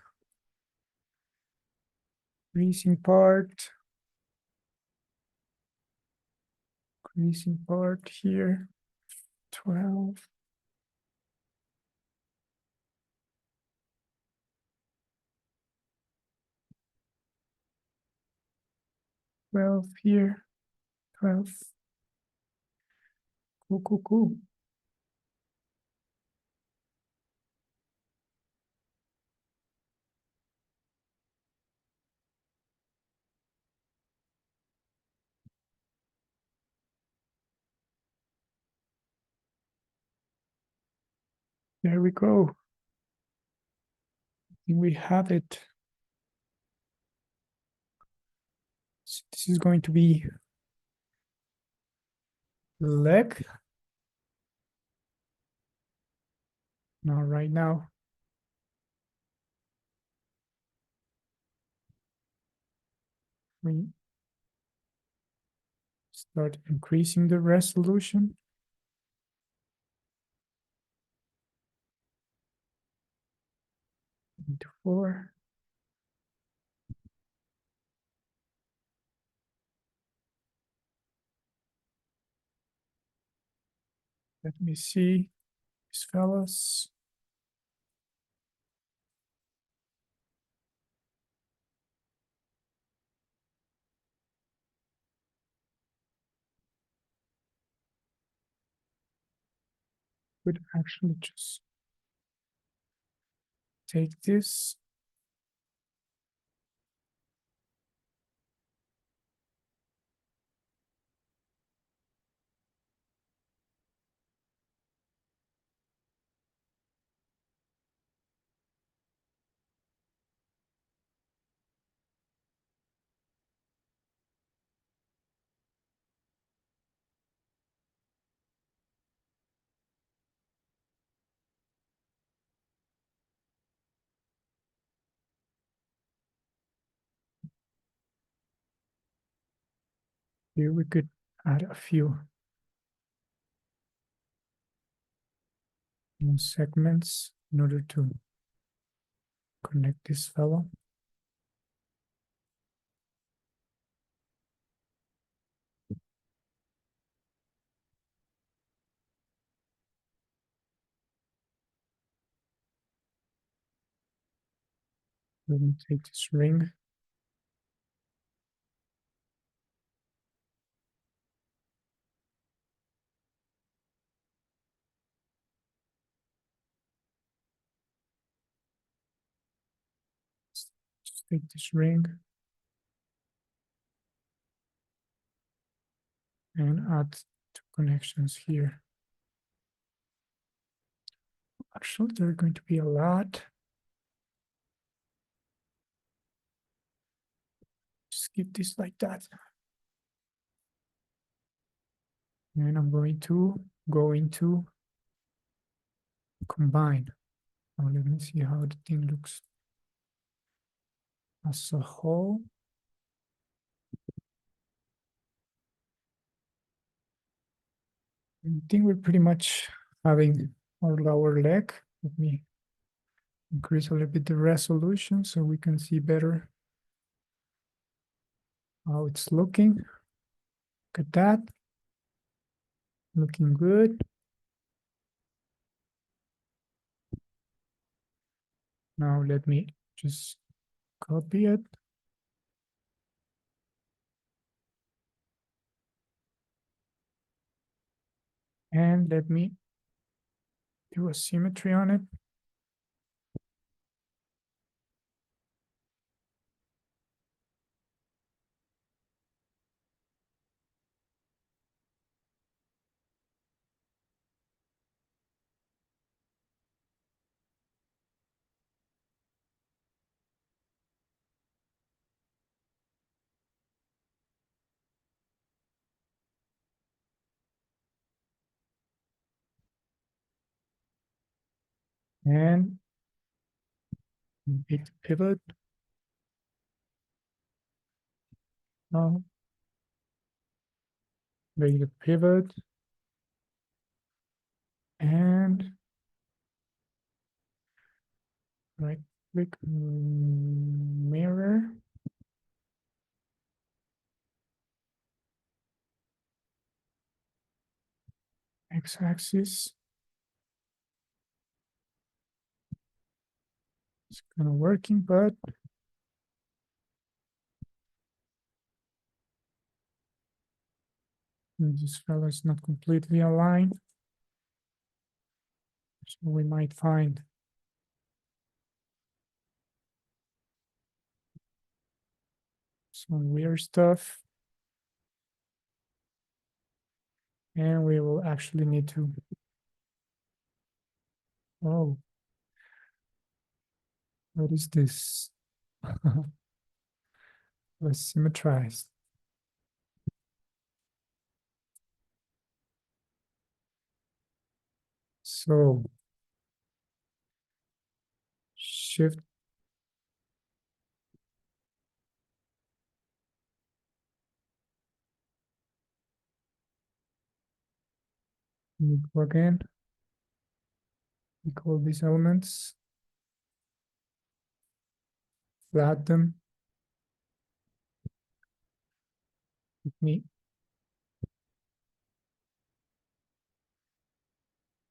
Creasing part. Creasing part here. 12. 12 here. 12. Cool, cool, cool. There we go. I think we have it. So this is going to be the leg. Now, right now, we start increasing the resolution. Into 4. Let me see these fellas. Could actually just take this. Here we could add a few more segments in order to connect this fellow. Let me take this ring. Just take this ring and add two connections here. Actually, there are going to be a lot. Just keep this like that. And I'm going to go into combine. Now let me see how the thing looks as a whole. I think we're pretty much having our lower leg. Let me increase a little bit the resolution so we can see better how it's looking. Look at that. Looking good. Now let me just copy it. And let me do a symmetry on it. And make the pivot. Now, make the pivot and right click mirror. X-axis. It's kind of working, but this fellow is not completely aligned. So we might find some weird stuff. And we will actually need to, oh, what is this? Let's symmetrize. So shift again. We call these elements, flat them. With me.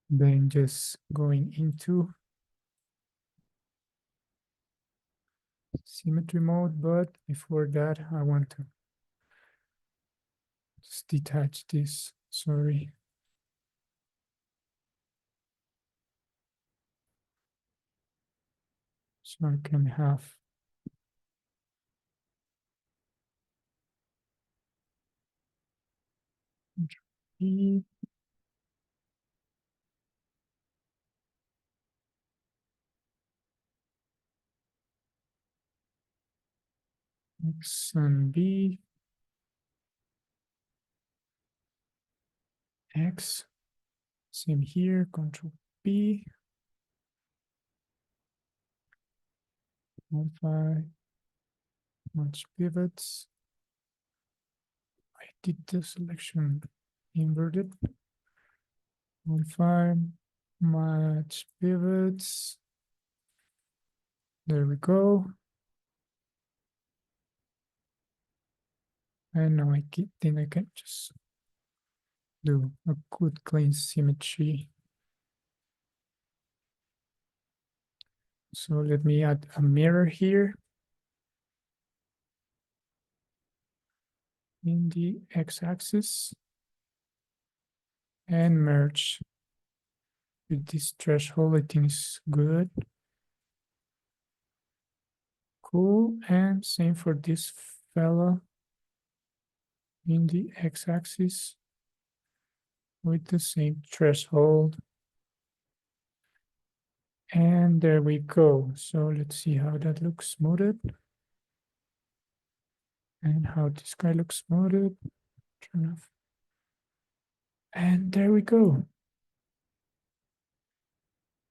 Then just going into symmetry mode, but before that, I want to just detach this, sorry. So I can have E, X and B, X, same here, Control P, modify, match pivots. I did the selection inverted. Modify, match pivots. There we go. And now I think I can just do a good clean symmetry. So let me add a mirror here in the x-axis and merge with this threshold. I think is good. Cool. And same for this fella in the x-axis with the same threshold. And there we go. So let's see how that looks smoothed. And how this guy looks smoothed. Turn off. And there we go.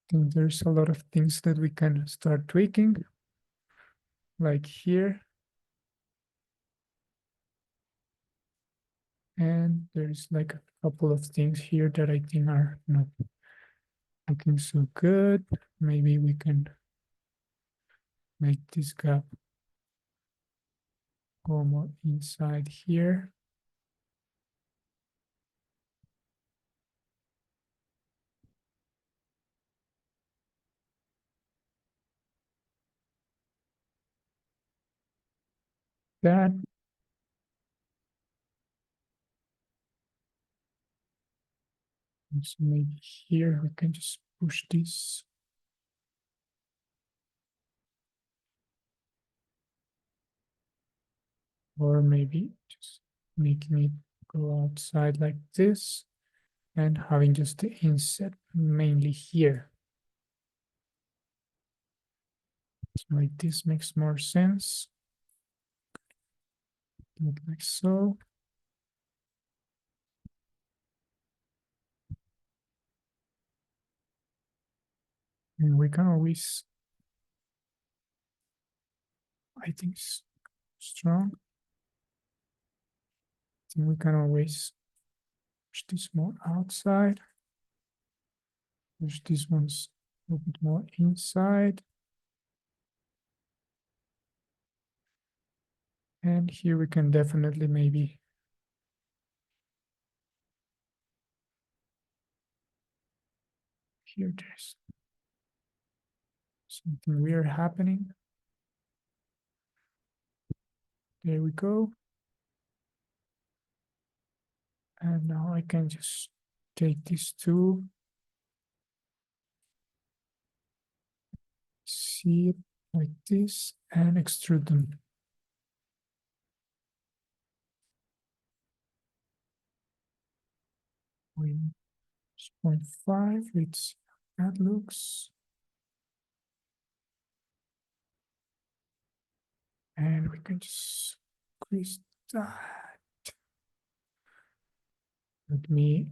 I think there's a lot of things that we can start tweaking. Like here. And there's like a couple of things here that I think are not looking so good. Maybe we can make this gap go more inside here. That. So maybe here we can just push this. Or maybe just making it go outside like this and having just the inset mainly here. So like this makes more sense. Like so. And we can always, I think, strong. think we can always push this more outside. Push these ones a little bit more inside. And here we can definitely maybe here there's something weird happening. There we go. And now I can just take these two, see it like this, and extrude them. We 0.5, let's see how that looks. And we can just increase that. Let me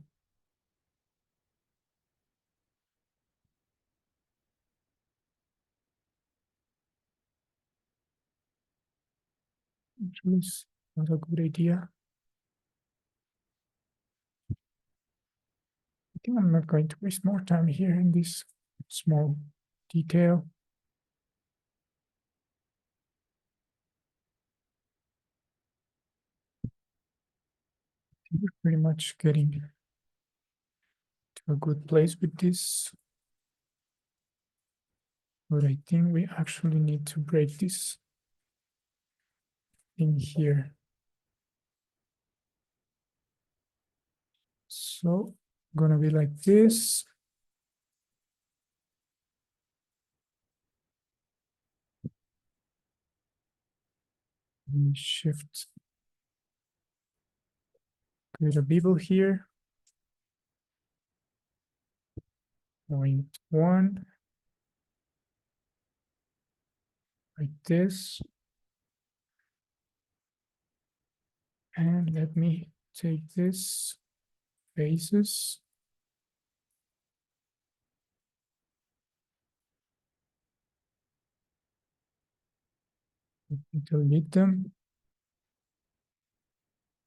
actually, it's not a good idea. I think I'm not going to waste more time here in this small detail. We're pretty much getting to a good place with this. But I think we actually need to break this in here. So gonna be like this. Shift, create a bevel here. 0.1, like this. And let me take this faces. Delete them.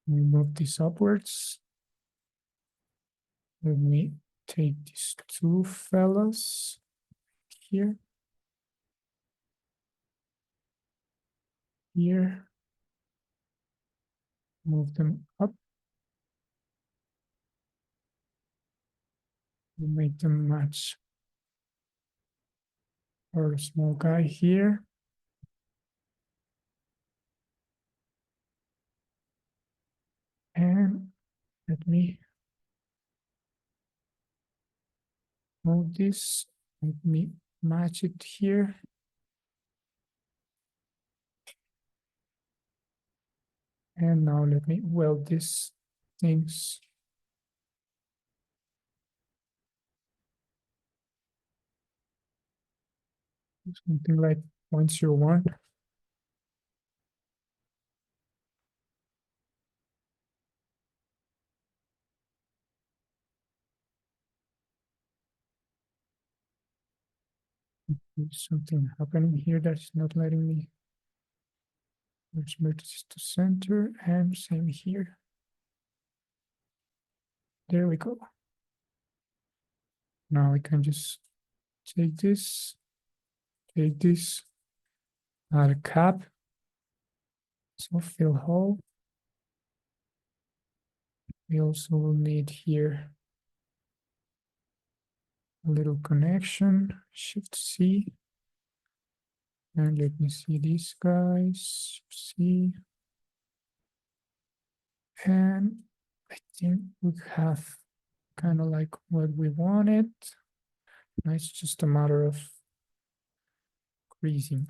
Move this upwards. Let me take these two fellas here. Here. Move them up. We make them match our small guy here. And let me move this. Let me match it here. And now let me weld these things. Something like 0.01. There's something happening here that's not letting me merge vertices to center, and same here. There we go. Now I can just take this, add a cap, so fill hole. We also will need here a little connection, Shift C. And let me see these guys, C. And I think we have kind of like what we wanted. Now it's just a matter of creasing.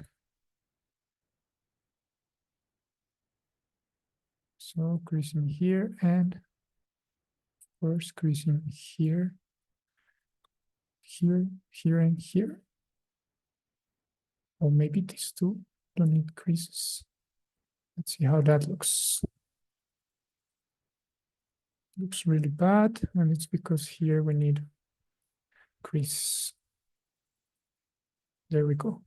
So creasing here and first creasing here, here, here, and here. Or maybe these two don't need creases. Let's see how that looks. Looks really bad, and it's because here we need crease. There we go.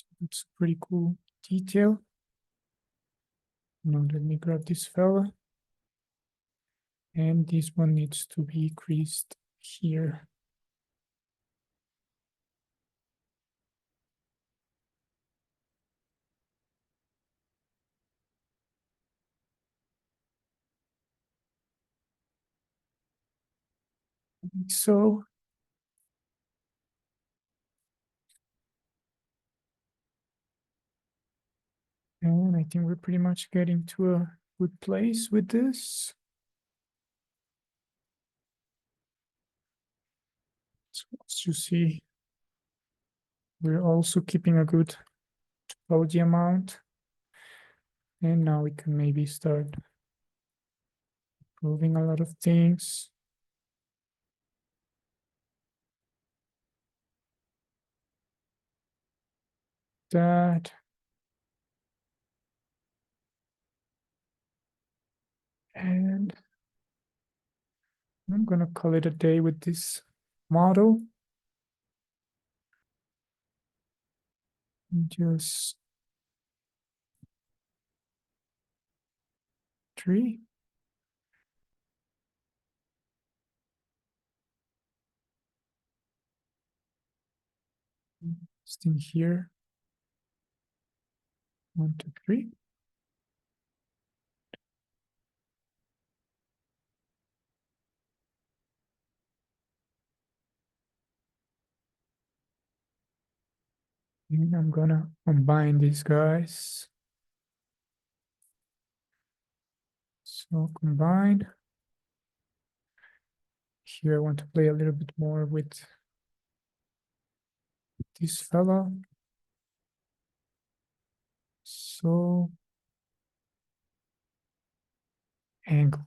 So that's a pretty cool detail. Now let me grab this fella. And this one needs to be creased here. Like so. And I think we're pretty much getting to a good place with this. So as you see, we're also keeping a good topology amount. And now we can maybe start improving a lot of things. That. And I'm gonna call it a day with this model. Just 3. Stay here. 1, 2, 3. And I'm gonna combine these guys. So combine. Here I want to play a little bit more with this fella. So angle.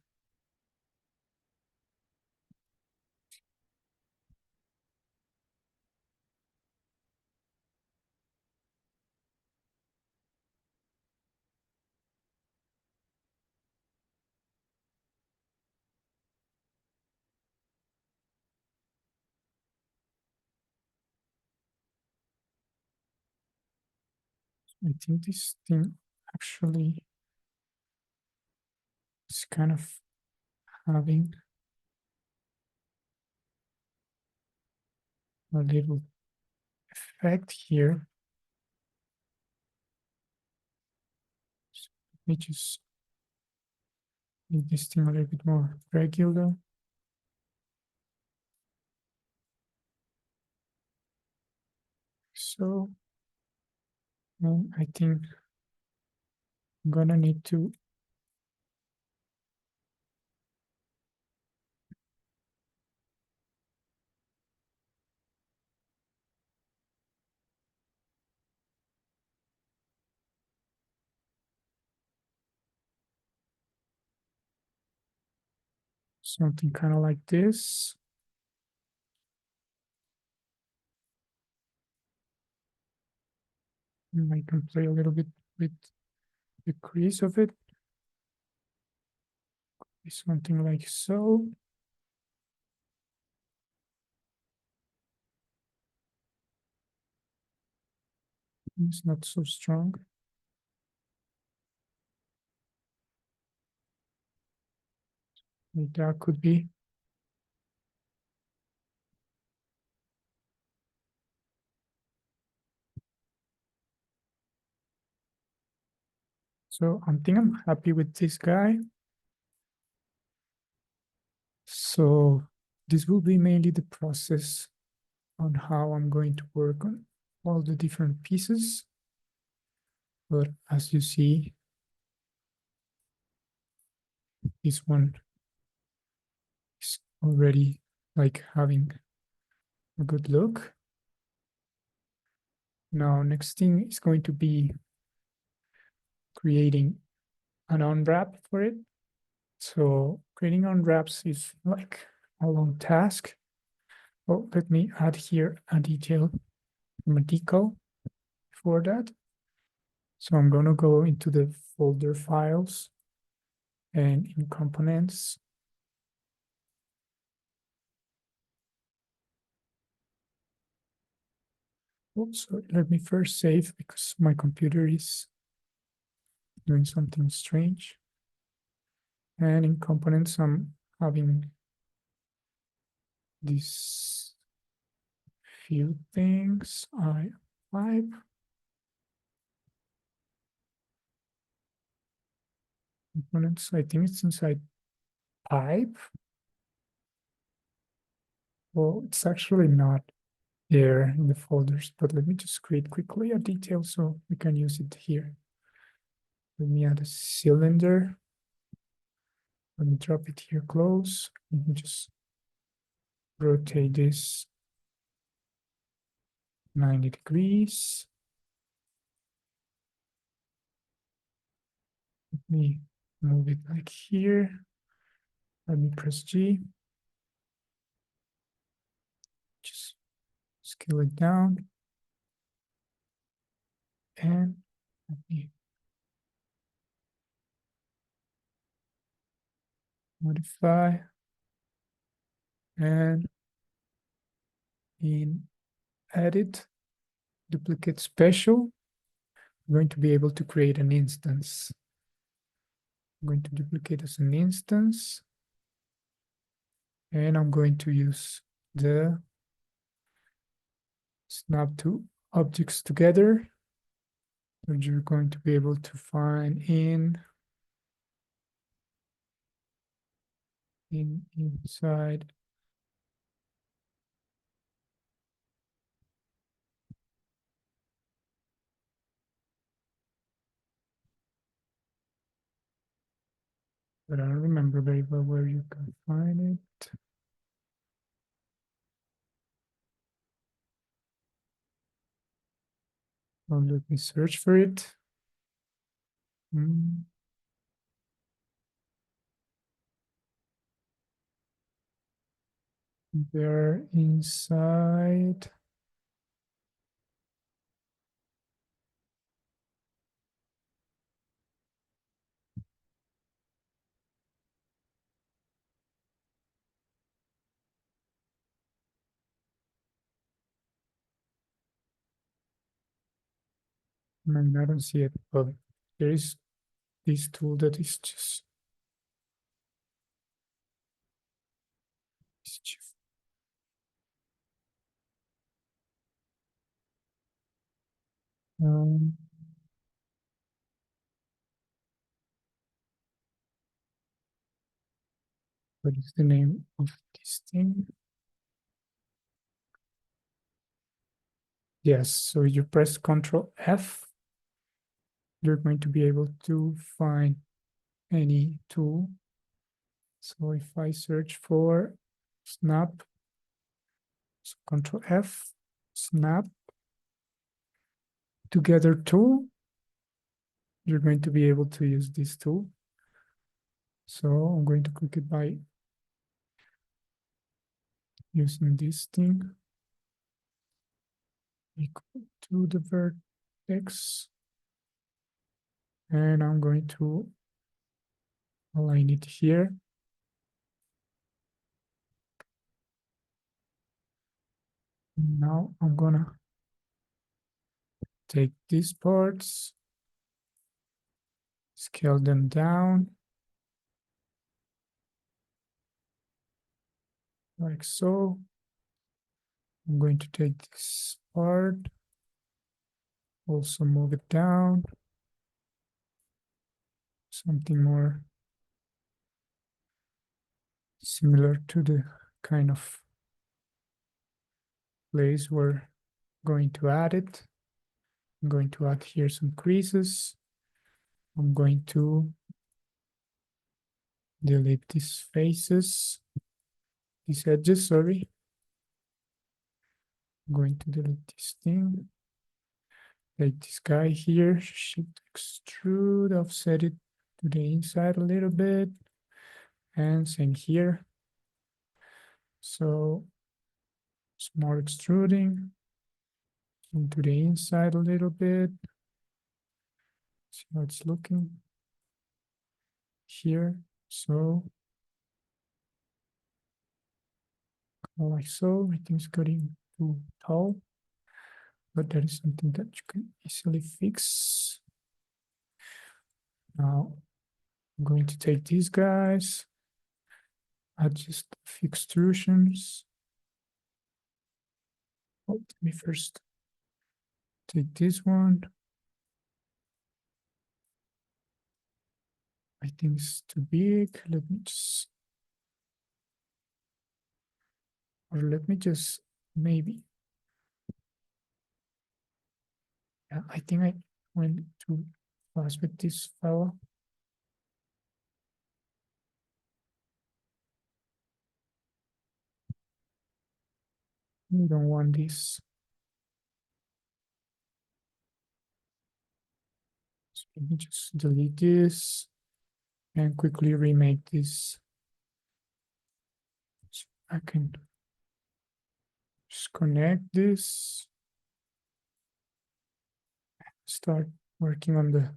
I think this thing actually is kind of having a little effect here. So let me just make this thing a little bit more regular. So, and I think I'm gonna need to something kind of like this. And I can play a little bit with the crease of it. Something like so. It's not so strong. Like that could be. So I think I'm happy with this guy. So this will be mainly the process on how I'm going to work on all the different pieces. But as you see, this one is already like having a good look. Now, next thing is going to be creating an unwrap for it. So creating unwraps is like a long task. Oh, let me add here a detail from a decal for that. So I'm going to go into the folder files and in components. Oops, sorry, let me first save because my computer is doing something strange. And in components, I'm having these few things. I5 components. I think it's inside pipe. Well, it's actually not there in the folders, but let me just create quickly a detail so we can use it here. Let me add a cylinder. Let me drop it here close. Let me just rotate this 90 degrees. Let me move it like here. Let me press G. Just scale it down. And let me modify. And in edit, duplicate special, I'm going to be able to create an instance. I'm going to duplicate as an instance. And I'm going to use the snap two objects together, which you're going to be able to find inside. But I don't remember very well where you can find it. Well, let me search for it. They're inside. I don't see it, but there is this tool that is just um, what is the name of this thing? Yes, so you press Ctrl F, you're going to be able to find any tool. So if I search for snap, so Ctrl F, snap together tool, you're going to be able to use this tool. So I'm going to click it by using this thing equal to the vertex. And I'm going to align it here. Now I'm gonna take these parts, scale them down, like so. I'm going to take this part, also move it down, something more similar to the kind of place we're going to add it. I'm going to add here some creases. I'm going to delete these faces, these edges, sorry. I'm going to delete this thing. Take this guy here, shift extrude, offset it to the inside a little bit, and same here. So smart extruding into the inside a little bit. See how it's looking here. So like so, I think it's getting too tall. but that is something that you can easily fix. Now I'm going to take these guys, adjust a few extrusions. Oh, let me first take this one. I think it's too big. Let me just, or let me just maybe. Yeah, I think I went too fast with this fella. We don't want this. So let me just delete this and quickly remake this. So I can just connect this. Start working on the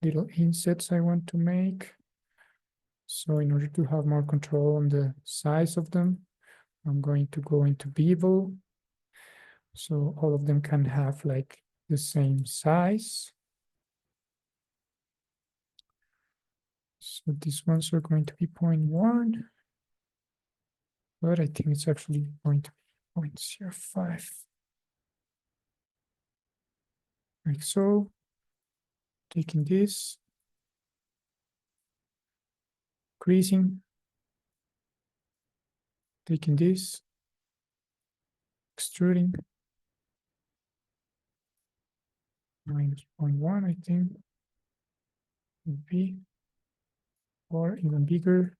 little insets I want to make. So in order to have more control on the size of them, I'm going to go into bevel. So all of them can have like the same size. So these ones are going to be 0.1, but I think it's actually going to be 0.05. Like so, taking this, increasing, taking this, extruding, minus 0.1, I think, would be, or even bigger,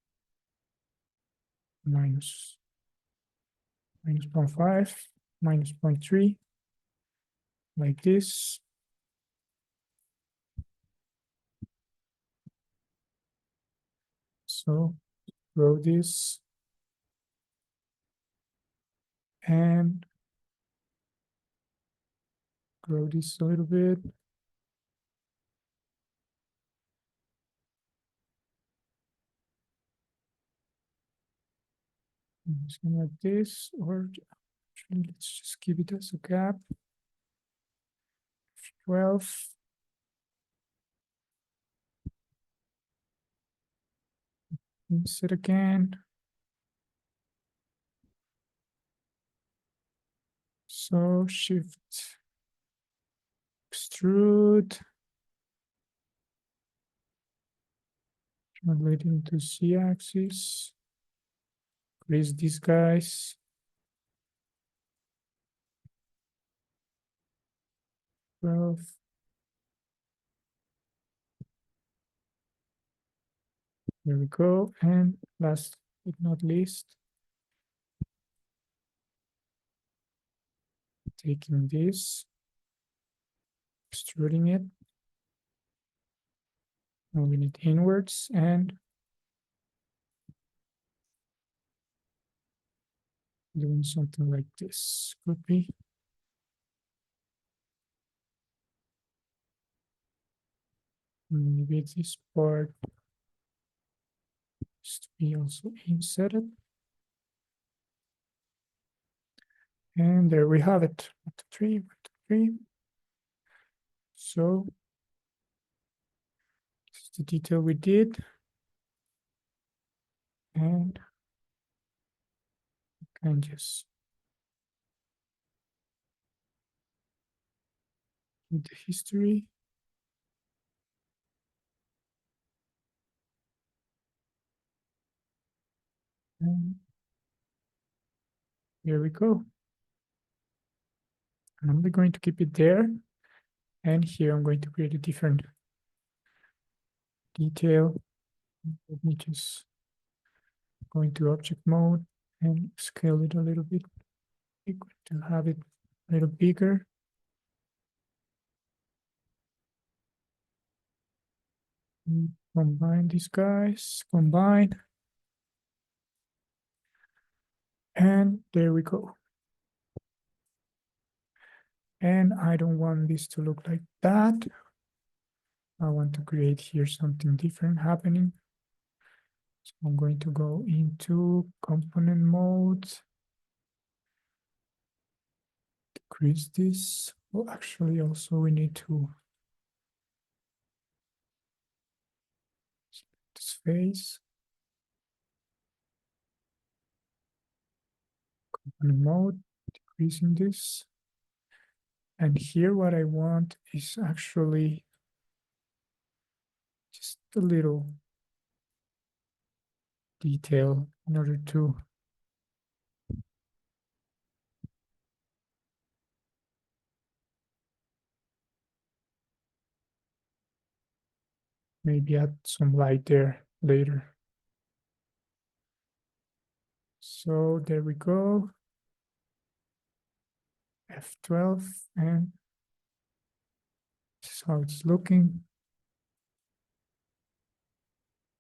minus 0.5, minus 0.3, like this. So grow this and grow this a little bit. Something like this, or actually let's just keep it as a gap. 12. Inset again. So shift, extrude, translate into Z-axis, increase these guys. 12. There we go. And last but not least, taking this, extruding it, moving it inwards, and doing something like this. Could be. Maybe this part is to be also inserted. And there we have it. 1, 2, 3, 1, 2, 3. So this is the detail we did. And you can just read the history. And here we go. And I'm going to keep it there. And here I'm going to create a different detail. Let me just go into object mode and scale it a little bit to have it a little bigger. Combine these guys, combine. And there we go. And I don't want this to look like that. I want to create here something different happening. So I'm going to go into component mode. decrease this. Well, actually, also we need to select this face. Component mode, decreasing this. And here what I want is actually just a little detail in order to maybe add some light there later. So there we go. F12, and this is how it's looking.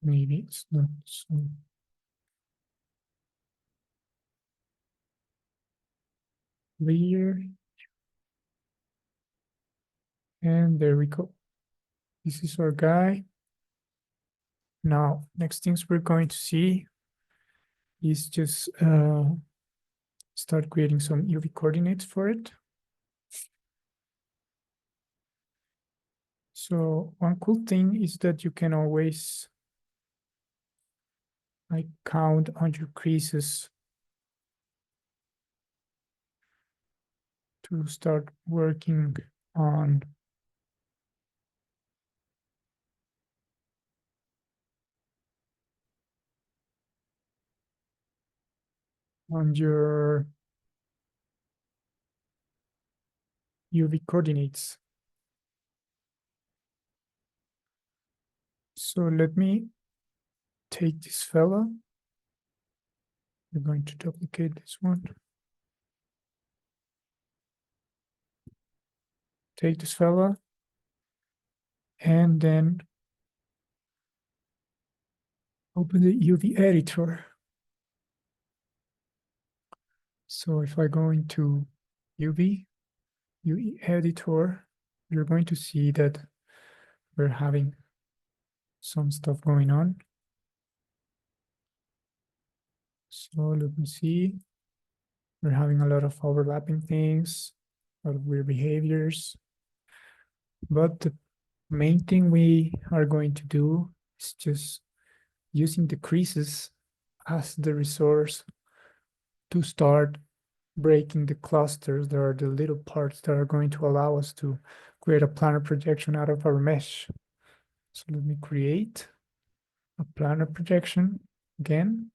Maybe it's not so clear. And there we go. This is our guy. Now, next things we're going to see is just start creating some UV coordinates for it. So one cool thing is that you can always like count on your creases to start working on your UV coordinates. So let me take this fella. We're going to duplicate this one. Take this fella. And then open the UV editor. So if I go into UV editor, you're going to see that we're having some stuff going on. So let me see. We're having a lot of overlapping things, a lot of weird behaviors. But the main thing we are going to do is just using the creases as the resource to start breaking the clusters. There are the little parts that are going to allow us to create a planar projection out of our mesh. So let me create a planar projection again.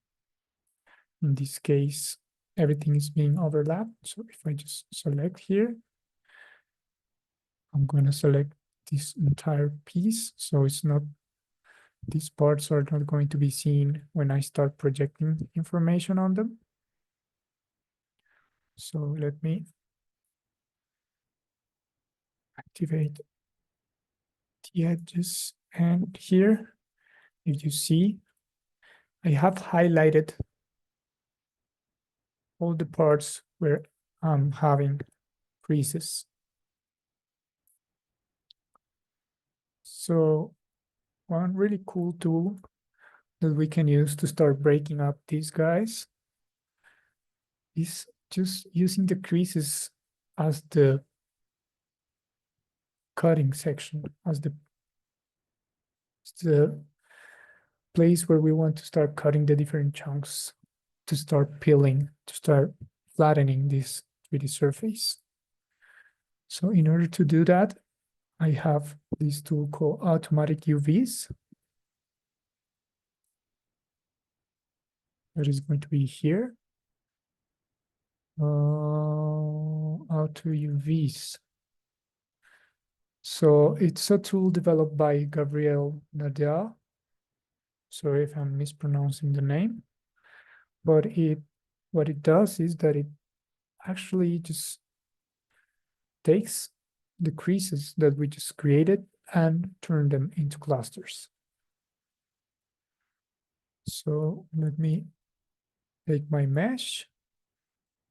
In this case, everything is being overlapped. So if I just select here, I'm going to select this entire piece. So it's not, these parts are not going to be seen when I start projecting information on them. So let me activate the edges. And here, if you see, I have highlighted all the parts where I'm having creases. So one really cool tool that we can use to start breaking up these guys is just using the creases as the cutting section, as the place where we want to start cutting the different chunks, to start peeling, to start flattening this 3D surface. So in order to do that, I have this tool called Automatic UVs. That is going to be here. Auto UVs. So it's a tool developed by Gabriel Nadia. Sorry if I'm mispronouncing the name, but what it does is that it actually just takes the creases that we just created and turn them into clusters. So let me take my mesh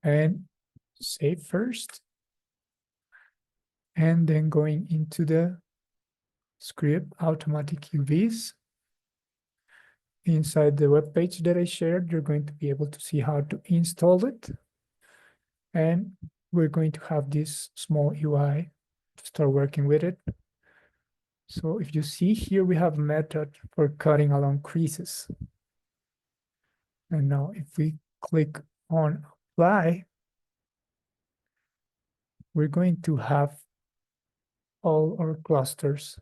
and save first, and then going into the script Automatic UVs. Inside the web page that I shared, you're going to be able to see how to install it. And we're going to have this small UI to start working with it. So if you see here, we have a method for cutting along creases. And now if we click on apply, we're going to have all our clusters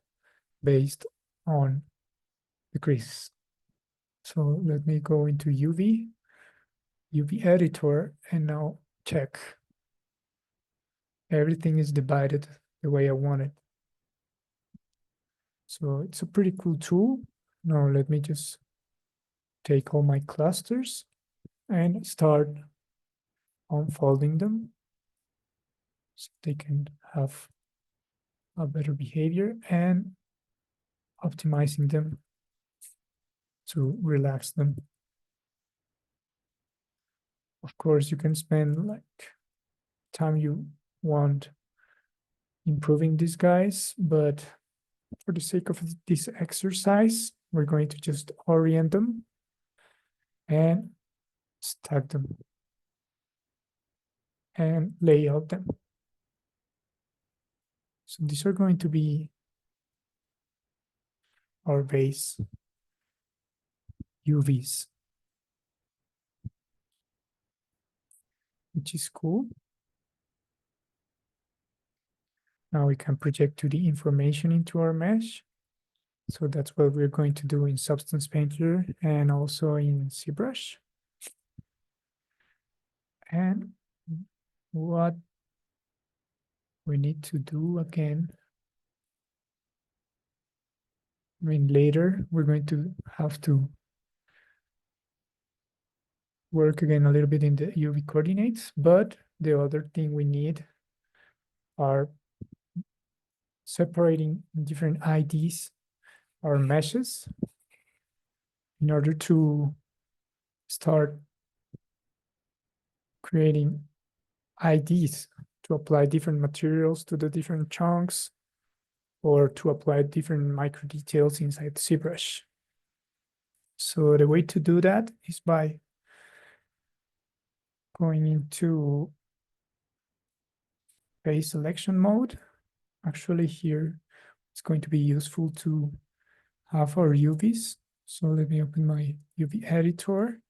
based on the crease. So let me go into UV editor, and now check. Everything is divided the way I want it. So it's a pretty cool tool. Now let me just take all my clusters and start unfolding them so they can have a better behavior, and optimizing them to relax them. Of course, you can spend like time you want improving these guys, but for the sake of this exercise, we're going to just orient them and stack them and lay out them. So these are going to be our base UVs, which is cool. Now we can project 2D information into our mesh. So that's what we're going to do in Substance Painter and also in ZBrush. And what we need to do again, I mean, later we're going to have to work again a little bit in the UV coordinates, but the other thing we need are separating different IDs or meshes in order to start creating IDs to apply different materials to the different chunks, or to apply different micro details inside ZBrush. So the way to do that is by going into face selection mode. Actually here, it's going to be useful to have our UVs. So let me open my UV editor.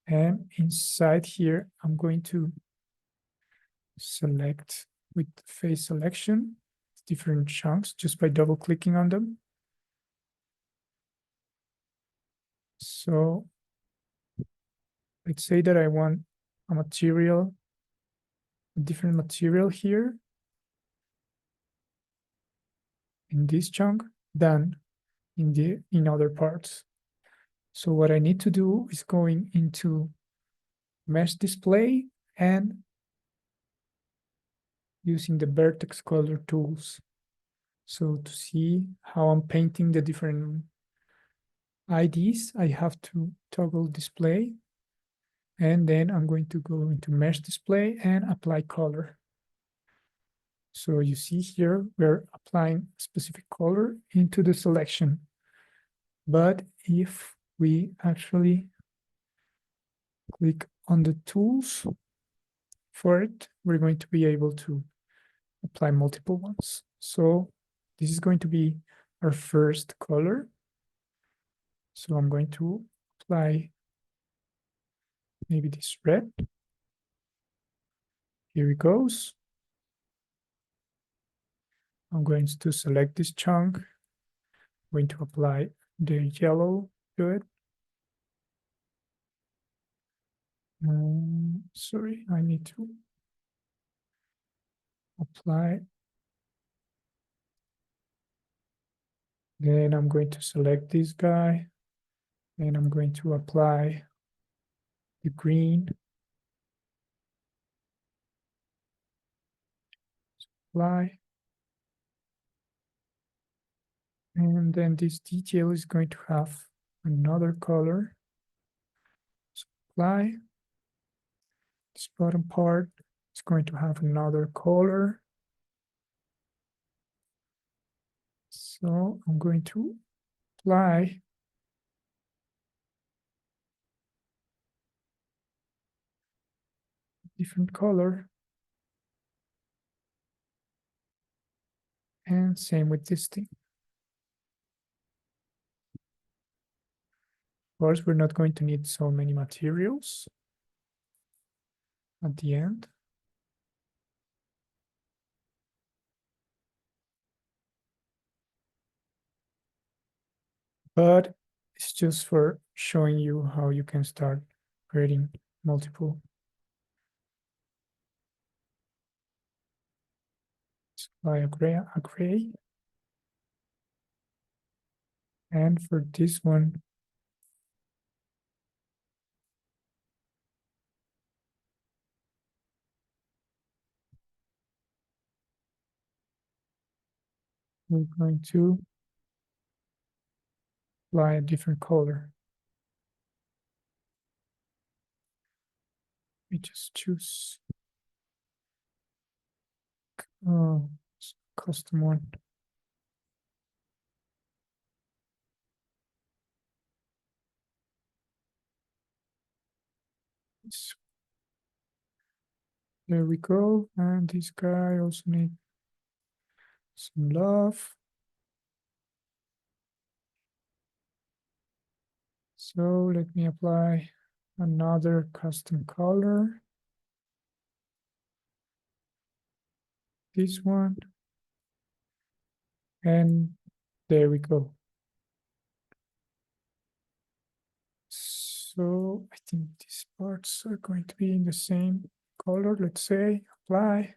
And inside here, I'm going to select with face selection different chunks just by double clicking on them. So let's say that I want a material, a different material here in this chunk than in other parts. So what I need to do is going into mesh display and using the vertex color tools. So to see how I'm painting the different IDs, I have to toggle display, and then I'm going to go into mesh display and apply color. So you see here, we're applying specific color into the selection. But if we actually click on the tools for it, we're going to be able to apply multiple ones. So this is going to be our first color. So I'm going to apply maybe this red. Here it goes. I'm going to select this chunk. I'm going to apply the yellow to it. Sorry, I need to apply. Then I'm going to select this guy, and I'm going to apply the green. Apply. And then this detail is going to have another color. So apply. This bottom part is going to have another color. So I'm going to apply different color. And same with this thing. Of course, we're not going to need so many materials at the end. But it's just for showing you how you can start creating multiple. Apply a gray. And for this one, we're going to apply a different color. We just choose custom one. So there we go. And this guy also needs some love. So let me apply another custom color. This one. And there we go. So I think these parts are going to be in the same color. Let's say apply.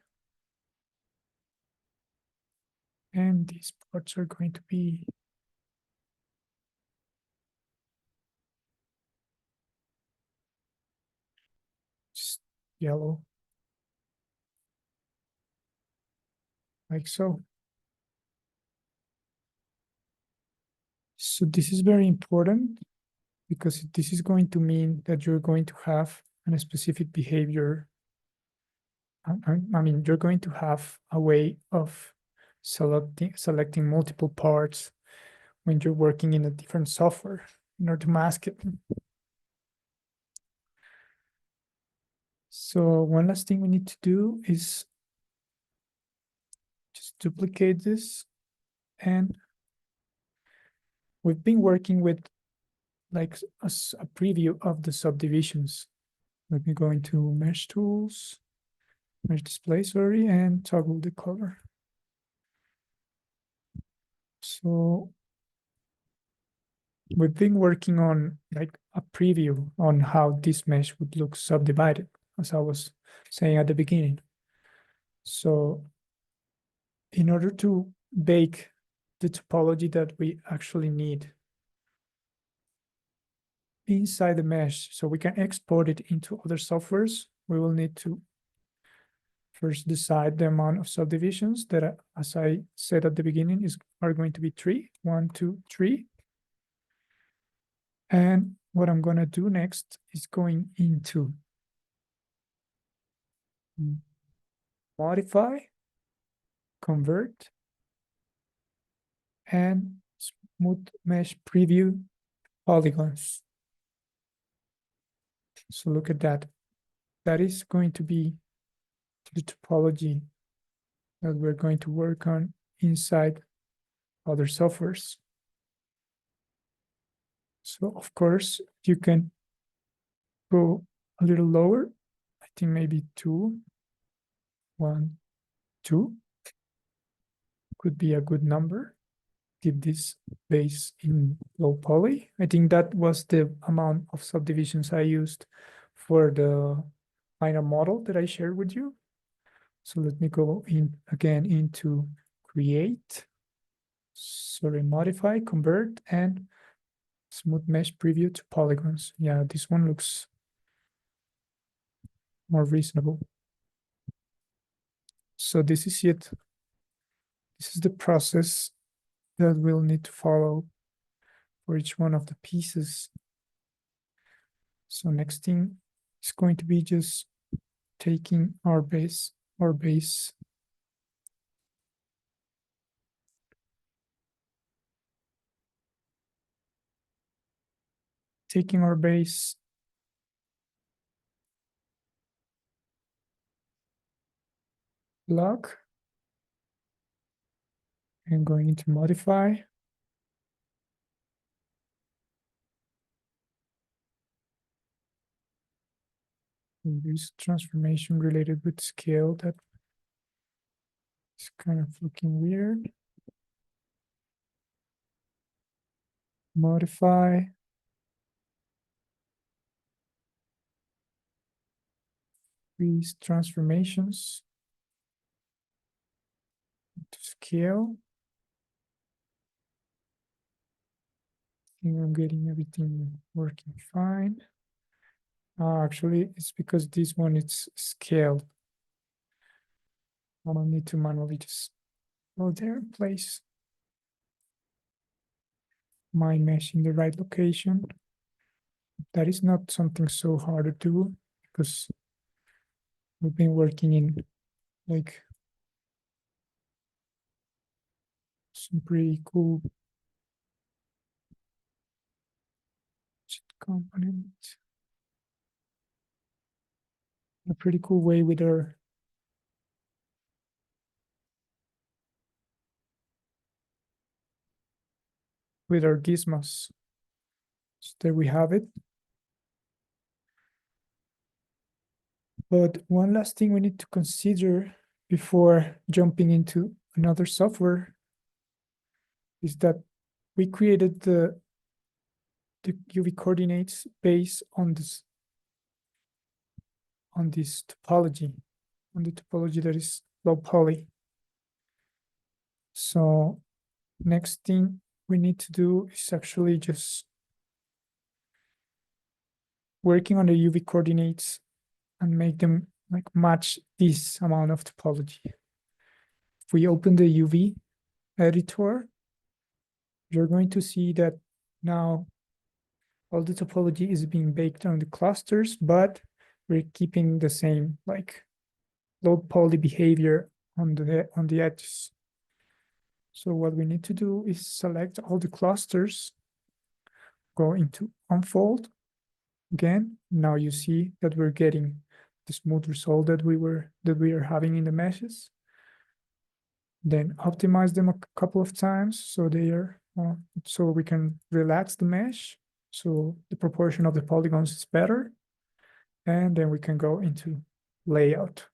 And these parts are going to be just yellow. Like so. So this is very important because this is going to mean that you're going to have a specific behavior. I mean, you're going to have a way of selecting multiple parts when you're working in a different software in order to mask it. So one last thing we need to do is just duplicate this. And we've been working with like a preview of the subdivisions. Let me go into mesh tools, mesh display, sorry, and toggle the color. So we've been working on like a preview on how this mesh would look subdivided, as I was saying at the beginning. So in order to bake the topology that we actually need inside the mesh, so we can export it into other softwares, we will need to first decide the amount of subdivisions that, as I said at the beginning, are going to be 3, 1, 2, 3. And what I'm going to do next is going into modify, convert, and smooth mesh preview polygons. So look at that. That is going to be the topology that we're going to work on inside other softwares. So of course, you can go a little lower. I think maybe 2, 1, 2 could be a good number. Keep this base in low poly. I think that was the amount of subdivisions I used for the final model that I shared with you. So let me go in again into create, sorry, modify, convert, and smooth mesh preview to polygons. Yeah, this one looks more reasonable. So this is it. This is the process that we'll need to follow for each one of the pieces. So next thing is going to be just taking our base, taking our base block and going into modify. And there's transformation related with scale that is kind of looking weird. Modify. These transformations to scale. I think I'm getting everything working fine. Actually, it's because this one is scaled. I don't need to manually just go there and place my mesh in the right location. That is not something so hard to do because we've been working in like some pretty cool component. A pretty cool way with our gizmos. So there we have it. But one last thing we need to consider before jumping into another software is that we created the UV coordinates based on this topology, on the topology that is low poly. So next thing we need to do is actually just working on the UV coordinates and make them like match this amount of topology. If we open the UV editor, you're going to see that now all the topology is being baked on the clusters, but we're keeping the same like low poly behavior on the edges. So what we need to do is select all the clusters, go into unfold again. Now you see that we're getting the smooth result that we are having in the meshes. Then optimize them a couple of times so they are so we can relax the mesh, so the proportion of the polygons is better, and then we can go into layout.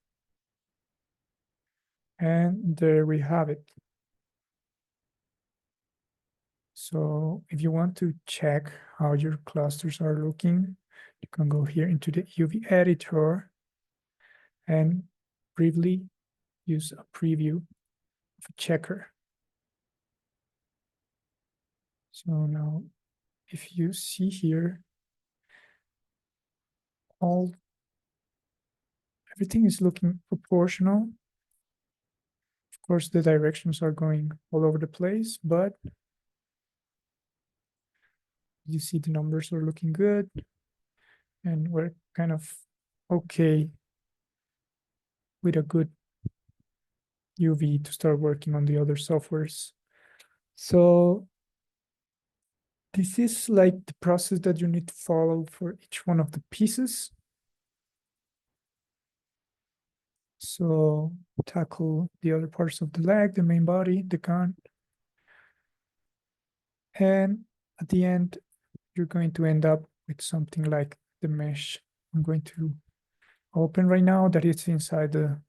And there we have it. So if you want to check how your clusters are looking, you can go here into the UV editor and briefly use a preview of a checker. So now if you see here, everything is looking proportional. Of course, the directions are going all over the place, but you see the numbers are looking good and we're kind of okay with a good UV to start working on the other softwares. So this is like the process that you need to follow for each one of the pieces. So tackle the other parts of the leg, the main body, the gun. And at the end, you're going to end up with something like the mesh I'm going to open right now that is inside the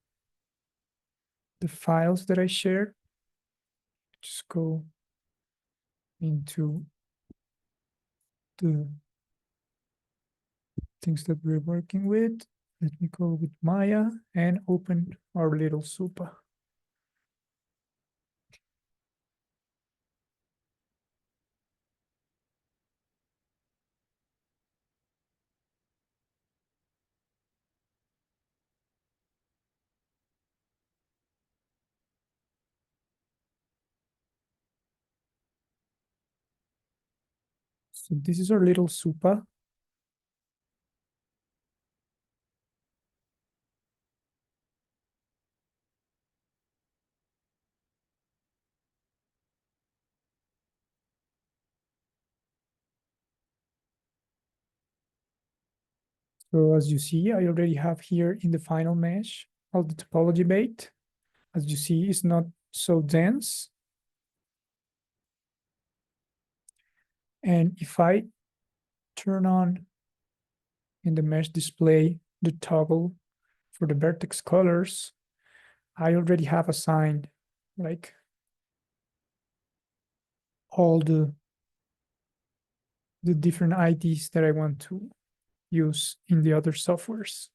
files that I shared. Just go into the things that we're working with. Let me go with Maya and open our little super. So this is our little super. So as you see, I already have here in the final mesh all the topology baked. As you see, it's not so dense. And if I turn on in the mesh display the toggle for the vertex colors, I already have assigned like all the different IDs that I want to use in the other softwares.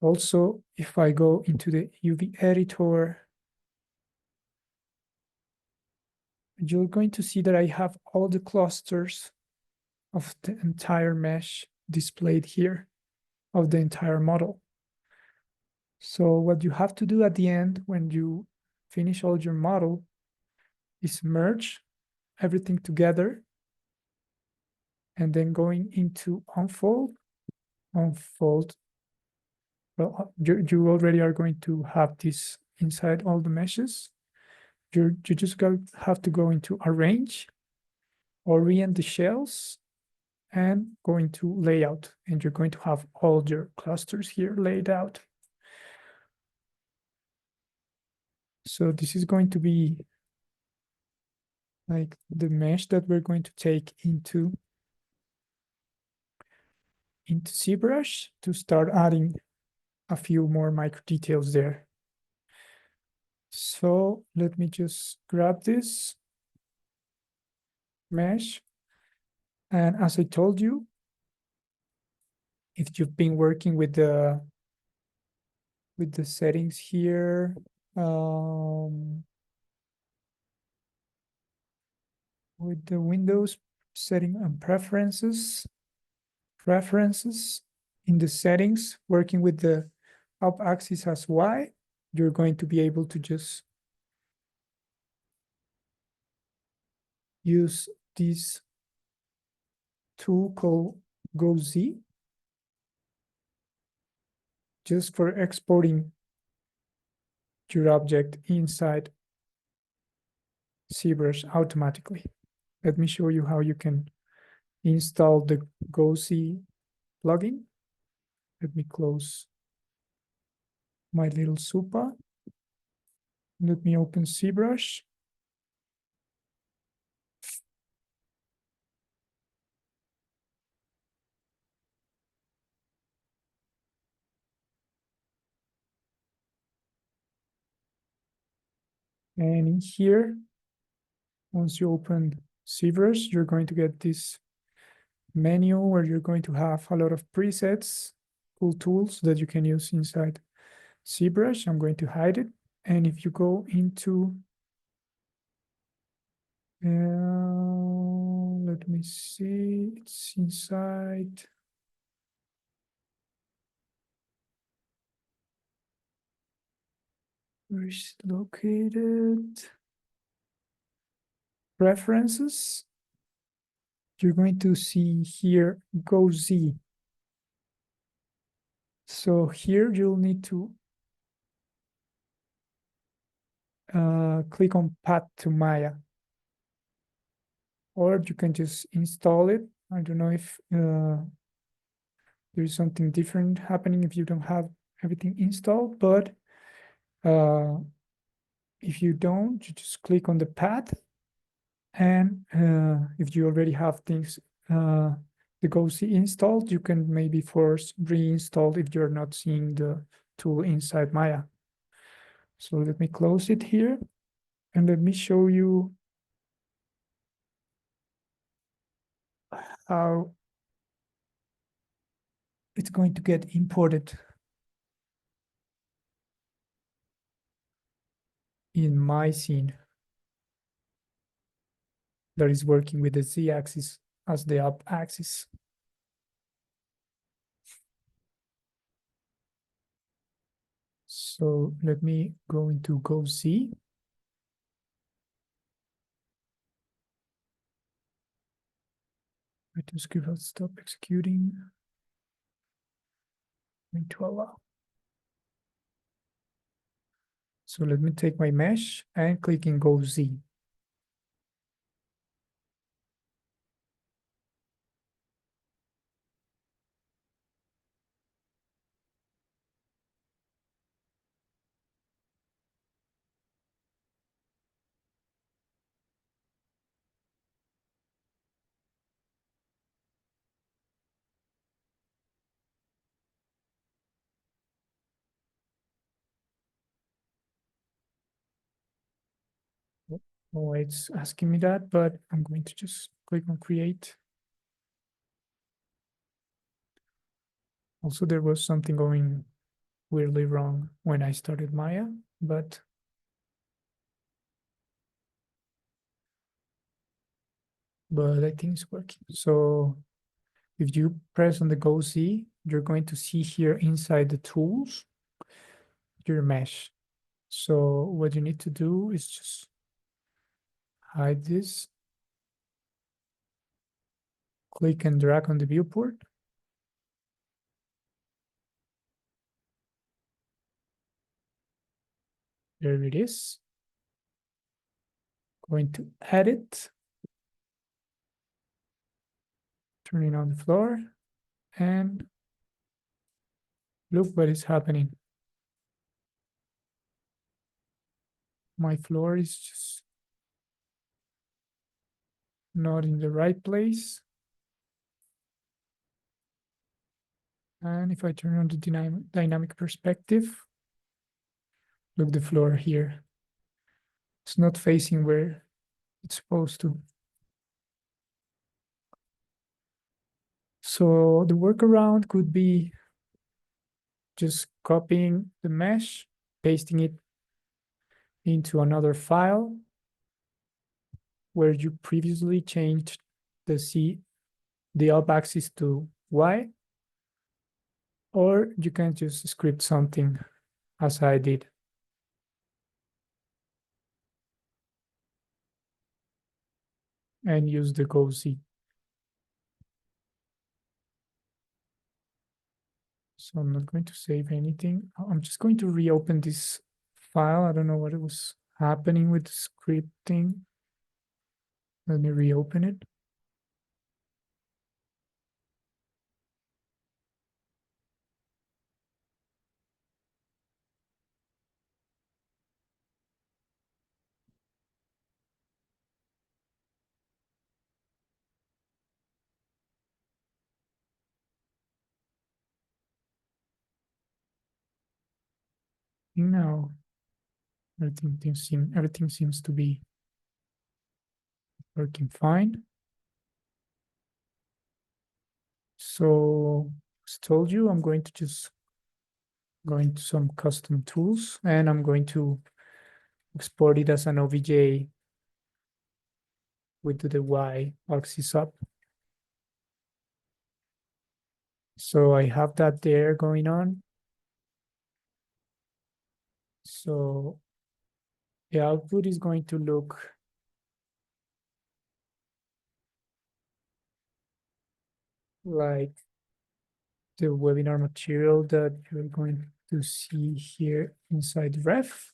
Also, if I go into the UV editor, you're going to see that I have all the clusters of the entire mesh displayed here, of the entire model. So what you have to do at the end when you finish all your model is merge everything together and then going into unfold. Well, you already are going to have this inside all the meshes. You just have to go into arrange, orient the shells, and go into layout, and you're going to have all your clusters here laid out. So this is going to be like the mesh that we're going to take into ZBrush to start adding a few more micro details there. So let me just grab this mesh. And as I told you, if you've been working with the settings here, with the Windows setting and preferences in the settings, working with the up axis as Y, you're going to be able to just use this tool called Go Z just for exporting your object inside ZBrush automatically. Let me show you how you can install the Go Z plugin. Let me close my little SUPA. Let me open ZBrush. And in here, once you open ZBrush, you're going to get this menu where you're going to have a lot of presets, cool tools that you can use inside ZBrush. I'm going to hide it. And if you go into, let me see, it's inside. Where is it located? Preferences. You're going to see here, Go Z. So here you'll need to click on Path to Maya. Or you can just install it. I don't know if there's something different happening if you don't have everything installed, but if you don't, you just click on the path. And if you already have things, the Go Z installed, you can maybe force reinstall if you're not seeing the tool inside Maya. So let me close it here and let me show you how it's going to get imported in my scene that is working with the Z-axis as the up axis. So let me go into Go Z. Item script will stop executing. Going to allow. So let me take my mesh and click in Go Z. Oh, it's asking me that, but I'm going to just click on create. Also, there was something going weirdly wrong when I started Maya, but I think it's working. So if you press on the Go Z, you're going to see here inside the tools, your mesh. So what you need to do is just hide this, click and drag on the viewport. There it is. Going to edit, turning on the floor, and look what is happening. My floor is just not in the right place. And if I turn on the dynamic perspective, look the floor here. It's not facing where it's supposed to. So the workaround could be just copying the mesh, pasting it into another file where you previously changed the up axis to Y, or you can just script something as I did. And use the Go Z. So I'm not going to save anything. I'm just going to reopen this file. I don't know what was happening with the scripting. Let me reopen it. Now everything seems to be working fine. So as told you, I'm going to just go into some custom tools and I'm going to export it as an OBJ with the Y axis up. So I have that there going on. So the output is going to look like the webinar material that you're going to see here inside ref.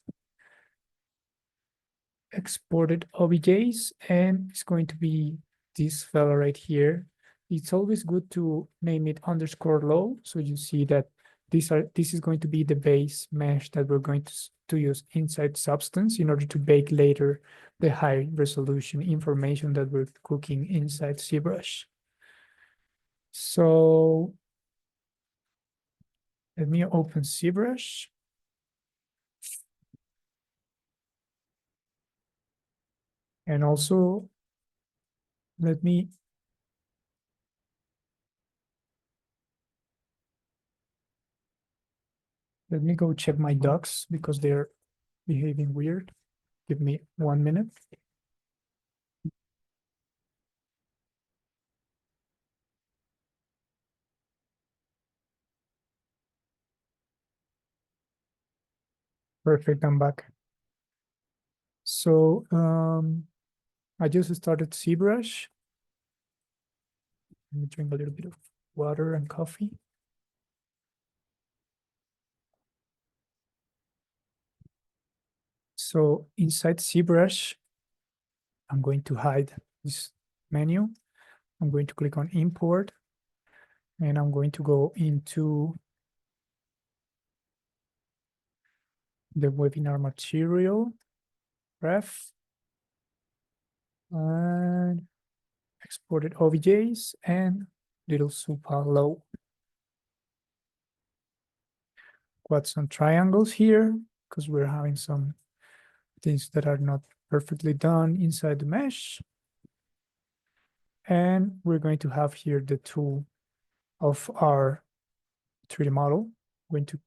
Exported OBJs, and it's going to be this fella right here. It's always good to name it _low, so you see that this is going to be the base mesh that we're going to use inside Substance in order to bake later the high resolution information that we're cooking inside ZBrush. So let me open ZBrush. And also let me go check my docs because they're behaving weird. Give me 1 minute. Perfect, I'm back. So I just started ZBrush. Let me drink a little bit of water and coffee. So inside ZBrush, I'm going to hide this menu. I'm going to click on import and I'm going to go into the webinar material ref and exported OBJs and little super low. Got some triangles here because we're having some things that are not perfectly done inside the mesh. And we're going to have here the tool of our 3D model. I'm going to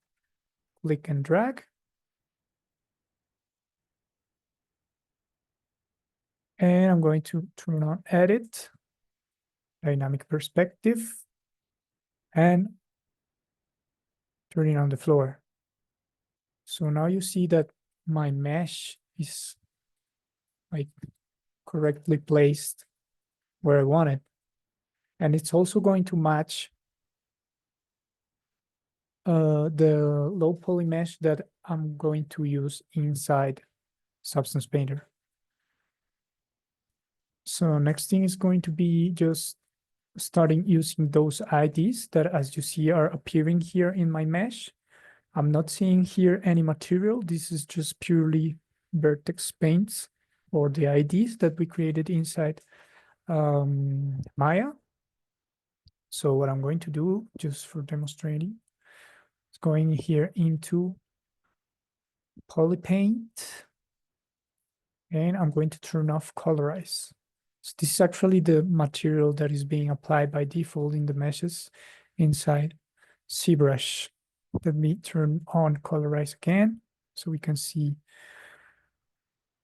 click and drag. And I'm going to turn on edit, dynamic perspective, and turning on the floor. So now you see that my mesh is like correctly placed where I want it. And it's also going to match the low poly mesh that I'm going to use inside Substance Painter. So next thing is going to be just starting using those IDs that, as you see, are appearing here in my mesh. I'm not seeing here any material. This is just purely vertex paints or the IDs that we created inside Maya. So what I'm going to do, just for demonstrating, is going here into Polypaint, and I'm going to turn off Colorize. So this is actually the material that is being applied by default in the meshes inside ZBrush. Let me turn on Colorize again so we can see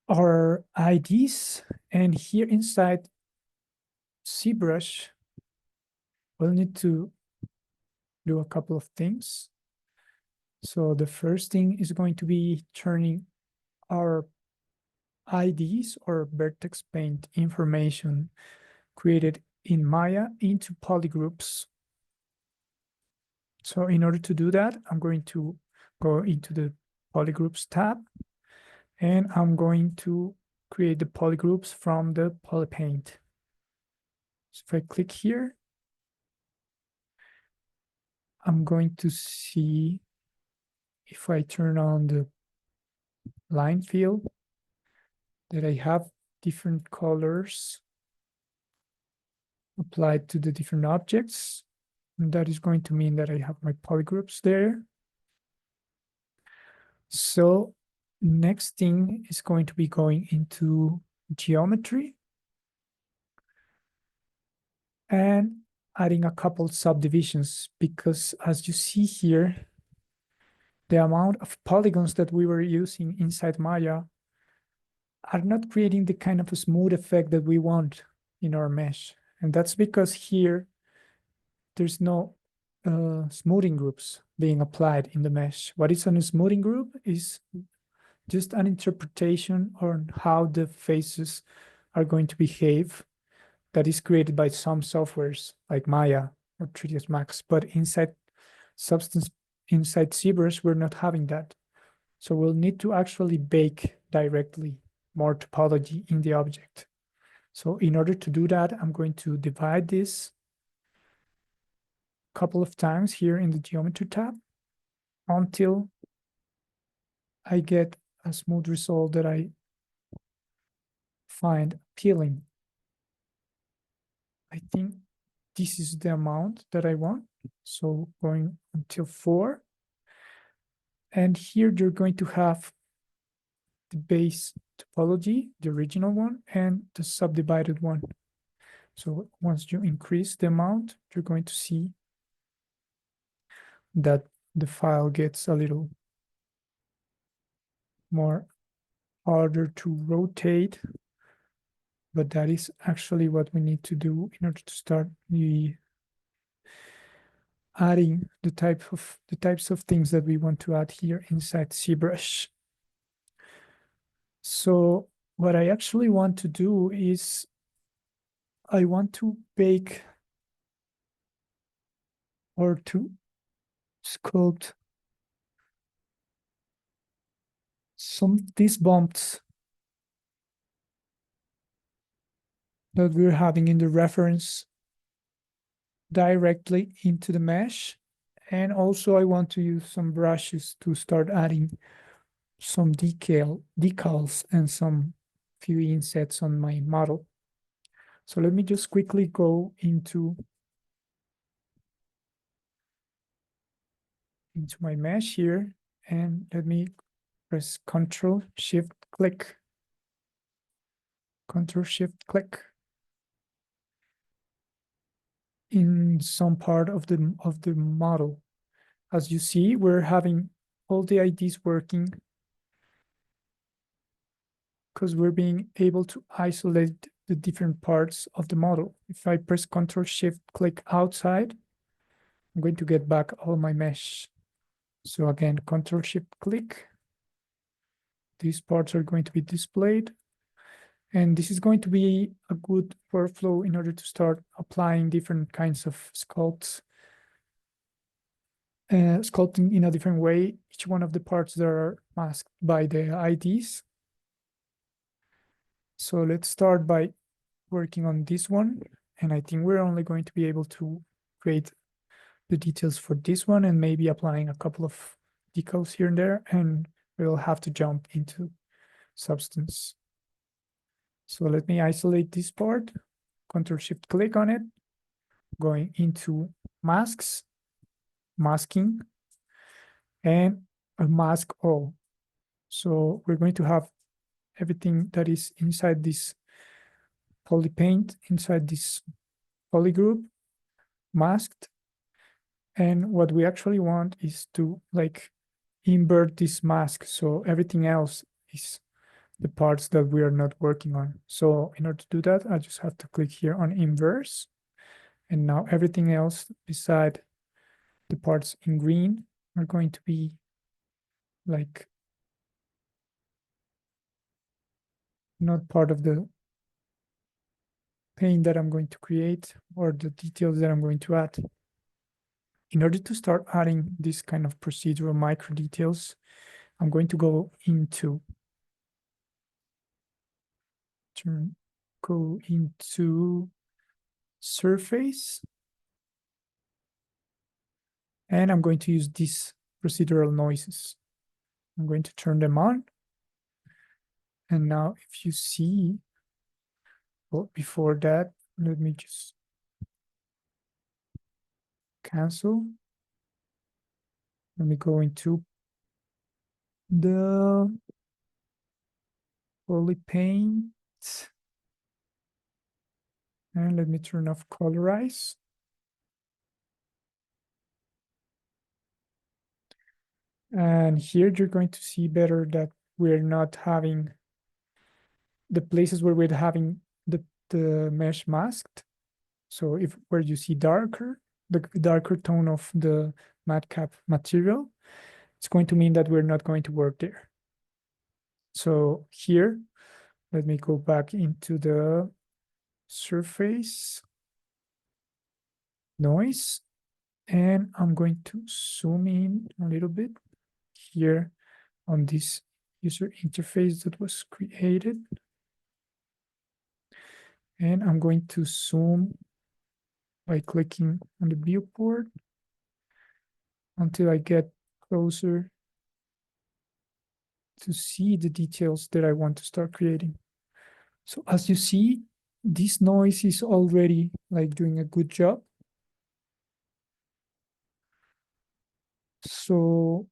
our IDs. And here inside ZBrush, we'll need to do a couple of things. So the first thing is going to be turning our IDs or vertex paint information created in Maya into polygroups. So in order to do that, I'm going to go into the polygroups tab, and I'm going to create the polygroups from the Polypaint. So if I click here, I'm going to see if I turn on the line field that I have different colors applied to the different objects. And that is going to mean that I have my polygroups there. So next thing is going to be going into geometry and adding a couple subdivisions, because as you see here, the amount of polygons that we were using inside Maya are not creating the kind of a smooth effect that we want in our mesh. And that's because here there's no smoothing groups being applied in the mesh. What is a smoothing group is just an interpretation on how the faces are going to behave that is created by some softwares like Maya or 3ds Max. But inside ZBrush, we're not having that. So we'll need to actually bake directly more topology in the object. So in order to do that, I'm going to divide this a couple of times here in the geometry tab until I get a smooth result that I find appealing. I think this is the amount that I want. So going until 4. And here you're going to have the base topology, the original one, and the subdivided one. So once you increase the amount, you're going to see that the file gets a little more harder to rotate, but that is actually what we need to do in order to start adding the types of things that we want to add here inside ZBrush. So what I actually want to do is I want to bake or to sculpt some these bumps that we're having in the reference directly into the mesh. And also I want to use some brushes to start adding some decals and some few insets on my model. So let me just quickly go into my mesh here, and let me press Ctrl Shift click. Control Shift click in some part of the model. As you see, we're having all the IDs working because we're being able to isolate the different parts of the model. If I press Control Shift click outside, I'm going to get back all my mesh. So again, Control Shift click. These parts are going to be displayed. And this is going to be a good workflow in order to start applying different kinds of sculpts. Sculpting in a different way, each one of the parts that are masked by the IDs. So let's start by working on this one. And I think we're only going to be able to create the details for this one and maybe applying a couple of decals here and there, and we'll have to jump into substance. So let me isolate this part, Control Shift click on it, going into masks, masking, and a mask all. So we're going to have everything that is inside this poly paint, inside this poly group, masked. And what we actually want is to like invert this mask. So everything else is the parts that we are not working on. So in order to do that, I just have to click here on inverse. And now everything else beside the parts in green are going to be like not part of the paint that I'm going to create or the details that I'm going to add. In order to start adding this kind of procedural micro details, I'm going to go into surface, and I'm going to use these procedural noises. I'm going to turn them on. And now if you see, well, before that, let me just cancel. Let me go into the poly paint. And let me turn off colorize. And here you're going to see better that we're not having the places where we're having the mesh masked. So if where you see darker, the darker tone of the matcap material, it's going to mean that we're not going to work there. So here, let me go back into the surface noise, and I'm going to zoom in a little bit here on this user interface that was created. And I'm going to zoom by clicking on the viewport until I get closer to see the details that I want to start creating. So as you see, this noise is already like doing a good job. So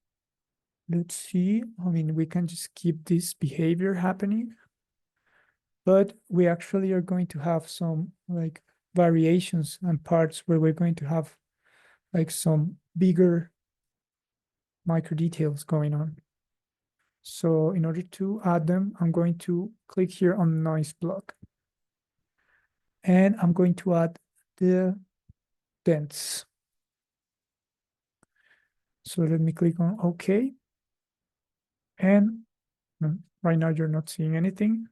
let's see, I mean, we can just keep this behavior happening, but we actually are going to have some like variations and parts where we're going to have like some bigger micro details going on. So in order to add them, I'm going to click here on noise block. And I'm going to add the dents. So let me click on OK. And right now you're not seeing anything.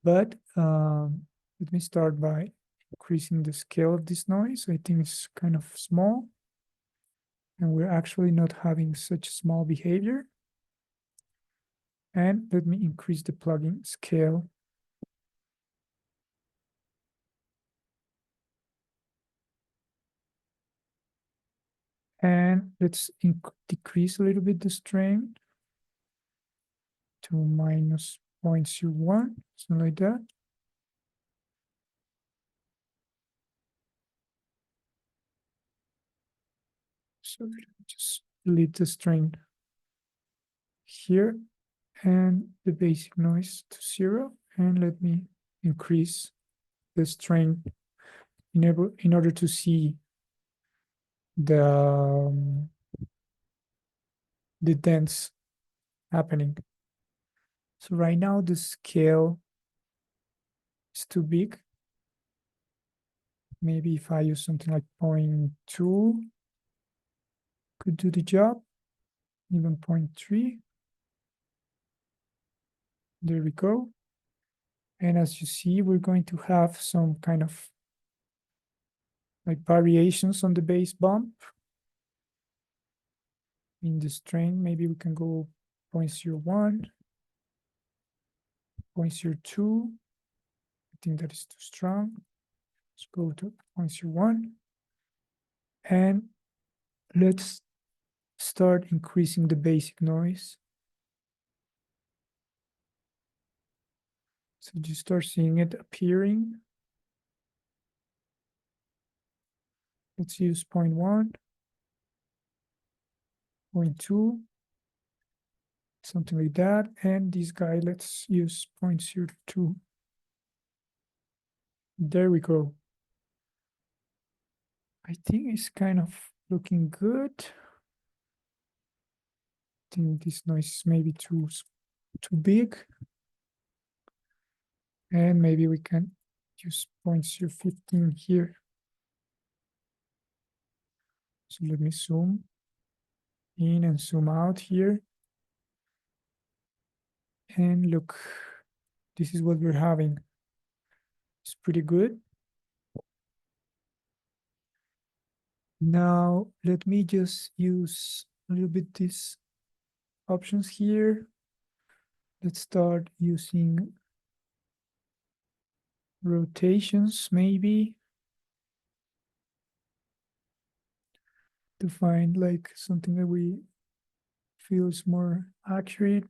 But let me start by increasing the scale of this noise. I think it's kind of small. And we're actually not having such small behavior. And let me increase the plugin scale. And let's decrease a little bit the strength to minus 0.01, something like that. So just delete the strength here and the basic noise to 0. And let me increase the strength in order to see the dents happening. So right now the scale is too big. Maybe if I use something like 0.2 could do the job, even 0.3. There we go. And as you see, we're going to have some kind of like variations on the base bump. In the strength, maybe we can go 0.01, 0.02. I think that is too strong. Let's go to 0.01. And let's start increasing the basic noise. So you start seeing it appearing. Let's use 0.1, 0.2, something like that. And this guy, let's use 0.02. There we go. I think it's kind of looking good. I think this noise is maybe too big. And maybe we can use 0.015 here. So let me zoom in and zoom out here. And look, this is what we're having. It's pretty good. Now, let me just use a little bit these options here. Let's start using rotations, maybe, to find like something that we feel is more accurate.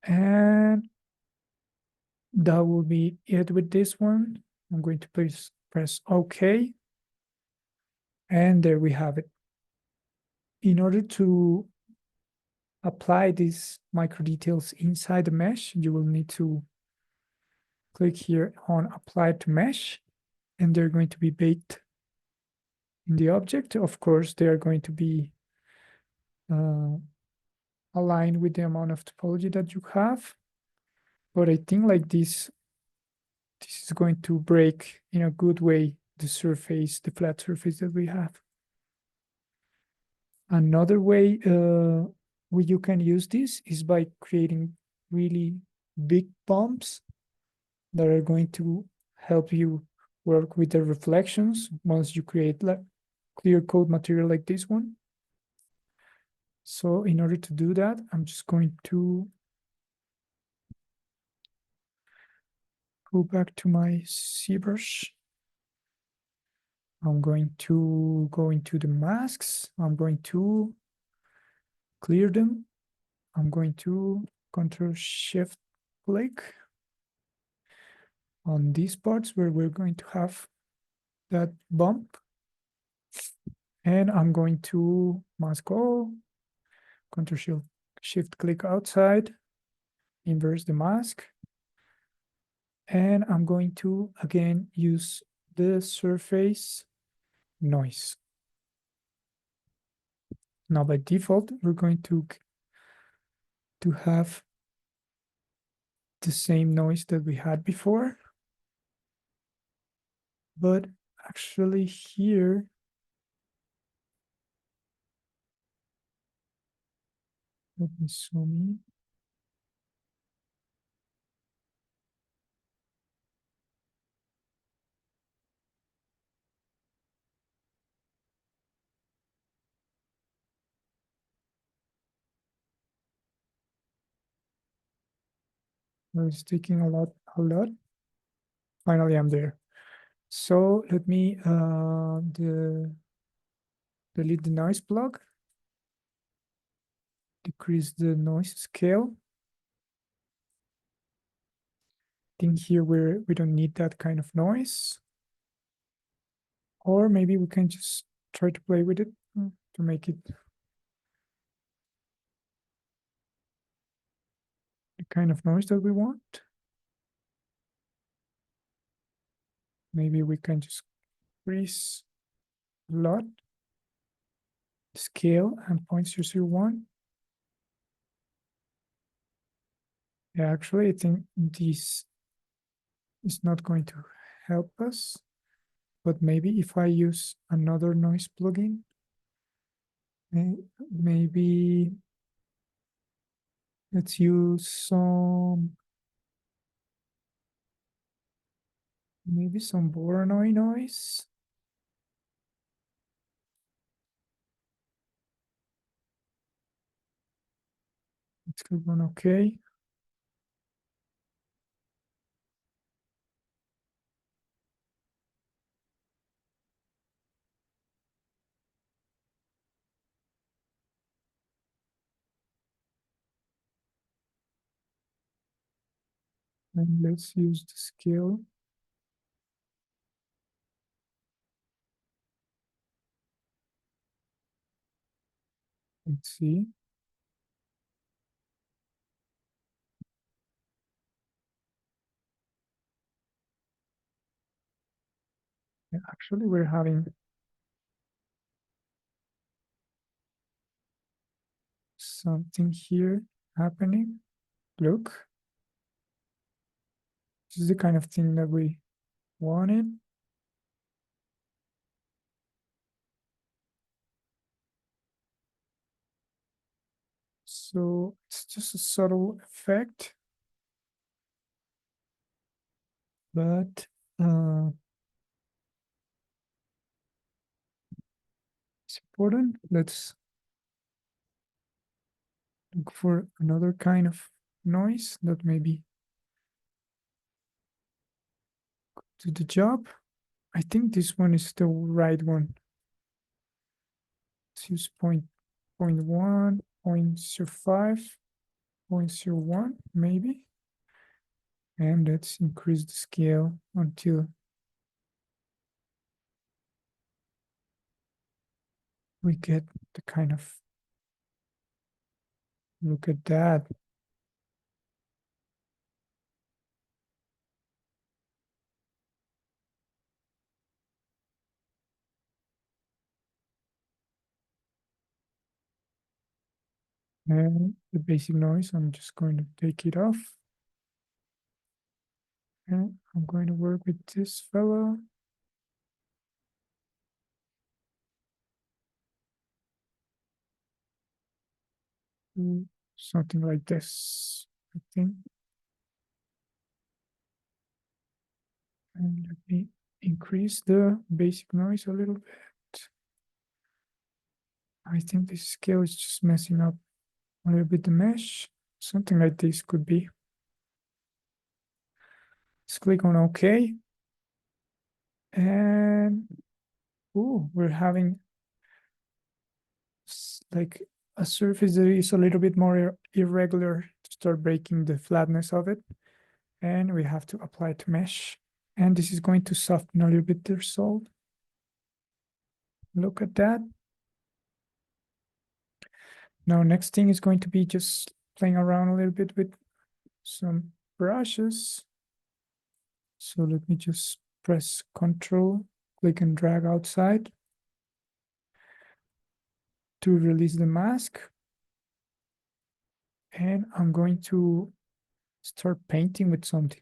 And that will be it with this one. I'm going to press OK. And there we have it. In order to apply these micro details inside the mesh, you will need to click here on Apply to Mesh, and they're going to be baked in the object. Of course, they are going to be aligned with the amount of topology that you have. But I think like this is going to break in a good way the surface, the flat surface that we have. Another way where you can use this is by creating really big bumps that are going to help you work with the reflections once you create like clear coat material like this one. So in order to do that, I'm just going to go back to my ZBrush. I'm going to go into the masks. I'm going to clear them. I'm going to Ctrl-Shift-Click on these parts where we're going to have that bump. And I'm going to mask all, Ctrl-Shift-Click outside, inverse the mask. And I'm going to, again, use the surface noise. Now, by default, we're going to have the same noise that we had before. But actually here, let me zoom in. It's taking a lot. Finally, I'm there. So let me delete the noise plug, decrease the noise scale. I think here we don't need that kind of noise. Or maybe we can just try to play with it to make it kind of noise that we want. Maybe we can just increase a lot scale and 0.001. Yeah, actually, I think this is not going to help us, but maybe if I use another noise plugin, maybe let's use maybe some Voronoi noise. Let's click on OK. And let's use the scale. Let's see. Yeah, actually, we're having something here happening. Look, this is the kind of thing that we wanted. So it's just a subtle effect, but it's important. Let's look for another kind of noise that maybe do the job. I think this one is the right one. Let's use 0.1, 0.05, 0.01, maybe. And let's increase the scale until we get the kind of, look at that. And the basic noise, I'm just going to take it off. And I'm going to work with this fella. Something like this, I think. And let me increase the basic noise a little bit. I think this scale is just messing up a little bit the mesh. Something like this could be. Let's click on OK. And we're having like a surface that is a little bit more irregular to start breaking the flatness of it. And we have to apply to mesh. And this is going to soften a little bit the result. Look at that. Now, next thing is going to be just playing around a little bit with some brushes. So let me just press Control, click and drag outside to release the mask. And I'm going to start painting with something.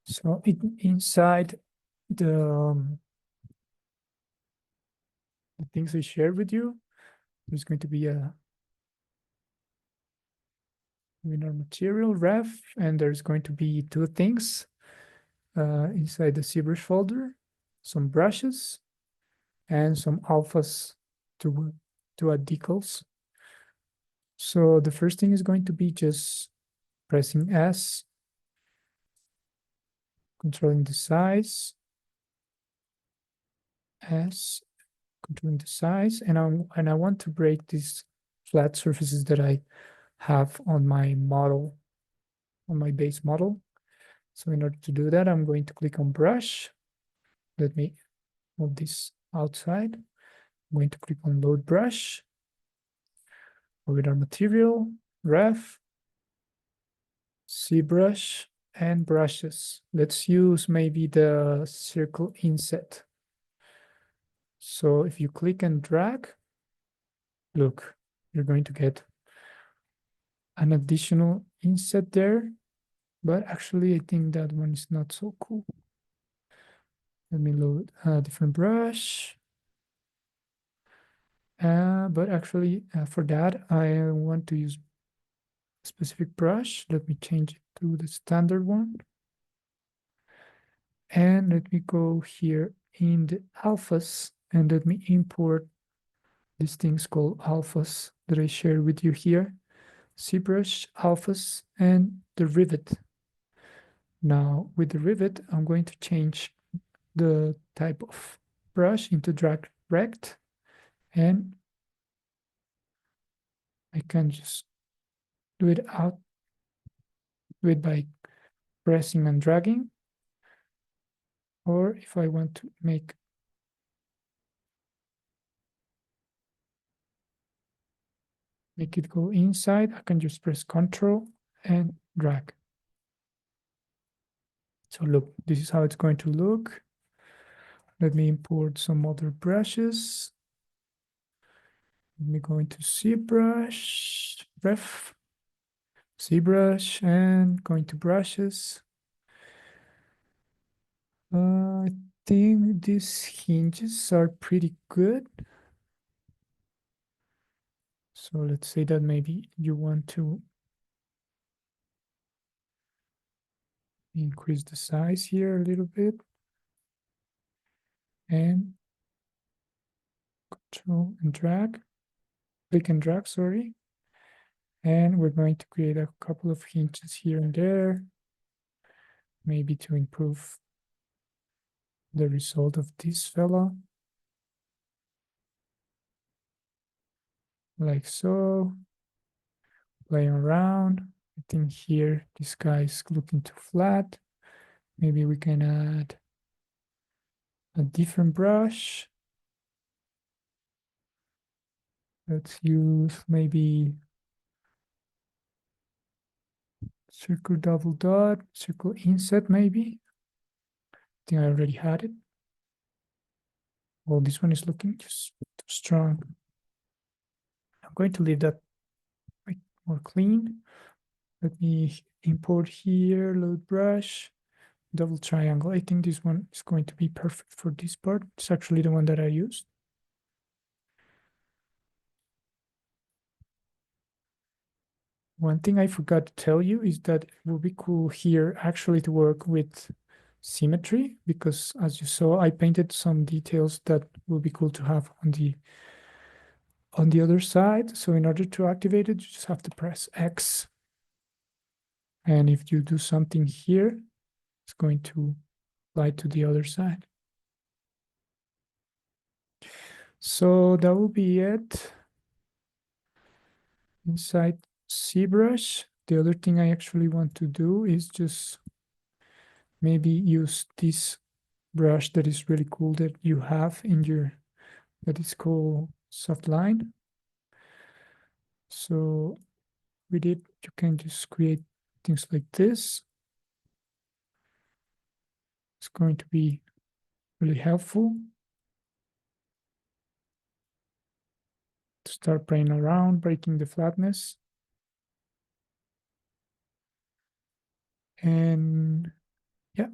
So inside the things I shared with you, there's going to be a winner material ref, and there's going to be two things inside the ZBrush folder, some brushes and some alphas to add decals. So the first thing is going to be just pressing S, controlling the size, S, controlling the size, and I want to break these flat surfaces that I have on my model, on my base model. So in order to do that, I'm going to click on brush. Let me move this outside. I'm going to click on load brush with our material, ref, ZBrush and brushes. Let's use maybe the circle inset. So if you click and drag, look, you're going to get an additional inset there, but actually I think that one is not so cool. Let me load a different brush. But actually for that, I want to use a specific brush. Let me change it to the standard one. And let me go here in the alphas and let me import these things called alphas that I share with you here. ZBrush, alphas, and the rivet. Now with the rivet, I'm going to change the type of brush into drag rect, and I can just do it by pressing and dragging. Or if I want to make it go inside, I can just press Ctrl and drag. So look, this is how it's going to look. Let me import some other brushes. Let me go into ZBrush, ref, ZBrush, and going to brushes. I think these hinges are pretty good. So let's say that maybe you want to increase the size here a little bit. And Control and drag, click and drag, sorry. And we're going to create a couple of hinges here and there, maybe to improve the result of this fella. Like so, playing around. I think here this guy is looking too flat. Maybe we can add a different brush. Let's use maybe circle double dot, circle inset maybe. I think I already had it. Well, this one is looking just too strong. I'm going to leave that more clean. Let me import here, load brush, double triangle. I think this one is going to be perfect for this part. It's actually the one that I used. One thing I forgot to tell you is that it would be cool here actually to work with symmetry, because as you saw, I painted some details that would be cool to have on the other side. So in order to activate it, you just have to press X. And if you do something here, it's going to apply to the other side. So that will be it. Inside ZBrush, the other thing I actually want to do is just maybe use this brush that is really cool that you have in your, that is called soft line. So with it, you can just create things like this. It's going to be really helpful to start playing around, breaking the flatness. And yeah,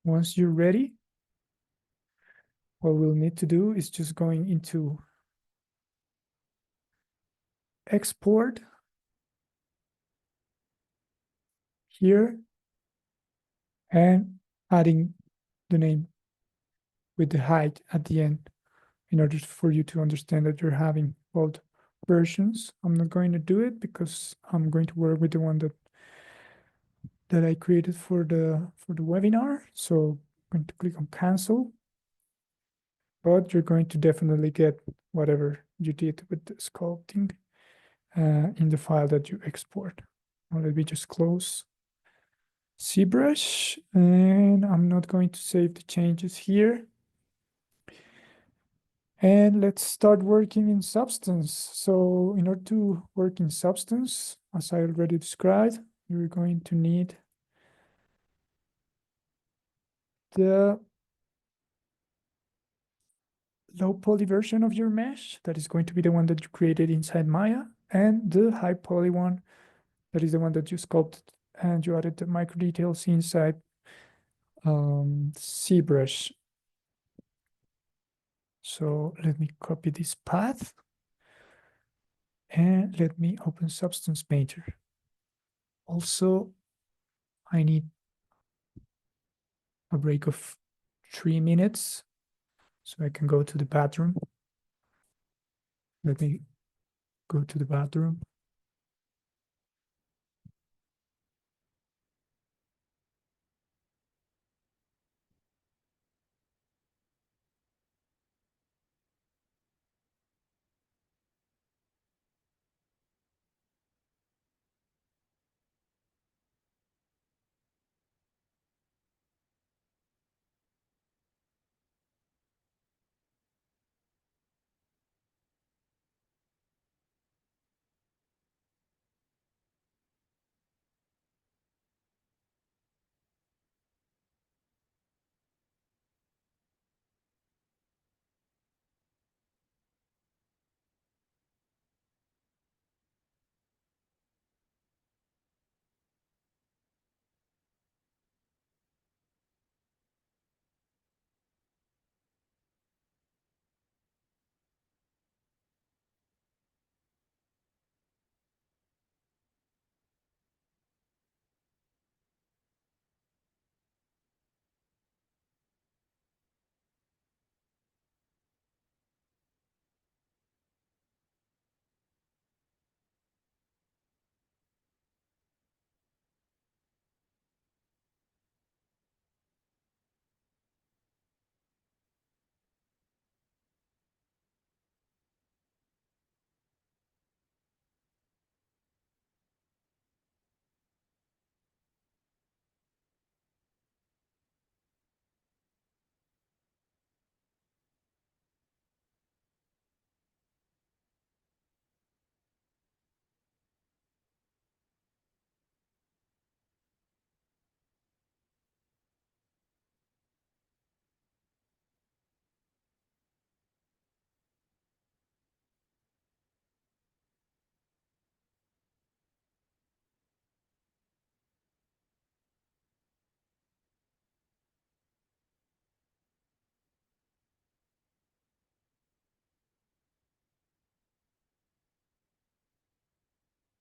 once you're ready, what we'll need to do is just going into export here and adding the name with the height at the end in order for you to understand that you're having both versions. I'm not going to do it because I'm going to work with the one that I created for the webinar. So I'm going to click on cancel, but you're going to definitely get whatever you did with the sculpting in the file that you export. Now let me just close ZBrush, and I'm not going to save the changes here. And let's start working in Substance. So in order to work in Substance, as I already described, you're going to need the low poly version of your mesh. That is going to be the one that you created inside Maya, and the high poly one, that is the one that you sculpted and you added the micro details inside ZBrush. So let me copy this path and let me open Substance Painter. Also, I need a break of 3 minutes so I can go to the bathroom. Let me go to the bathroom.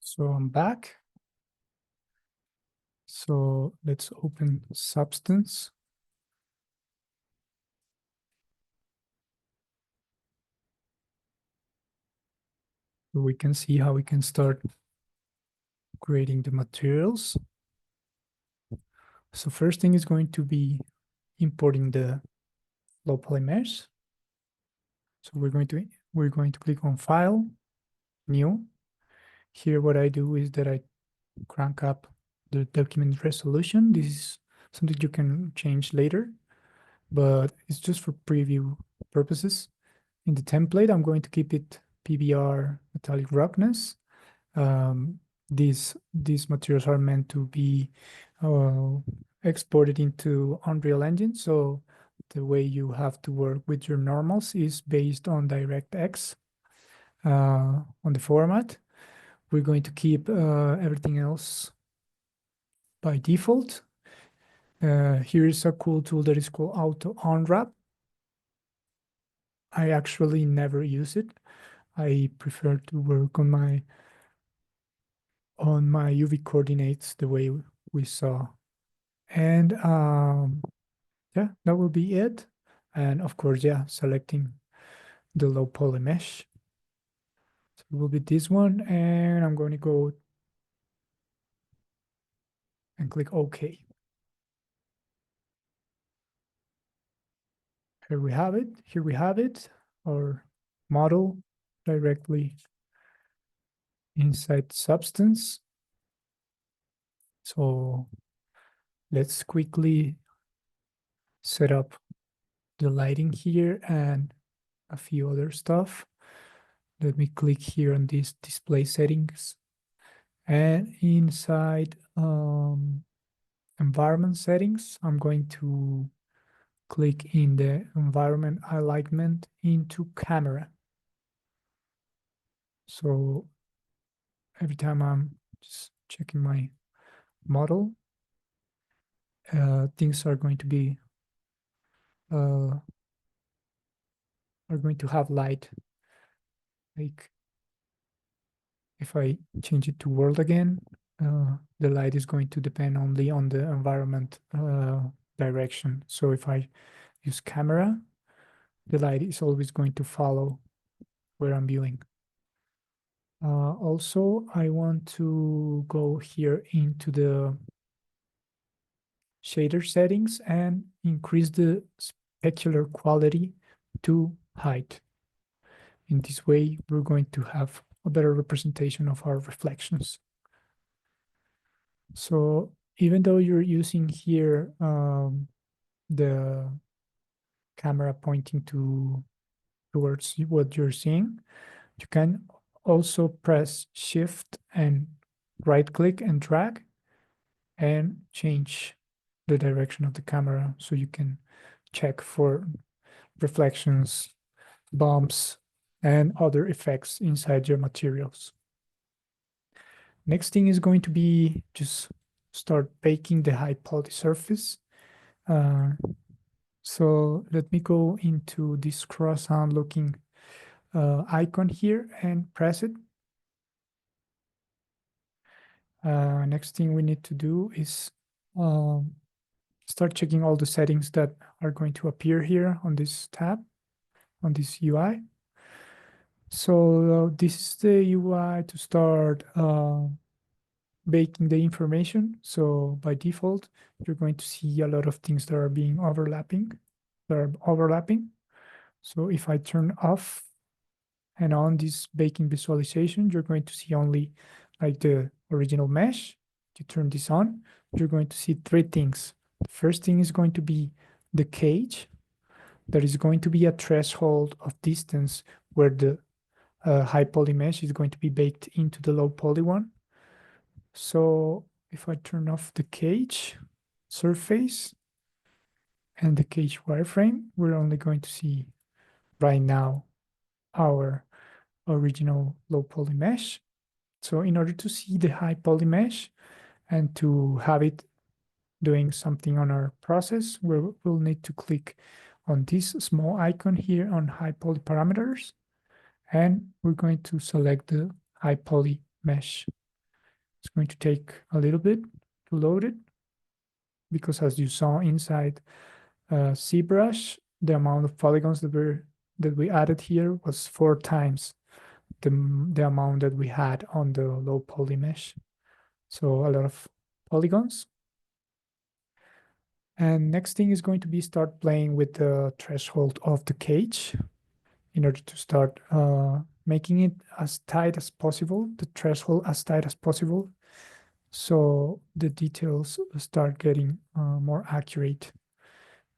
So I'm back. So let's open Substance. So we can see how we can start creating the materials. So first thing is going to be importing the low poly mesh. So we're going to click on File, New. Here what I do is that I crank up the document resolution. This is something you can change later, but it's just for preview purposes. In the template, I'm going to keep it PBR metallic roughness. These materials are meant to be exported into Unreal Engine. So the way you have to work with your normals is based on DirectX on the format. We're going to keep everything else by default. Here is a cool tool that is called Auto Unwrap. I actually never use it. I prefer to work on my UV coordinates the way we saw. And yeah, that will be it. And of course, yeah, selecting the low poly mesh. So it will be this one, and I'm going to go and click OK. Here we have it. Here we have it. Our model directly inside Substance. So let's quickly set up the lighting here and a few other stuff. Let me click here on these display settings And inside environment settings, I'm going to click in the environment alignment into camera. So every time I'm just checking my model, things are going to be are going to have light. Like if I change it to world again, the light is going to depend only on the environment direction. So if I use camera, the light is always going to follow where I'm viewing. Also, I want to go here into the shader settings and increase the specular quality to height. In this way, we're going to have a better representation of our reflections. So even though you're using here the camera pointing towards what you're seeing, you can also press Shift and right click and drag and change the direction of the camera so you can check for reflections, bumps, and other effects inside your materials. Next thing is going to be just start baking the high poly surface. So let me go into this croissant looking icon here and press it. Next thing we need to do is start checking all the settings that are going to appear here on this tab, on this UI. So this is the UI to start baking the information. So by default, you're going to see a lot of things that are being overlapping. So if I turn off and on this baking visualization, you're going to see only like the original mesh. You turn this on, you're going to see three things. The first thing is going to be the cage. There is going to be a threshold of distance where the high poly mesh is going to be baked into the low poly one. So if I turn off the cage surface and the cage wireframe, we're only going to see right now our original low poly mesh. So in order to see the high poly mesh and to have it doing something on our process, we'll need to click on this small icon here on high poly parameters, and we're going to select the high poly mesh. It's going to take a little bit to load it because as you saw inside ZBrush, the amount of polygons that we added here was 4 times the amount that we had on the low poly mesh. So a lot of polygons. And next thing is going to be start playing with the threshold of the cage in order to start making it as tight as possible, the threshold as tight as possible, so the details start getting more accurate.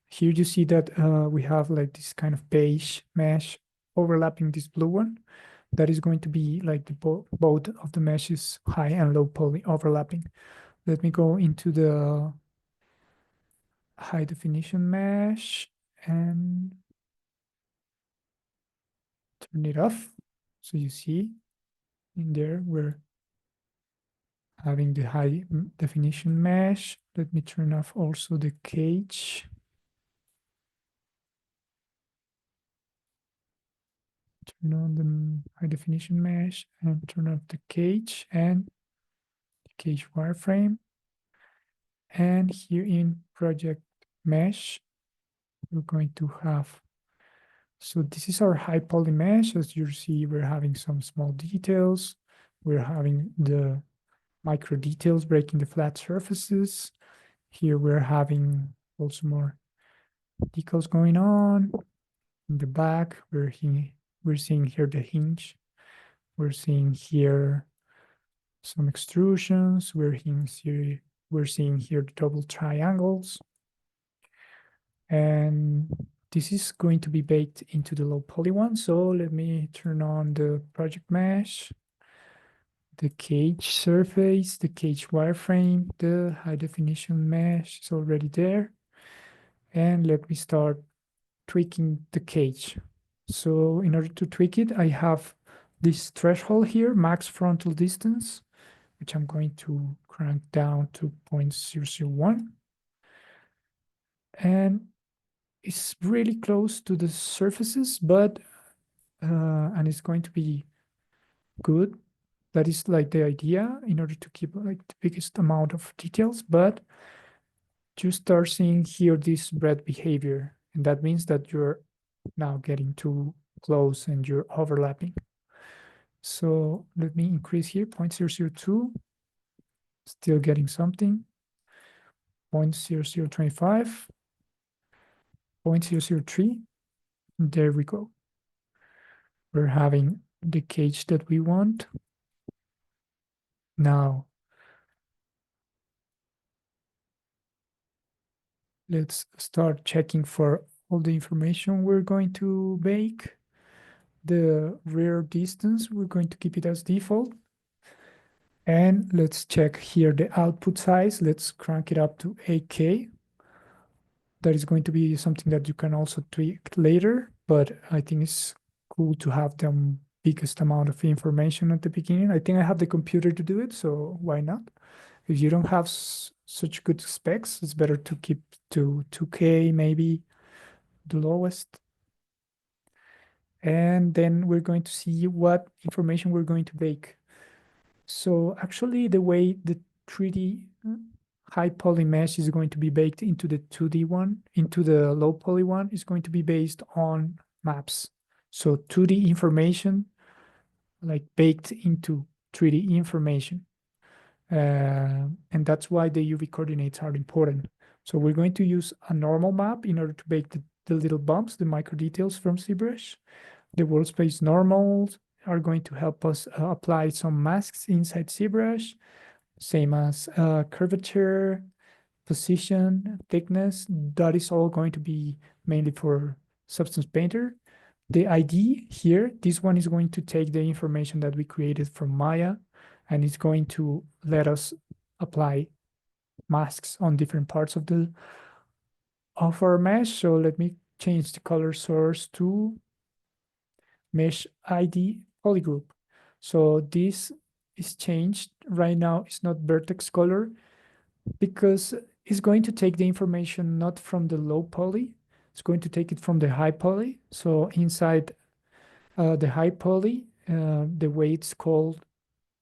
Here you see that we have like this kind of beige mesh overlapping this blue one. That is going to be like the both of the meshes, high and low poly overlapping. Let me go into the high definition mesh and turn it off. So you see in there, we're having the high definition mesh. Let me turn off also the cage. Turn on the high definition mesh and turn off the cage and the cage wireframe. And here in project mesh, we're going to have, so this is our high poly mesh. As you see, we're having some small details. We're having the micro details breaking the flat surfaces. Here we're having also more decals going on. In the back, we're seeing here the hinge. We're seeing here some extrusions. We're seeing here the double triangles. And this is going to be baked into the low poly one. So let me turn on the project mesh, the cage surface, the cage wireframe, the high definition mesh is already there. And let me start tweaking the cage. So in order to tweak it, I have this threshold here, max frontal distance, which I'm going to crank down to 0.001. And it's really close to the surfaces, but, and it's going to be good. That is like the idea in order to keep like the biggest amount of details, but you start seeing here this red behavior. And that means that you're now getting too close and you're overlapping. So let me increase here, 0.002, still getting something, 0.0025, 0.003, there we go. We're having the cage that we want. Now, let's start checking for all the information we're going to bake. The rear distance, we're going to keep it as default. And let's check here the output size. Let's crank it up to 8K. That is going to be something that you can also tweak later, but I think it's cool to have the biggest amount of information at the beginning. I think I have the computer to do it, so why not? If you don't have such good specs, it's better to keep to 2K, maybe the lowest. And then we're going to see what information we're going to bake. So actually the way the 3D high poly mesh is going to be baked into the 2D one, into the low poly one, is going to be based on maps. So 2D information like baked into 3D information. And that's why the UV coordinates are important. So we're going to use a normal map in order to bake the little bumps, the micro details from ZBrush. The world space normals are going to help us apply some masks inside ZBrush, same as curvature, position, thickness. That is all going to be mainly for Substance Painter. The ID here, this one is going to take the information that we created from Maya, and it's going to let us apply masks on different parts of our mesh. So let me change the color source to mesh ID polygroup. So this is changed right now. It's not vertex color because it's going to take the information not from the low poly. It's going to take it from the high poly. So inside the high poly, the way it's called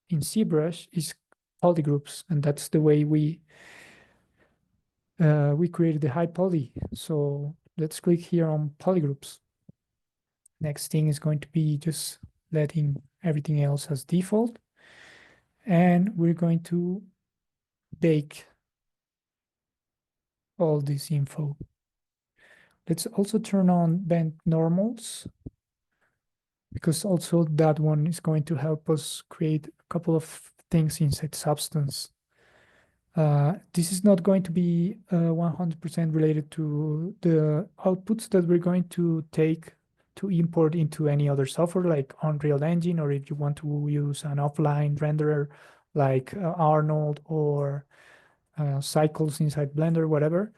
in ZBrush is polygroups, and that's the way we created the high poly. So let's click here on polygroups. Next thing is going to be just letting everything else as default. And we're going to bake all this info. Let's also turn on bend normals, because also that one is going to help us create a couple of things inside Substance. This is not going to be 100% related to the outputs that we're going to take to import into any other software like Unreal Engine, or if you want to use an offline renderer like Arnold or cycles inside Blender, whatever.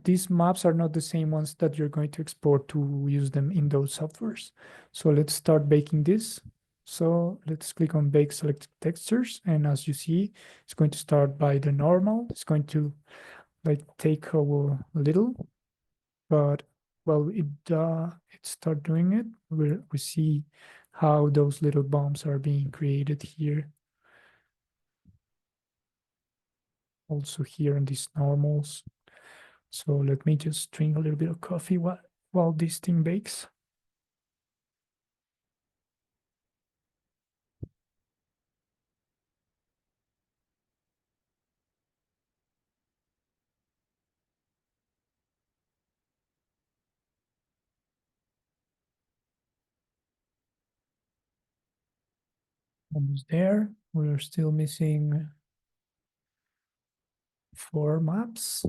These maps are not the same ones that you're going to export to use them in those softwares. So let's start baking this. So let's click on bake select textures. And as you see, it's going to start by the normal. It's going to like take a little, but while it start doing it, we see how those little bumps are being created here. Also here in these normals. So let me just drink a little bit of coffee while this thing bakes. Almost there. We're still missing 4 maps.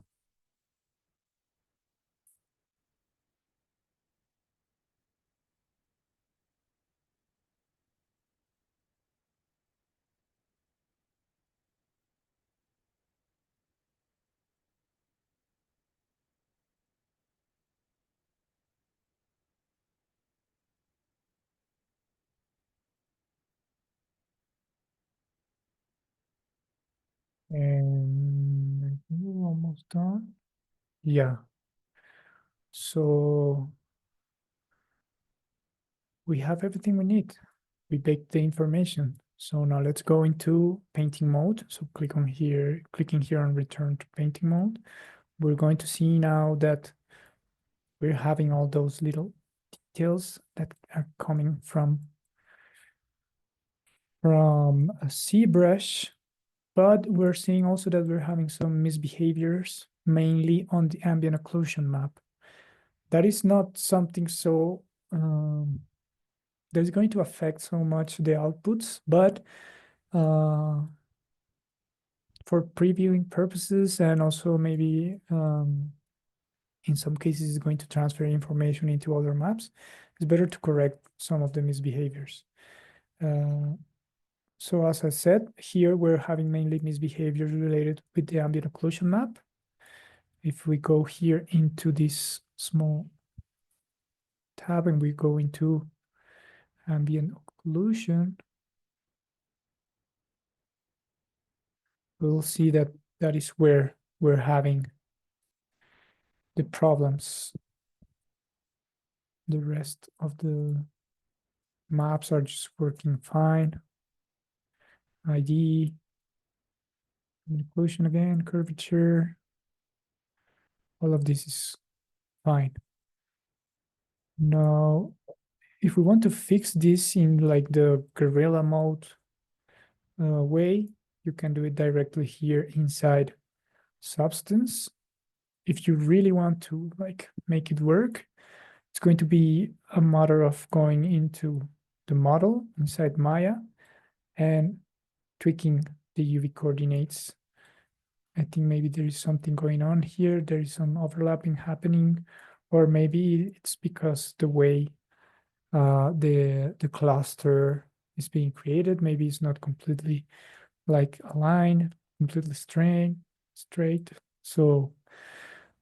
done. Yeah. So we have everything we need. We baked the information. So now let's go into painting mode. So clicking here on return to painting mode. We're going to see now that we're having all those little details that are coming from a ZBrush, but we're seeing also that we're having some misbehaviors, mainly on the ambient occlusion map. That is not something so that is going to affect so much the outputs, but for previewing purposes and also maybe in some cases it's going to transfer information into other maps, it's better to correct some of the misbehaviors. So as I said, here we're having mainly misbehaviors related with the ambient occlusion map. If we go here into this small tab and we go into ambient occlusion, we'll see that that is where we're having the problems. The rest of the maps are just working fine. ID, occlusion again, curvature, all of this is fine. Now, if we want to fix this in like the Guerrero mode way, you can do it directly here inside Substance. If you really want to like make it work, it's going to be a matter of going into the model inside Maya and tweaking the UV coordinates. I think maybe there is something going on here. There is some overlapping happening, or maybe it's because the way the cluster is being created, maybe it's not completely like aligned, completely straight. So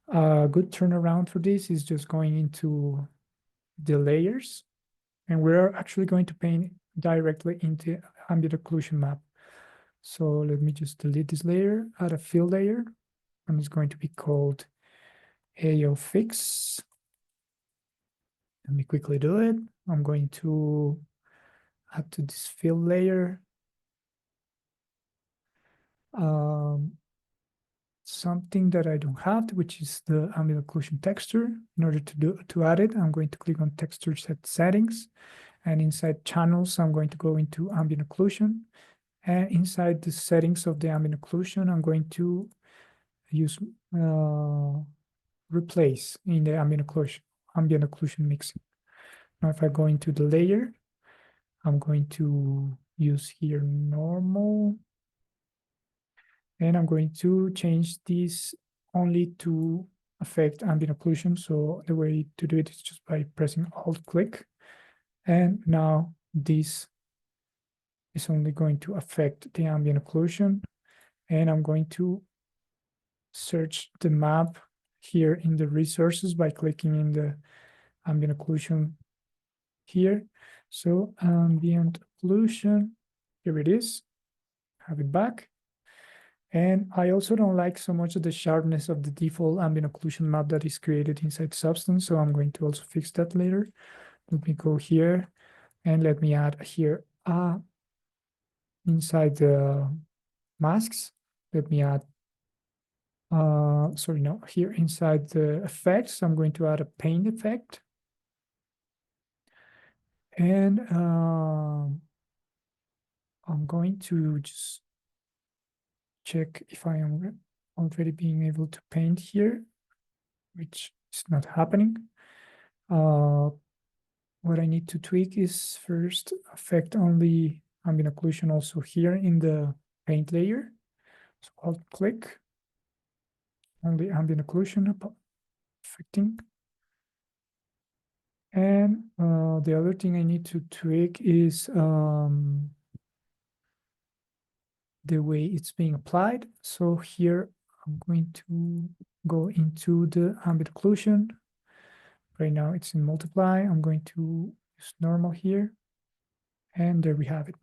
a good turnaround for this is just going into the layers, and we're actually going to paint directly into ambient occlusion map. So let me just delete this layer, add a fill layer, and it's going to be called AO fix. Let me quickly do it. I'm going to add to this fill layer something that I don't have, which is the ambient occlusion texture. In order to add it, I'm going to click on texture set settings, and inside channels, I'm going to go into ambient occlusion, and inside the settings of the ambient occlusion, I'm going to use replace in the ambient occlusion mixing. Now, if I go into the layer, I'm going to use here normal, and I'm going to change this only to affect ambient occlusion. So the way to do it is just by pressing Alt click. And now this is only going to affect the ambient occlusion. And I'm going to search the map here in the resources by clicking in the ambient occlusion here. So ambient occlusion, here it is, have it back. And I also don't like so much of the sharpness of the default ambient occlusion map that is created inside Substance. So I'm going to also fix that later. Let me go here and let me add here inside the masks. Let me add, sorry, no, here inside the effects, I'm going to add a paint effect. And I'm going to just check if I am already being able to paint here, which is not happening. What I need to tweak is first affect only ambient occlusion also here in the paint layer. So I'll click only ambient occlusion affecting. And the other thing I need to tweak is the way it's being applied. So here I'm going to go into the ambient occlusion. Right now it's in multiply. I'm going to use normal here. And there we have it.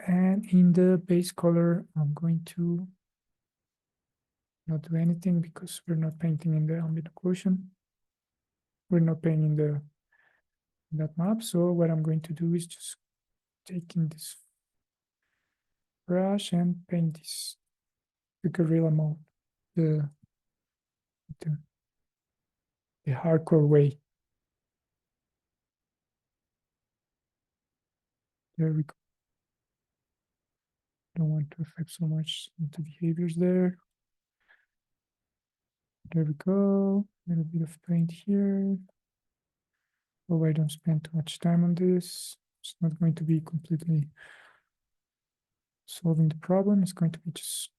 And in the base color, I'm going to not do anything because we're not painting in the ambient occlusion. We're not painting that map. So what I'm going to do is just taking this brush and paint this the guerrilla mode, the, the, the hardcore way. There we go. Don't want to affect so much into behaviors there. There we go. A little bit of paint here. Oh, I don't spend too much time on this. It's not going to be completely solving the problem. It's going to be just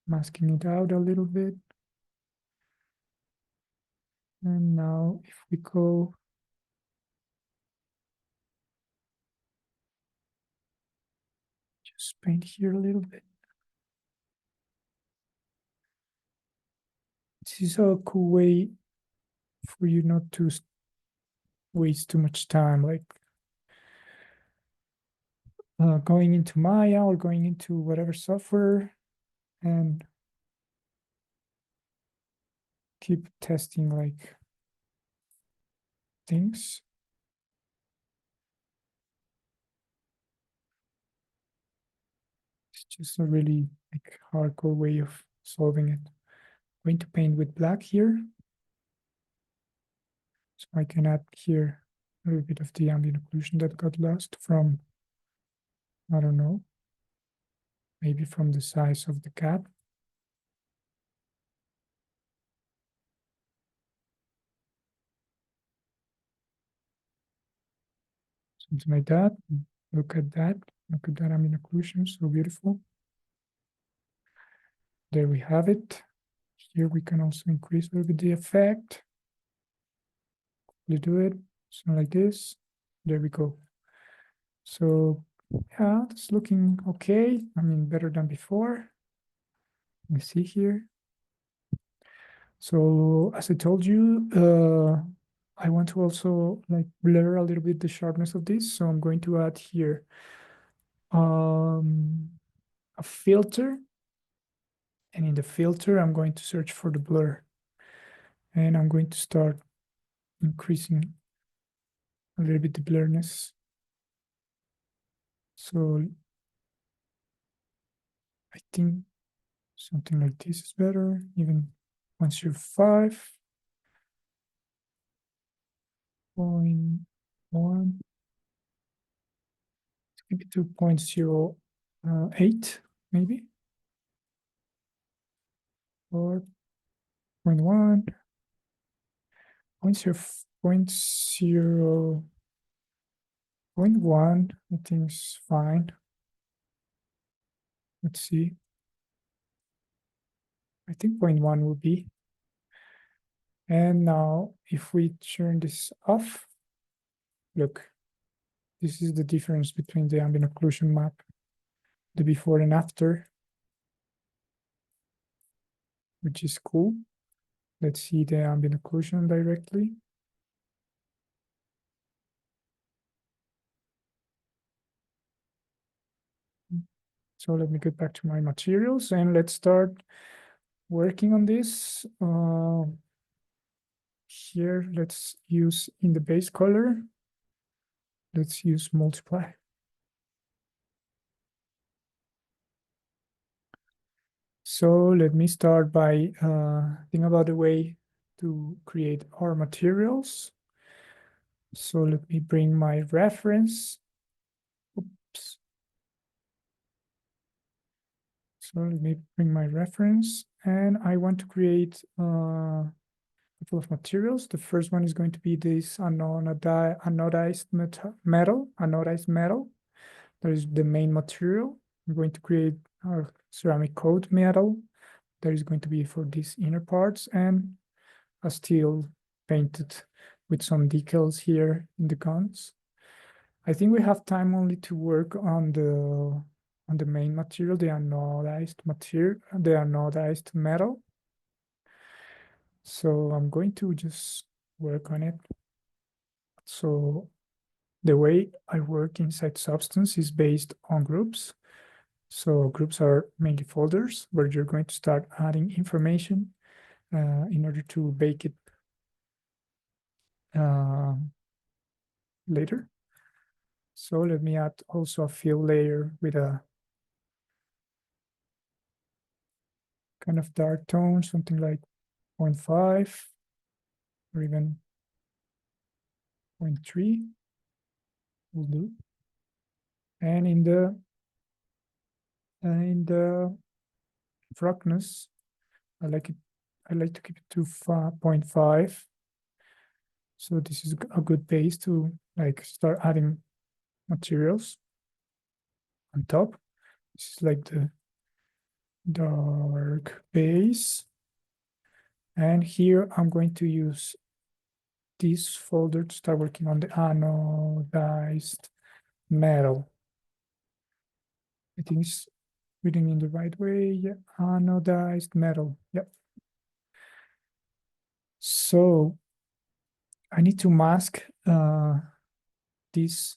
masking it out a little bit. And now if we go just paint here a little bit. This is a cool way for you not to waste too much time, like going into Maya or going into whatever software and keep testing like things. It's just a really like hardcore way of solving it. I'm going to paint with black here. So I can add here a little bit of the ambient occlusion that got lost from, I don't know, maybe from the size of the cap. Something like that. Look at that. Look at that ambient occlusion. So beautiful. There we have it. Here we can also increase a little bit the effect. We do it. So like this. There we go. So yeah, it's looking okay. I mean, better than before. You see here. So as I told you, I want to also like blur a little bit the sharpness of this. So I'm going to add here a filter. And in the filter, I'm going to search for the blur. And I'm going to start increasing a little bit the blurriness. So I think something like this is better, even 105.1, maybe 2.08, maybe, or 0.1, 0.1, I think is fine. Let's see. I think 0.1 will be. And now if we turn this off, look, this is the difference between the ambient occlusion map, the before and after, which is cool. Let's see the ambient occlusion directly. So let me get back to my materials and let's start working on this. Here, let's use in the base color, let's use multiply. So let me start by thinking about the way to create our materials. So let me bring my reference. Oops. So let me bring my reference and I want to create a couple of materials. The first one is going to be this anodized metal. That is the main material. I'm going to create our ceramic coat metal. That is going to be for these inner parts and a steel painted with some decals here in the guns. I think we have time only to work on the main material, the anodized metal. So I'm going to just work on it. So the way I work inside Substance is based on groups. So groups are mainly folders where you're going to start adding information in order to bake it later. So let me add also a fill layer with a kind of dark tone, something like 0.5 or even 0.3 will do. And in the roughness, I like to keep it to 0.5. So this is a good base to like start adding materials on top. This is like the dark base. And here I'm going to use this folder to start working on the anodized metal. I think it's reading in the right way. Yeah, anodized metal. Yep. So I need to mask this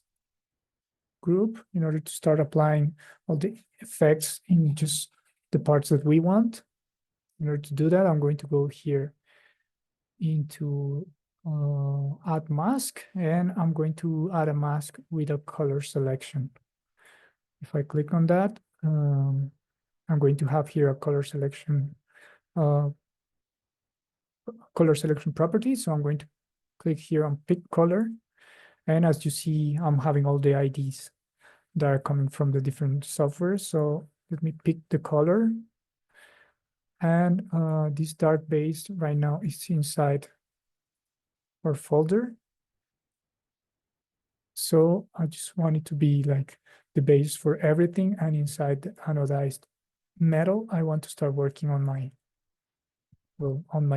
group in order to start applying all the effects in just the parts that we want. In order to do that, I'm going to go here into add mask, and I'm going to add a mask with a color selection. If I click on that, I'm going to have here a color selection property. So I'm going to click here on pick color. And as you see, I'm having all the IDs that are coming from the different software. So let me pick the color. And this dark base right now is inside our folder. So I just want it to be like the base for everything. And inside the anodized metal, I want to start working on my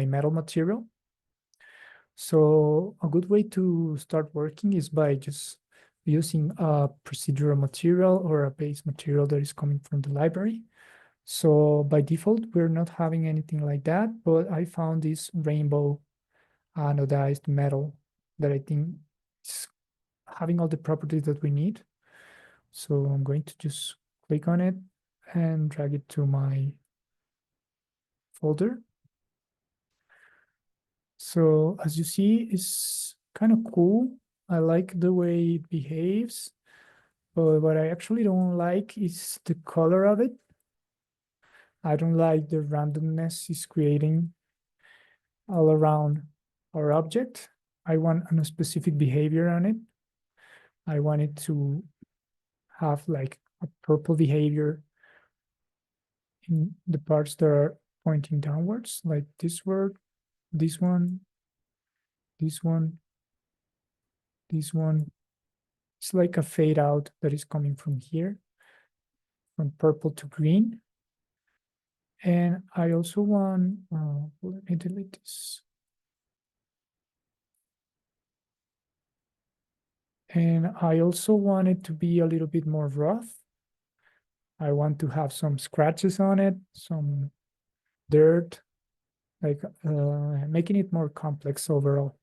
metal material. So a good way to start working is by just using a procedural material or a base material that is coming from the library. So by default, we're not having anything like that, but I found this rainbow anodized metal that I think is having all the properties that we need. So I'm going to just click on it and drag it to my folder. So as you see, it's kind of cool. I like the way it behaves, but what I actually don't like is the color of it. I don't like the randomness it's creating all around our object. I want a specific behavior on it. I want it to have like a purple behavior in the parts that are pointing downwards, like this word, this one, this one, this one. It's like a fade out that is coming from here, from purple to green. And I also want, let me delete this. And I also want it to be a little bit more rough. I want to have some scratches on it, some dirt, like making it more complex overall.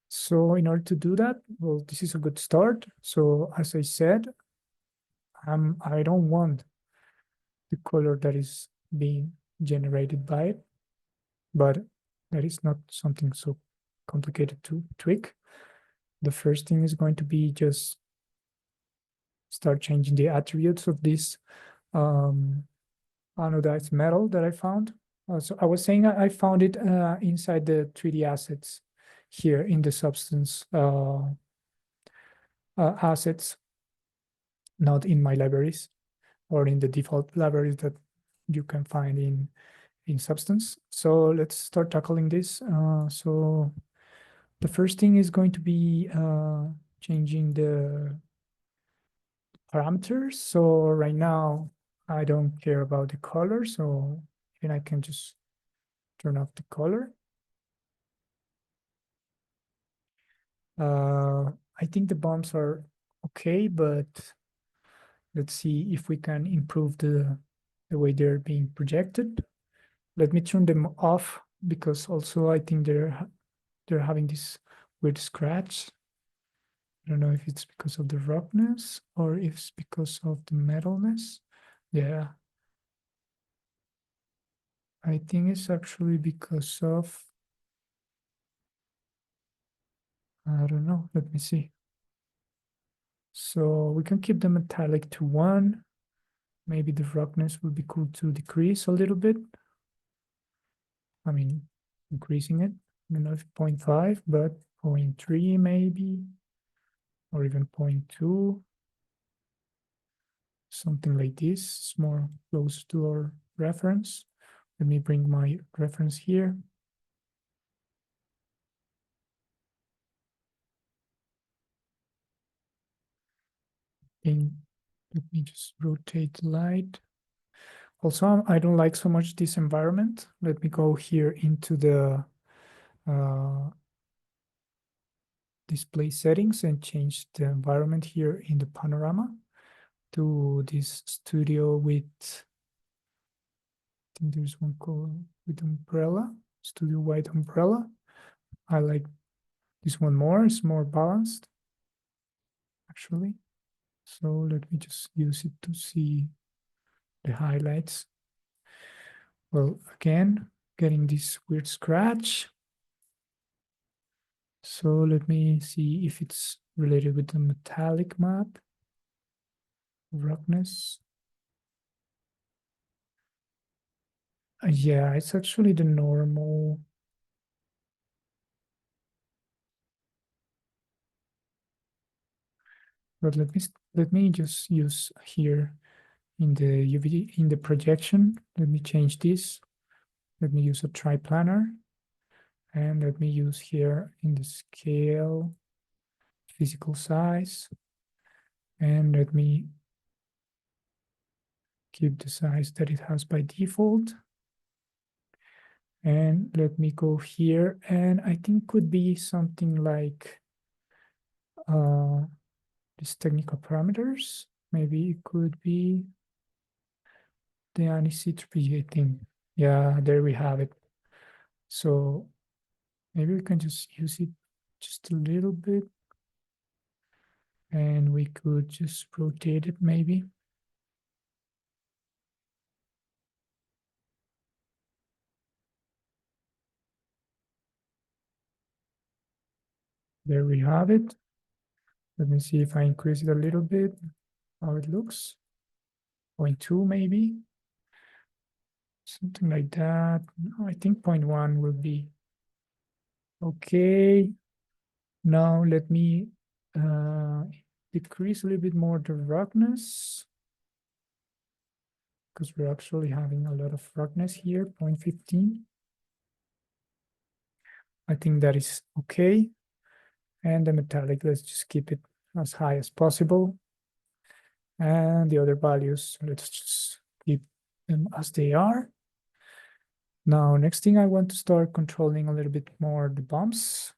So in order to do that, well, this is a good start. So as I said, I don't want the color that is being generated by it, but that is not something so complicated to tweak. The first thing is going to be just start changing the attributes of this anodized metal that I found. So I was saying I found it inside the 3D assets here in the substance assets, not in my libraries or in the default libraries that you can find in Substance. So let's start tackling this. So the first thing is going to be changing the parameters. So right now, I don't care about the color. So even I can just turn off the color. I think the bumps are okay, but let's see if we can improve the way they're being projected. Let me turn them off because also I think they're having this weird scratch. I don't know if it's because of the roughness or if it's because of the metalness. Yeah. I think it's actually because of, I don't know, let me see. So we can keep the metallic to 1. Maybe the roughness would be cool to decrease a little bit. I mean, increasing it. I don't know if 0.5, but 0.3 maybe, or even 0.2. Something like this. It's more close to our reference. Let me bring my reference here. And let me just rotate the light. Also, I don't like so much this environment. Let me go here into the display settings and change the environment here in the panorama to this studio with, I think there's one called with umbrella, studio white umbrella. I like this one more, it's more balanced actually. So let me just use it to see the highlights. Well, again, getting this weird scratch. So let me see if it's related with the metallic map, roughness. Yeah, it's actually the normal. But let me just use here in the UV in the projection. Let me change this. Let me use a triplanar, and let me use here in the scale physical size, and let me keep the size that it has by default. And let me go here, and I think could be something like these technical parameters. Maybe it could be the anisotropy, I think. Yeah, there we have it. So maybe we can just use it just a little bit, and we could just rotate it maybe. There we have it. Let me see if I increase it a little bit, how it looks. 0.2 maybe, something like that. No, I think 0.1 will be okay. Now let me decrease a little bit more the roughness, because we're actually having a lot of roughness here, 0.15. I think that is okay. And the metallic, let's just keep it as high as possible. And the other values, let's just keep them as they are. Now, next thing I want to start controlling a little bit more the bumps.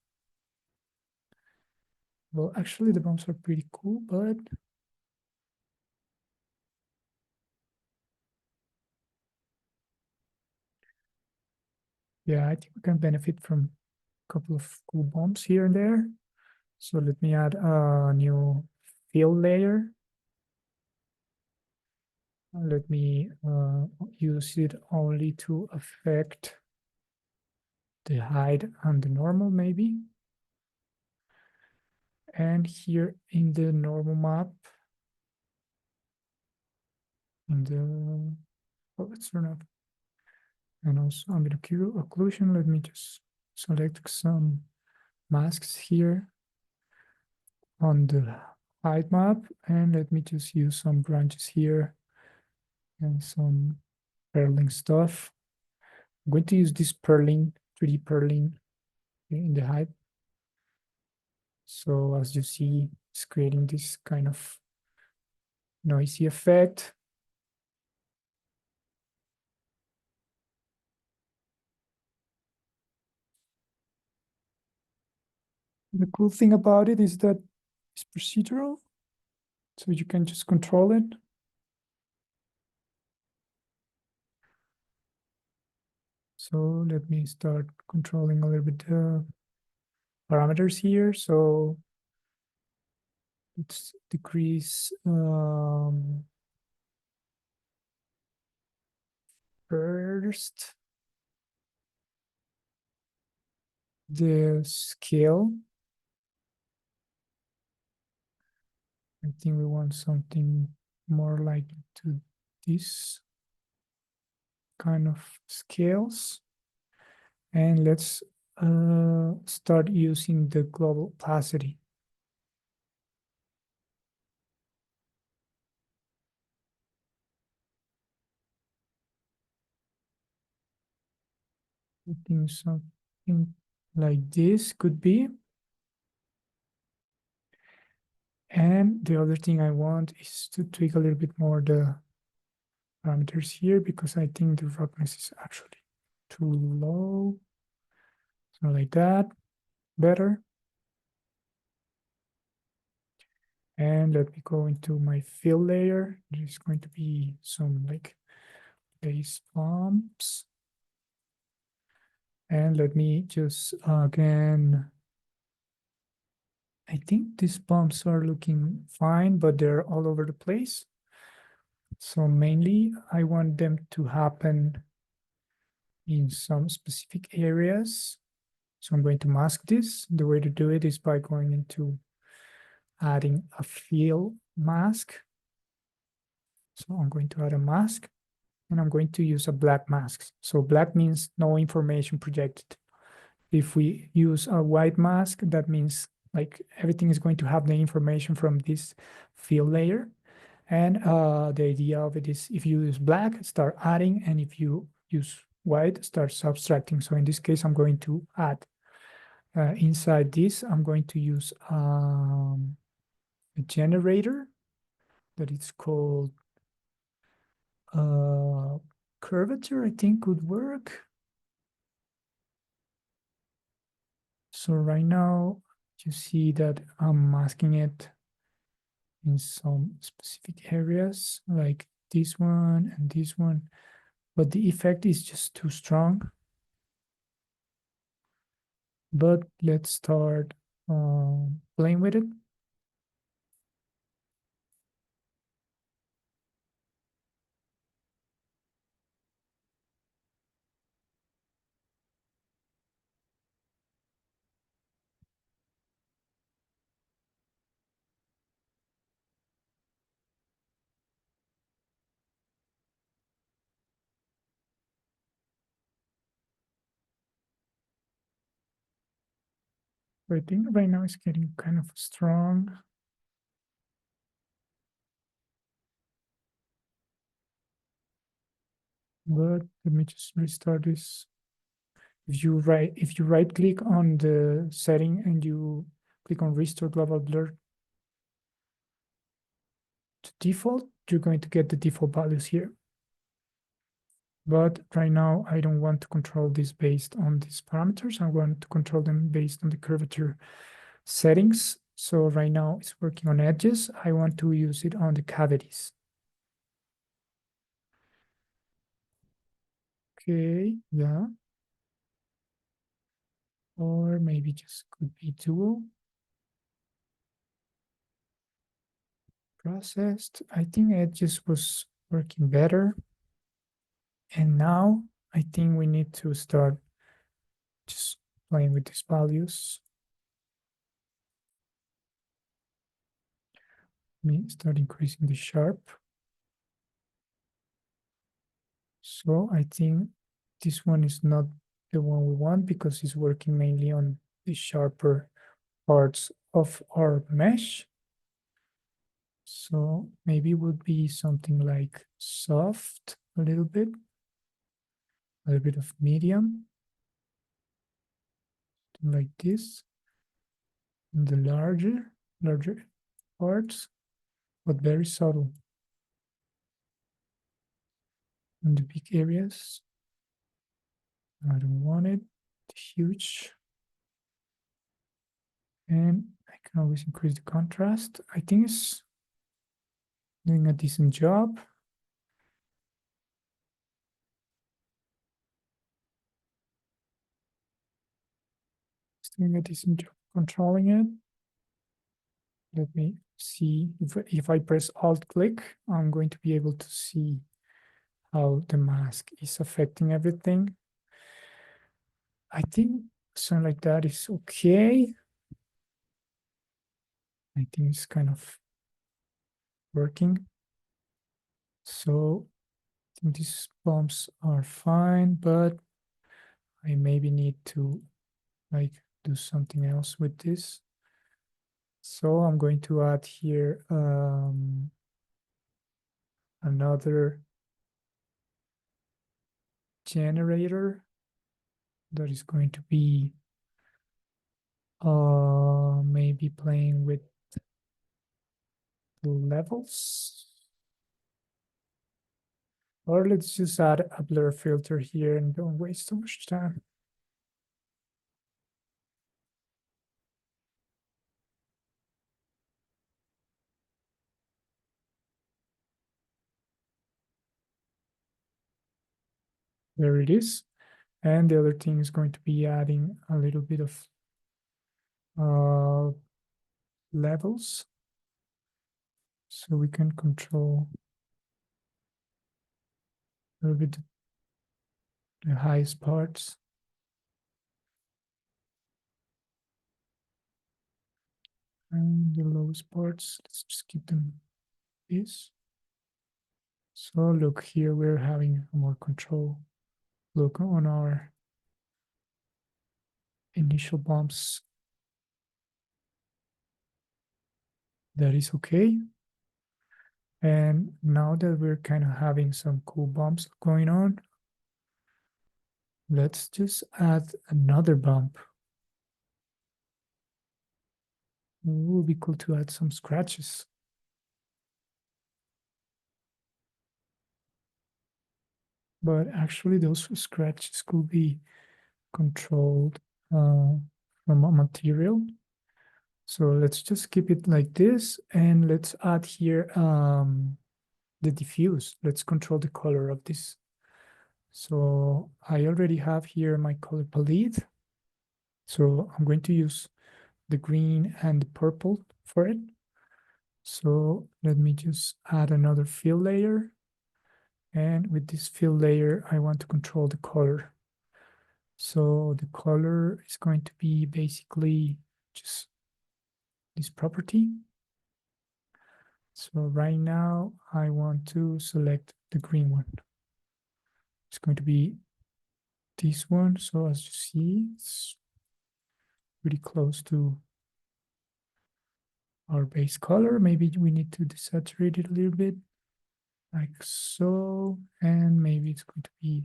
Well, actually the bumps are pretty cool, but yeah, I think we can benefit from a couple of cool bumps here and there. So let me add a new fill layer. Let me use it only to affect the height and the normal maybe. And here in the normal map, in the, oh, let's turn off. And also ambient occlusion, let me just select some masks here on the height map. And let me just use some branches here and some purling stuff. I'm going to use this purling, 3D purling in the height. So as you see, it's creating this kind of noisy effect. The cool thing about it is that it's procedural, so you can just control it. So let me start controlling a little bit the parameters here. So let's decrease first the scale. I think we want something more like to this kind of scales. And let's start using the global opacity. I think something like this could be. And the other thing I want is to tweak a little bit more the parameters here because I think the roughness is actually too low. So like that, better. And let me go into my fill layer. There's going to be some like base bumps. And let me just again, I think these bumps are looking fine, but they're all over the place. So mainly I want them to happen in some specific areas. So I'm going to mask this. The way to do it is by going into adding a fill mask. So I'm going to add a mask and I'm going to use a black mask. So black means no information projected. If we use a white mask, that means like everything is going to have the information from this fill layer. And the idea of it is if you use black, start adding, and if you use white, start subtracting. So in this case, I'm going to add inside this, I'm going to use a generator that is called curvature, I think could work. So right now you see that I'm masking it in some specific areas like this one and this one, but the effect is just too strong. But let's start playing with it. I think right now it's getting kind of strong. But let me just restart this. If you right click on the setting and you click on restore global blur to default, you're going to get the default values here. But right now I don't want to control this based on these parameters. I want to control them based on the curvature settings. So right now it's working on edges. I want to use it on the cavities. Okay, yeah. Or maybe just could be dual. Processed. I think edges was working better. And now I think we need to start just playing with these values. Let me start increasing the sharp. So I think this one is not the one we want because it's working mainly on the sharper parts of our mesh. So maybe it would be something like soft a little bit of medium, like this. And the larger parts, but very subtle. In the big areas, I don't want it huge. And I can always increase the contrast. I think it's doing a decent job. It's doing a decent job controlling it. Let me see if I press Alt click, I'm going to be able to see how the mask is affecting everything. I think something like that is okay. I think it's kind of working. So I think these bumps are fine, but I maybe need to like do something else with this. So I'm going to add here another generator that is going to be maybe playing with the levels. Or let's just add a blur filter here and don't waste so much time. There it is. And the other thing is going to be adding a little bit of levels. So we can control a little bit the highest parts. And the lowest parts, let's just keep them this. So look here, we're having more control. Look on our initial bumps. That is okay. And now that we're kind of having some cool bumps going on, let's just add another bump. It would be cool to add some scratches. But actually those scratches could be controlled from a material. So let's just keep it like this and let's add here the diffuse. Let's control the color of this. So I already have here my color palette. So I'm going to use the green and the purple for it. So let me just add another fill layer. And with this fill layer, I want to control the color. So the color is going to be basically just this property. So right now I want to select the green one. It's going to be this one. So as you see, it's pretty close to our base color. Maybe we need to desaturate it a little bit like so. And maybe it's going to be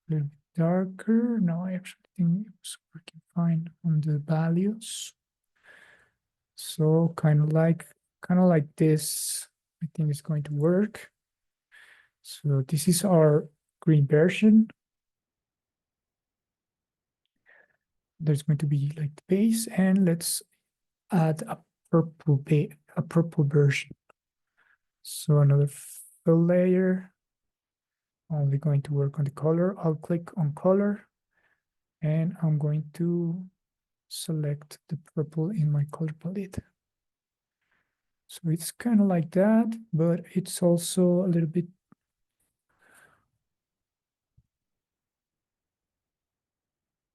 a little bit darker. No, I actually think it was working fine on the values. So kind of like this, I think it's going to work. So this is our green version. There's going to be like the base, and let's add a purple version. So another fill layer. Only going to work on the color. I'll click on color, and I'm going to select the purple in my color palette. So it's kind of like that, but it's also a little bit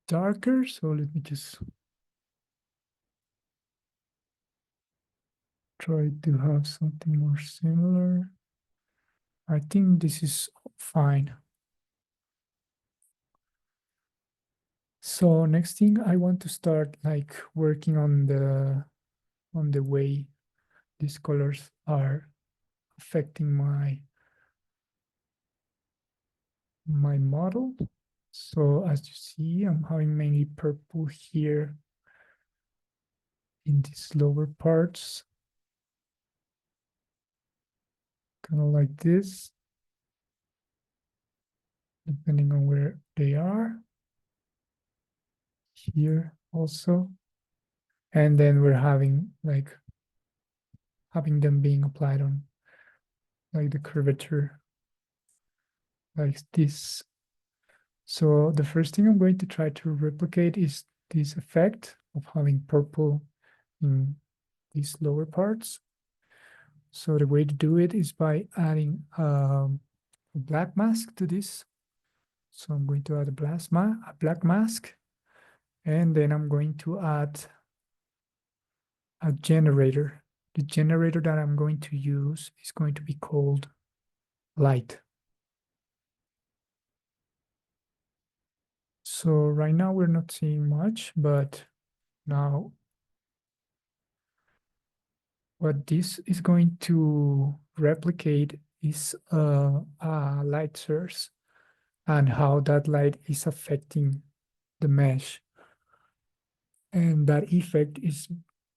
darker. So let me just try to have something more similar. I think this is fine. So next thing, I want to start like working on the way these colors are affecting my model. So as you see, I'm having mainly purple here in these lower parts, kind of like this, depending on where they are. Here also. And then we're having them being applied on like the curvature like this. So the first thing I'm going to try to replicate is this effect of having purple in these lower parts. So the way to do it is by adding a black mask to this. So I'm going to add a black mask, and then I'm going to add a generator. The generator that I'm going to use is going to be called light. So right now we're not seeing much, but now what this is going to replicate is a light source and how that light is affecting the mesh. And that effect is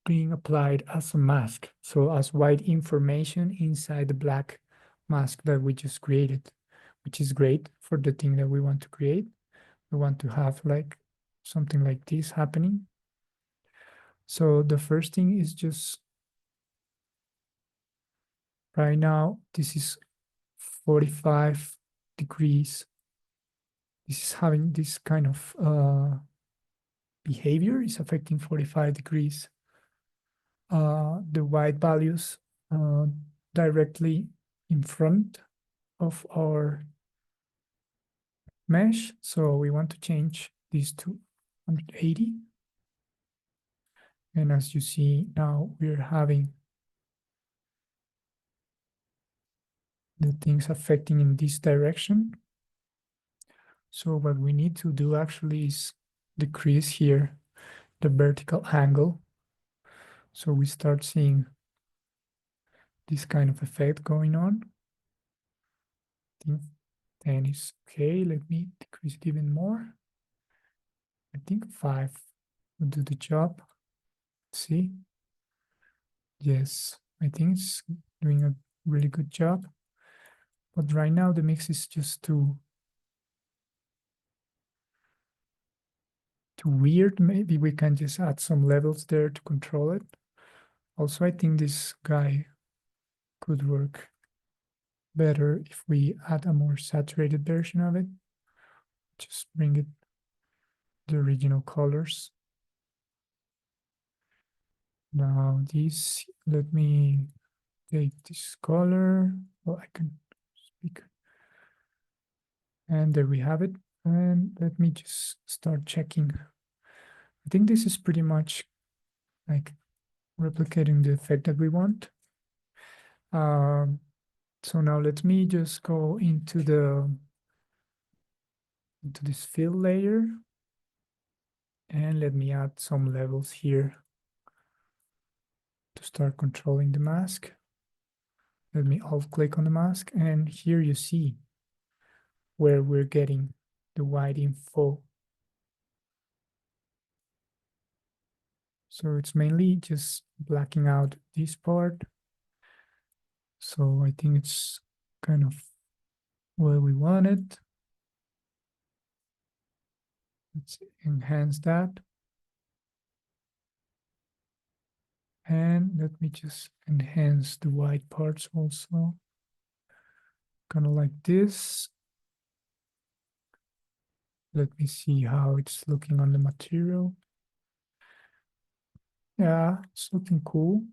being applied as a mask. So as white information inside the black mask that we just created, which is great for the thing that we want to create. We want to have like something like this happening. So the first thing is just right now, this is 45 degrees. This is having this kind of behavior is affecting 45 degrees. The white values directly in front of our mesh. So we want to change this to 180. And as you see now, we're having the things affecting in this direction. So what we need to do actually is decrease here the vertical angle. So we start seeing this kind of effect going on. I think 10 is okay. Let me decrease it even more. I think 5 will do the job. Let's see. Yes, I think it's doing a really good job. But right now the mix is just too weird. Maybe we can just add some levels there to control it. Also, I think this guy could work better if we add a more saturated version of it. Just bring it the original colors. Now this, let me take this color. Well, I can speak. And there we have it. And let me just start checking. I think this is pretty much like replicating the effect that we want. So now let me just go into this fill layer, and let me add some levels here to start controlling the mask. Let me alt click on the mask, and here you see where we're getting the white info. So it's mainly just blacking out this part. So I think it's kind of where we want it. Let's enhance that. And let me just enhance the white parts also. Kind of like this. Let me see how it's looking on the material. Yeah, it's looking cool.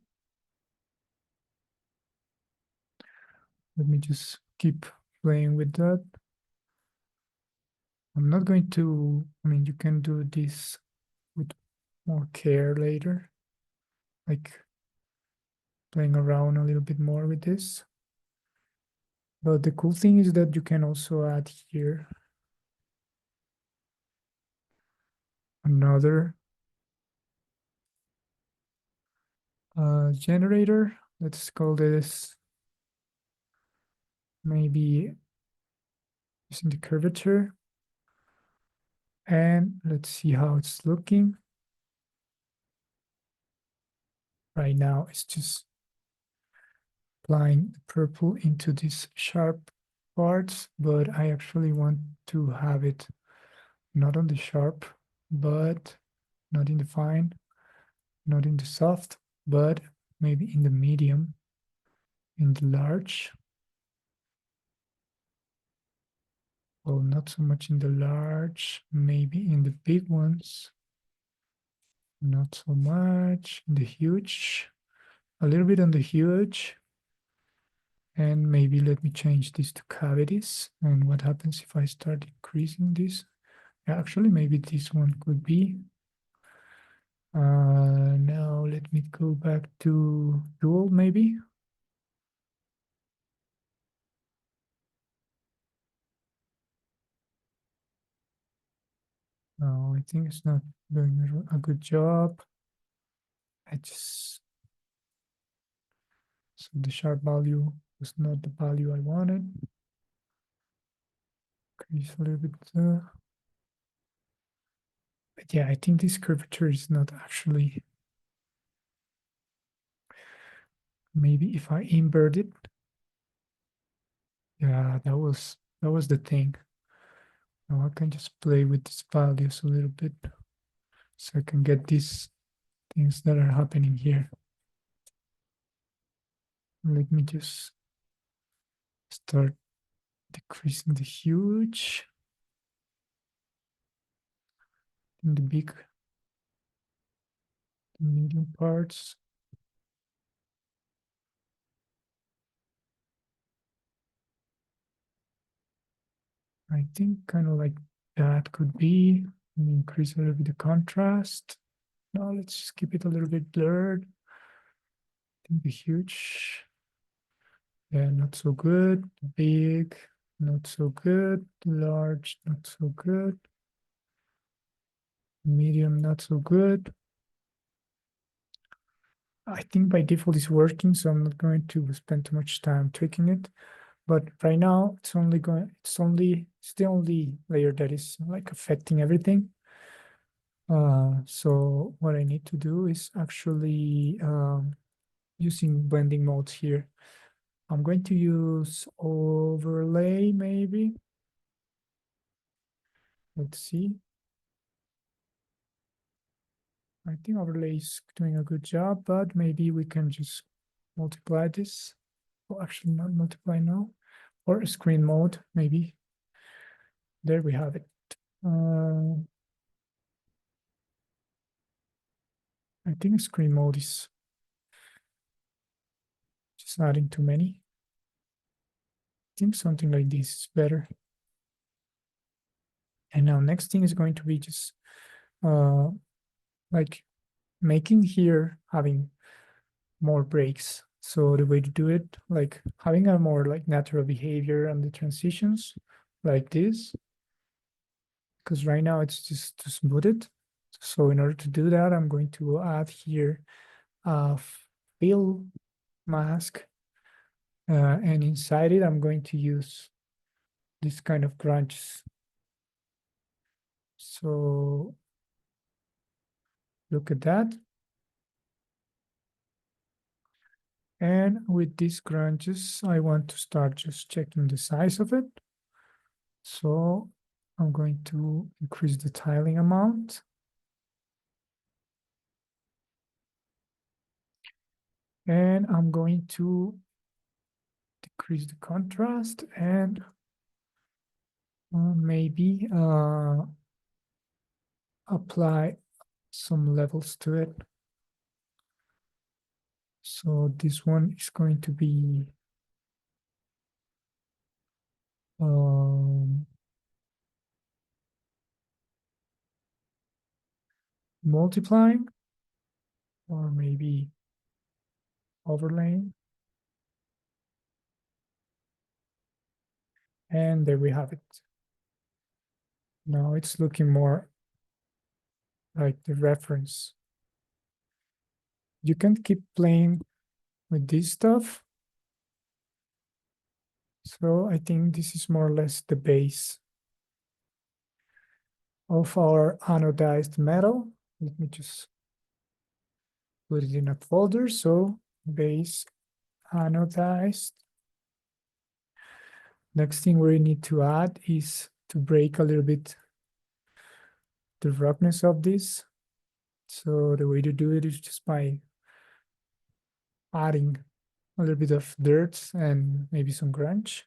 Let me just keep playing with that. I'm not going to, I mean, you can do this with more care later, like playing around a little bit more with this. But the cool thing is that you can also add here another generator. Let's call this maybe using the curvature. And let's see how it's looking. Right now, it's just applying the purple into these sharp parts, but I actually want to have it not on the sharp, but not in the fine, not in the soft, but maybe in the medium, in the large. Well, not so much in the large, maybe in the big ones. Not so much in the huge, a little bit on the huge. And maybe let me change this to cavities. And what happens if I start increasing this? Actually, maybe this one could be. Now let me go back to dual maybe. No, I think it's not doing a good job. So the sharp value was not the value I wanted. Increase a little bit. But yeah, I think this curvature is not actually. Maybe if I invert it. Yeah, that was the thing. Now I can just play with these values a little bit so I can get these things that are happening here. Let me just start decreasing the huge in the big, the medium parts. I think kind of like that could be. Let me increase a little bit the contrast. Now let's just keep it a little bit blurred. I think the huge, yeah, not so good. Big, not so good. Large, not so good. Medium, not so good. I think by default it's working, so I'm not going to spend too much time tweaking it. But right now it's the only layer that is like affecting everything. So what I need to do is actually using blending modes here. I'm going to use overlay maybe. Let's see. I think overlay is doing a good job, but maybe we can just multiply this. Well, actually not multiply now, or screen mode, maybe. There we have it. I think screen mode is just adding too many. I think something like this is better. And now next thing is going to be just like making here having more breaks. So the way to do it, like having a more like natural behavior and the transitions like this, because right now it's just to smooth it. So in order to do that, I'm going to add here a fill mask. And inside it, I'm going to use this kind of grunges. So look at that. And with these grunges, I want to start just checking the size of it. So I'm going to increase the tiling amount. And I'm going to decrease the contrast and maybe apply some levels to it. So this one is going to be multiplying or maybe overlaying. And there we have it. Now it's looking more like the reference. You can keep playing with this stuff. So I think this is more or less the base of our anodized metal. Let me just put it in a folder. So base anodized. Next thing we need to add is to break a little bit the roughness of this. So the way to do it is just by adding a little bit of dirt and maybe some grunge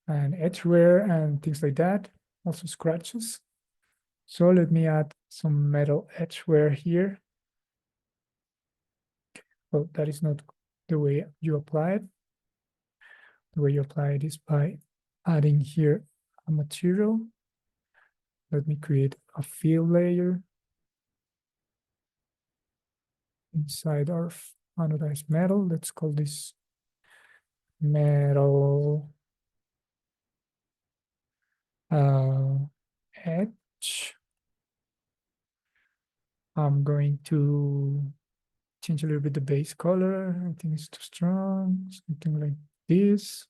and edge wear and things like that. Also scratches. So let me add some metal edge wear here. Well, that is not the way you apply it. The way you apply it is by adding here a material. Let me create a fill layer inside our anodized metal. Let's call this metal edge. I'm going to change a little bit the base color. I think it's too strong, something like this,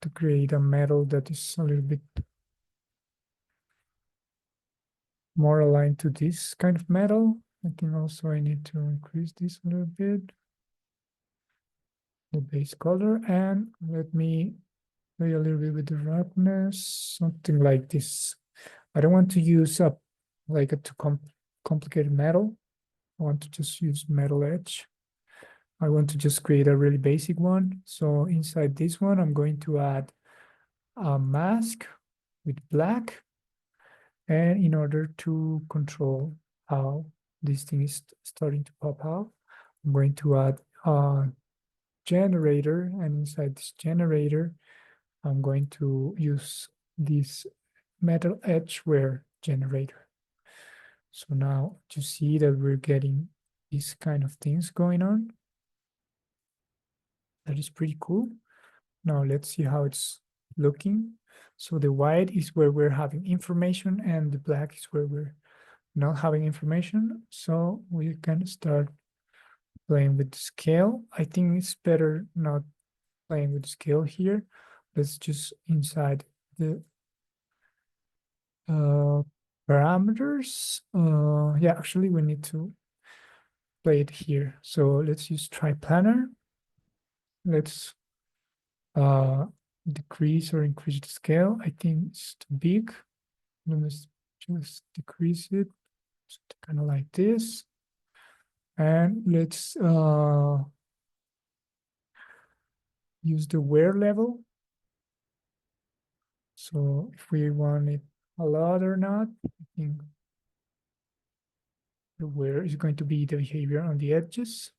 to create a metal that is a little bit more aligned to this kind of metal. I think also I need to increase this a little bit, the base color, and let me play a little bit with the roughness, something like this. I don't want to use like a too complicated metal. I want to just use metal edge. I want to just create a really basic one. So inside this one, I'm going to add a mask with black. And in order to control how this thing is starting to pop out, I'm going to add a generator. And inside this generator, I'm going to use this metal edgeware generator. So now you see that we're getting these kind of things going on. That is pretty cool. Now let's see how it's looking. So the white is where we're having information and the black is where we're not having information. So we can start playing with the scale. I think it's better not playing with the scale here. Let's just inside the parameters. Yeah, actually we need to play it here. So let's use triplanar. Let's decrease or increase the scale. I think it's too big. Let's just decrease it, kind of like this. And let's use the wear level. So if we want it a lot or not, I think the wear is going to be the behavior on the edges.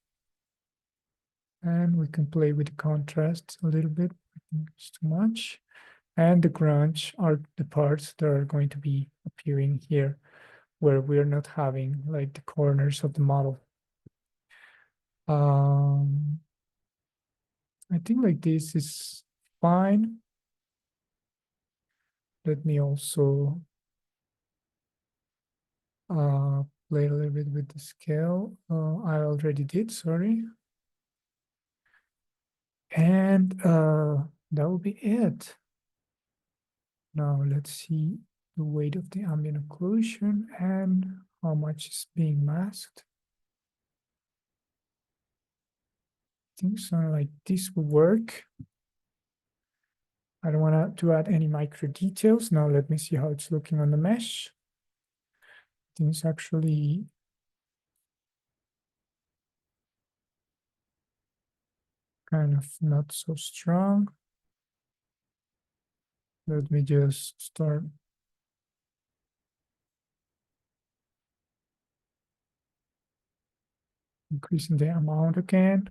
And we can play with the contrast a little bit. I think it's too much. And the grunge are the parts that are going to be appearing here, where we're not having like the corners of the model. I think like this is fine. Let me also play a little bit with the scale. I already did, sorry. And that will be it. Now let's see the weight of the ambient occlusion and how much is being masked. I think something like this will work. I don't want to add any micro details. Now let me see how it's looking on the mesh. I think it's actually kind of not so strong. Let me just start increasing the amount again.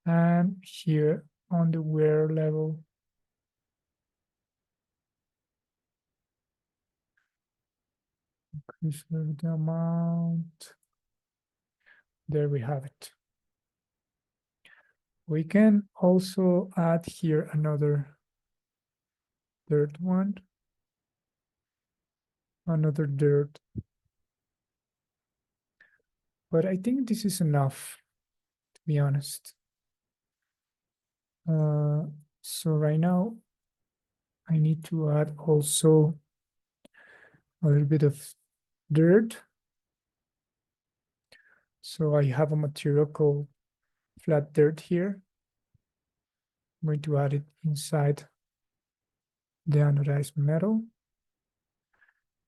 And here on the wear level, increase the amount. There we have it. We can also add here another third one, another dirt. But I think this is enough, to be honest. So right now, I need to add also a little bit of dirt. So I have a material called flat dirt here. I'm going to add it inside the anodized metal.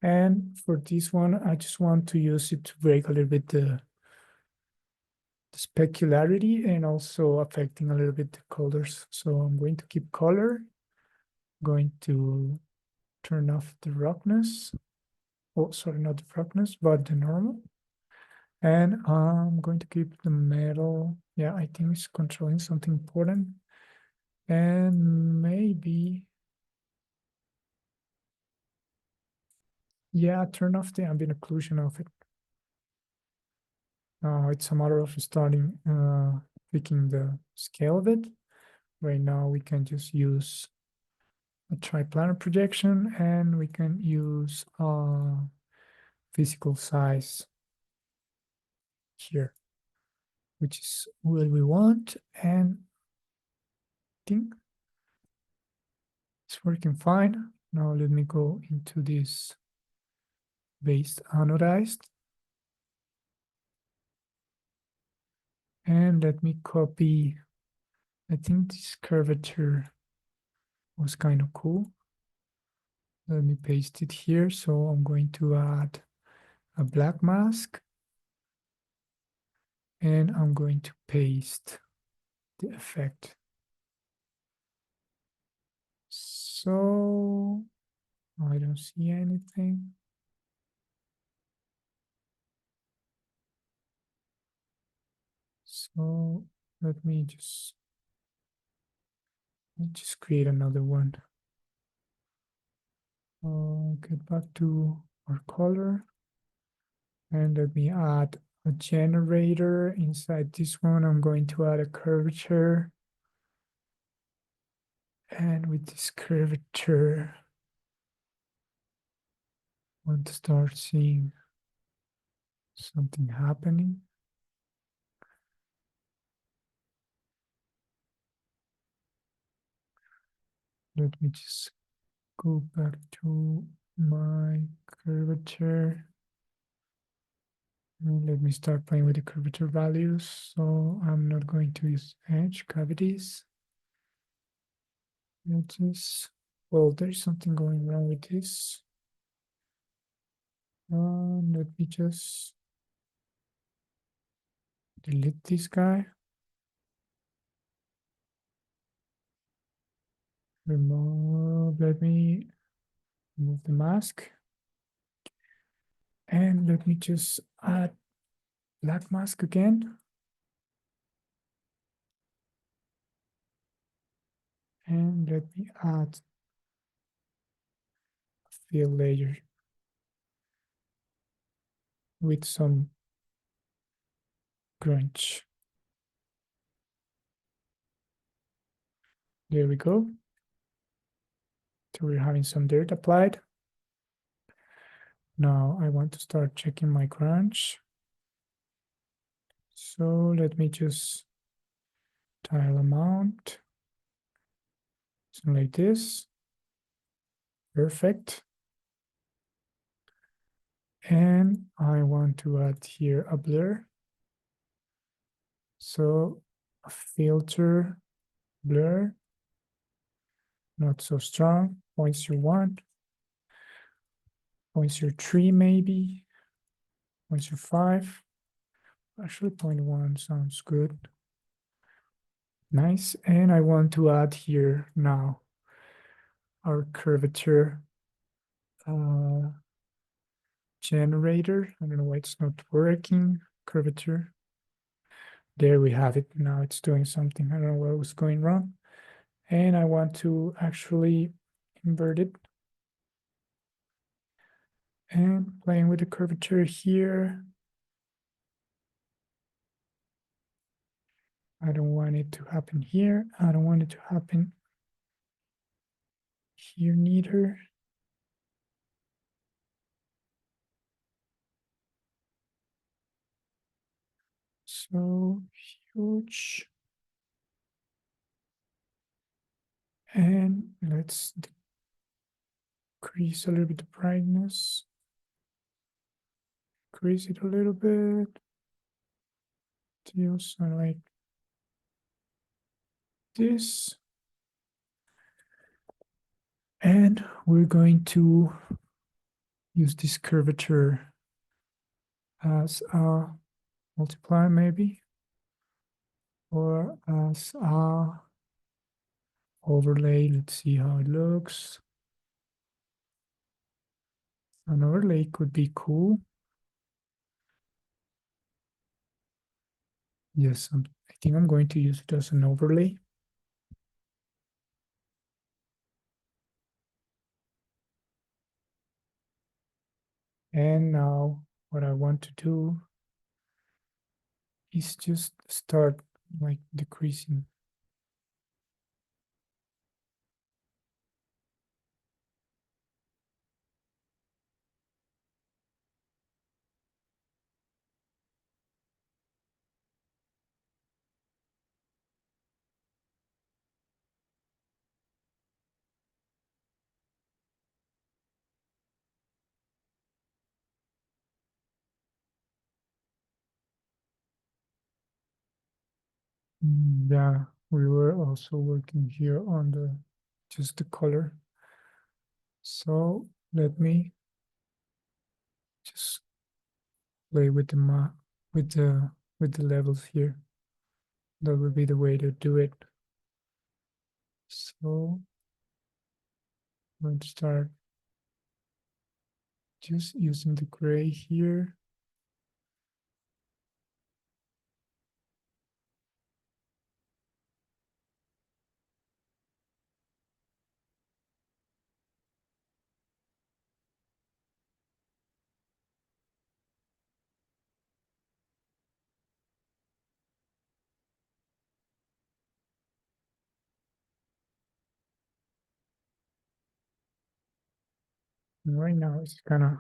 And for this one, I just want to use it to break a little bit the specularity and also affecting a little bit the colors. So I'm going to keep color, going to turn off the roughness. Oh, sorry, not the roughness, but the normal. And I'm going to keep the metal. Yeah, I think it's controlling something important. And maybe, yeah, turn off the ambient occlusion of it. It's a matter of starting picking the scale of it. Right now we can just use a triplanar projection and we can use physical size here, which is what we want. And I think it's working fine. Now let me go into this based anodized. And let me copy, I think this curvature was kind of cool. Let me paste it here. So I'm going to add a black mask. And I'm going to paste the effect. So I don't see anything. So let me just create another one. Get back to our color. And let me add a generator. Inside this one, I'm going to add a curvature. And with this curvature, I want to start seeing something happening. Let me just go back to my curvature. And let me start playing with the curvature values. So I'm not going to use edge cavities. Edges. Well, there's something going wrong with this. Let me just delete this guy. Let me remove the mask. And let me just add black mask again. And let me add a fill layer with some grunge. There we go. So we're having some dirt applied. Now I want to start checking my grunge. So let me just tile amount. Something like this. Perfect. And I want to add here a blur. So a filter blur, not so strong, 0.01, 0.03 maybe, 0.05. Actually 0.1 sounds good. Nice. And I want to add here now our curvature generator. I don't know why it's not working. Curvature. There we have it. Now it's doing something. I don't know what was going wrong. And I want to actually invert it. And playing with the curvature here. I don't want it to happen here. I don't want it to happen here neither. So huge. And let's decrease a little bit the brightness. Increase it a little bit. Till something like this. And we're going to use this curvature as a multiplier maybe, or as a overlay. Let's see how it looks. An overlay could be cool. Yes, I think I'm going to use it as an overlay. And now what I want to do is just start like decreasing. Yeah, we were also working here on the just the color. So let me just play with the with the levels here. That would be the way to do it. So I'm going to start just using the gray here. And right now it's kind of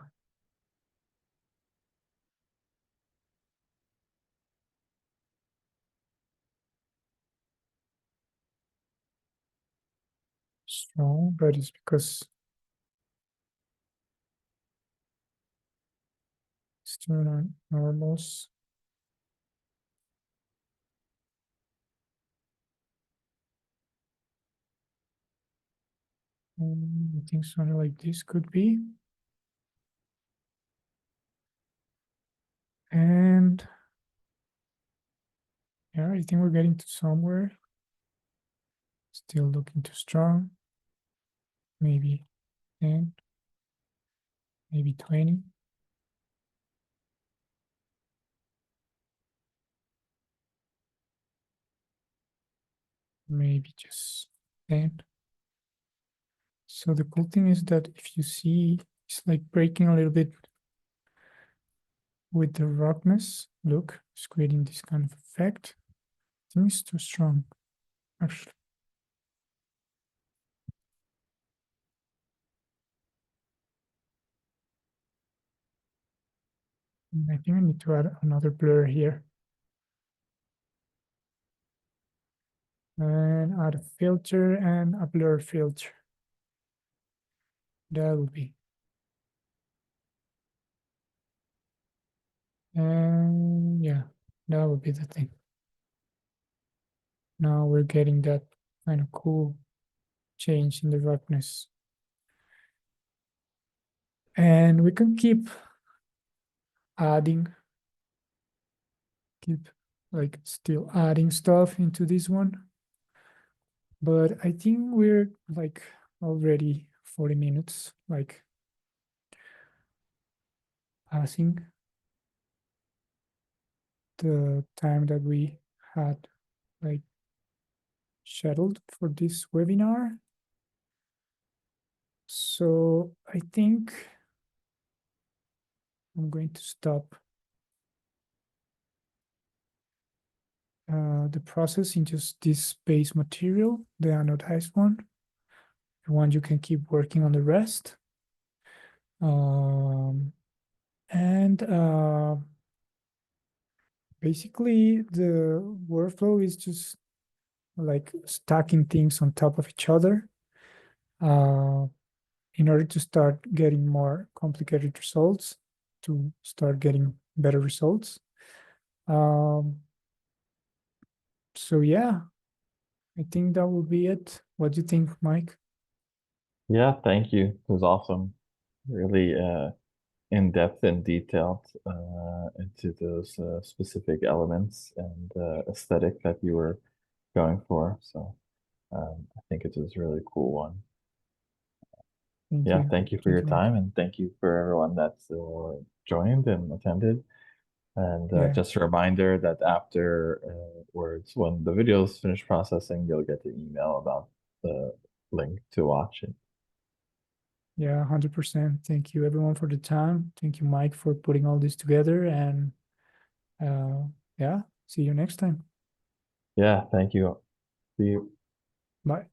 strong, but it's because it's turned on normals. I think something like this could be. And yeah, I think we're getting to somewhere. Still looking too strong. Maybe 10, maybe 20. Maybe just 10. So the cool thing is that if you see, it's like breaking a little bit with the roughness. Look, it's creating this kind of effect. I think it's too strong, actually. I think I need to add another blur here. And add a filter and a blur filter. That would be. And yeah, that would be the thing. Now we're getting that kind of cool change in the roughness. And we can keep adding, keep like still adding stuff into this one. But I think we're like already 40 minutes, like passing the time that we had like scheduled for this webinar. So I think I'm going to stop the process in just this base material, the anodized one. The one you can keep working on the rest. And basically the workflow is just like stacking things on top of each other in order to start getting more complicated results, to start getting better results. So yeah, I think that will be it. What do you think, Mike? Yeah, thank you. It was awesome. Really in-depth and detailed into those specific elements and aesthetic that you were going for. So I think it was a really cool one. Thank Yeah, you. thank you for Thank your you, Mike. time and thank you for everyone that's joined and attended. And Yeah, just a reminder that afterwards, when the video is finished processing, you'll get the email about the link to watch it. Yeah, 100%. Thank you everyone for the time. Thank you, Mike, for putting all this together. And yeah, see you next time. Yeah, thank you. See you. Bye.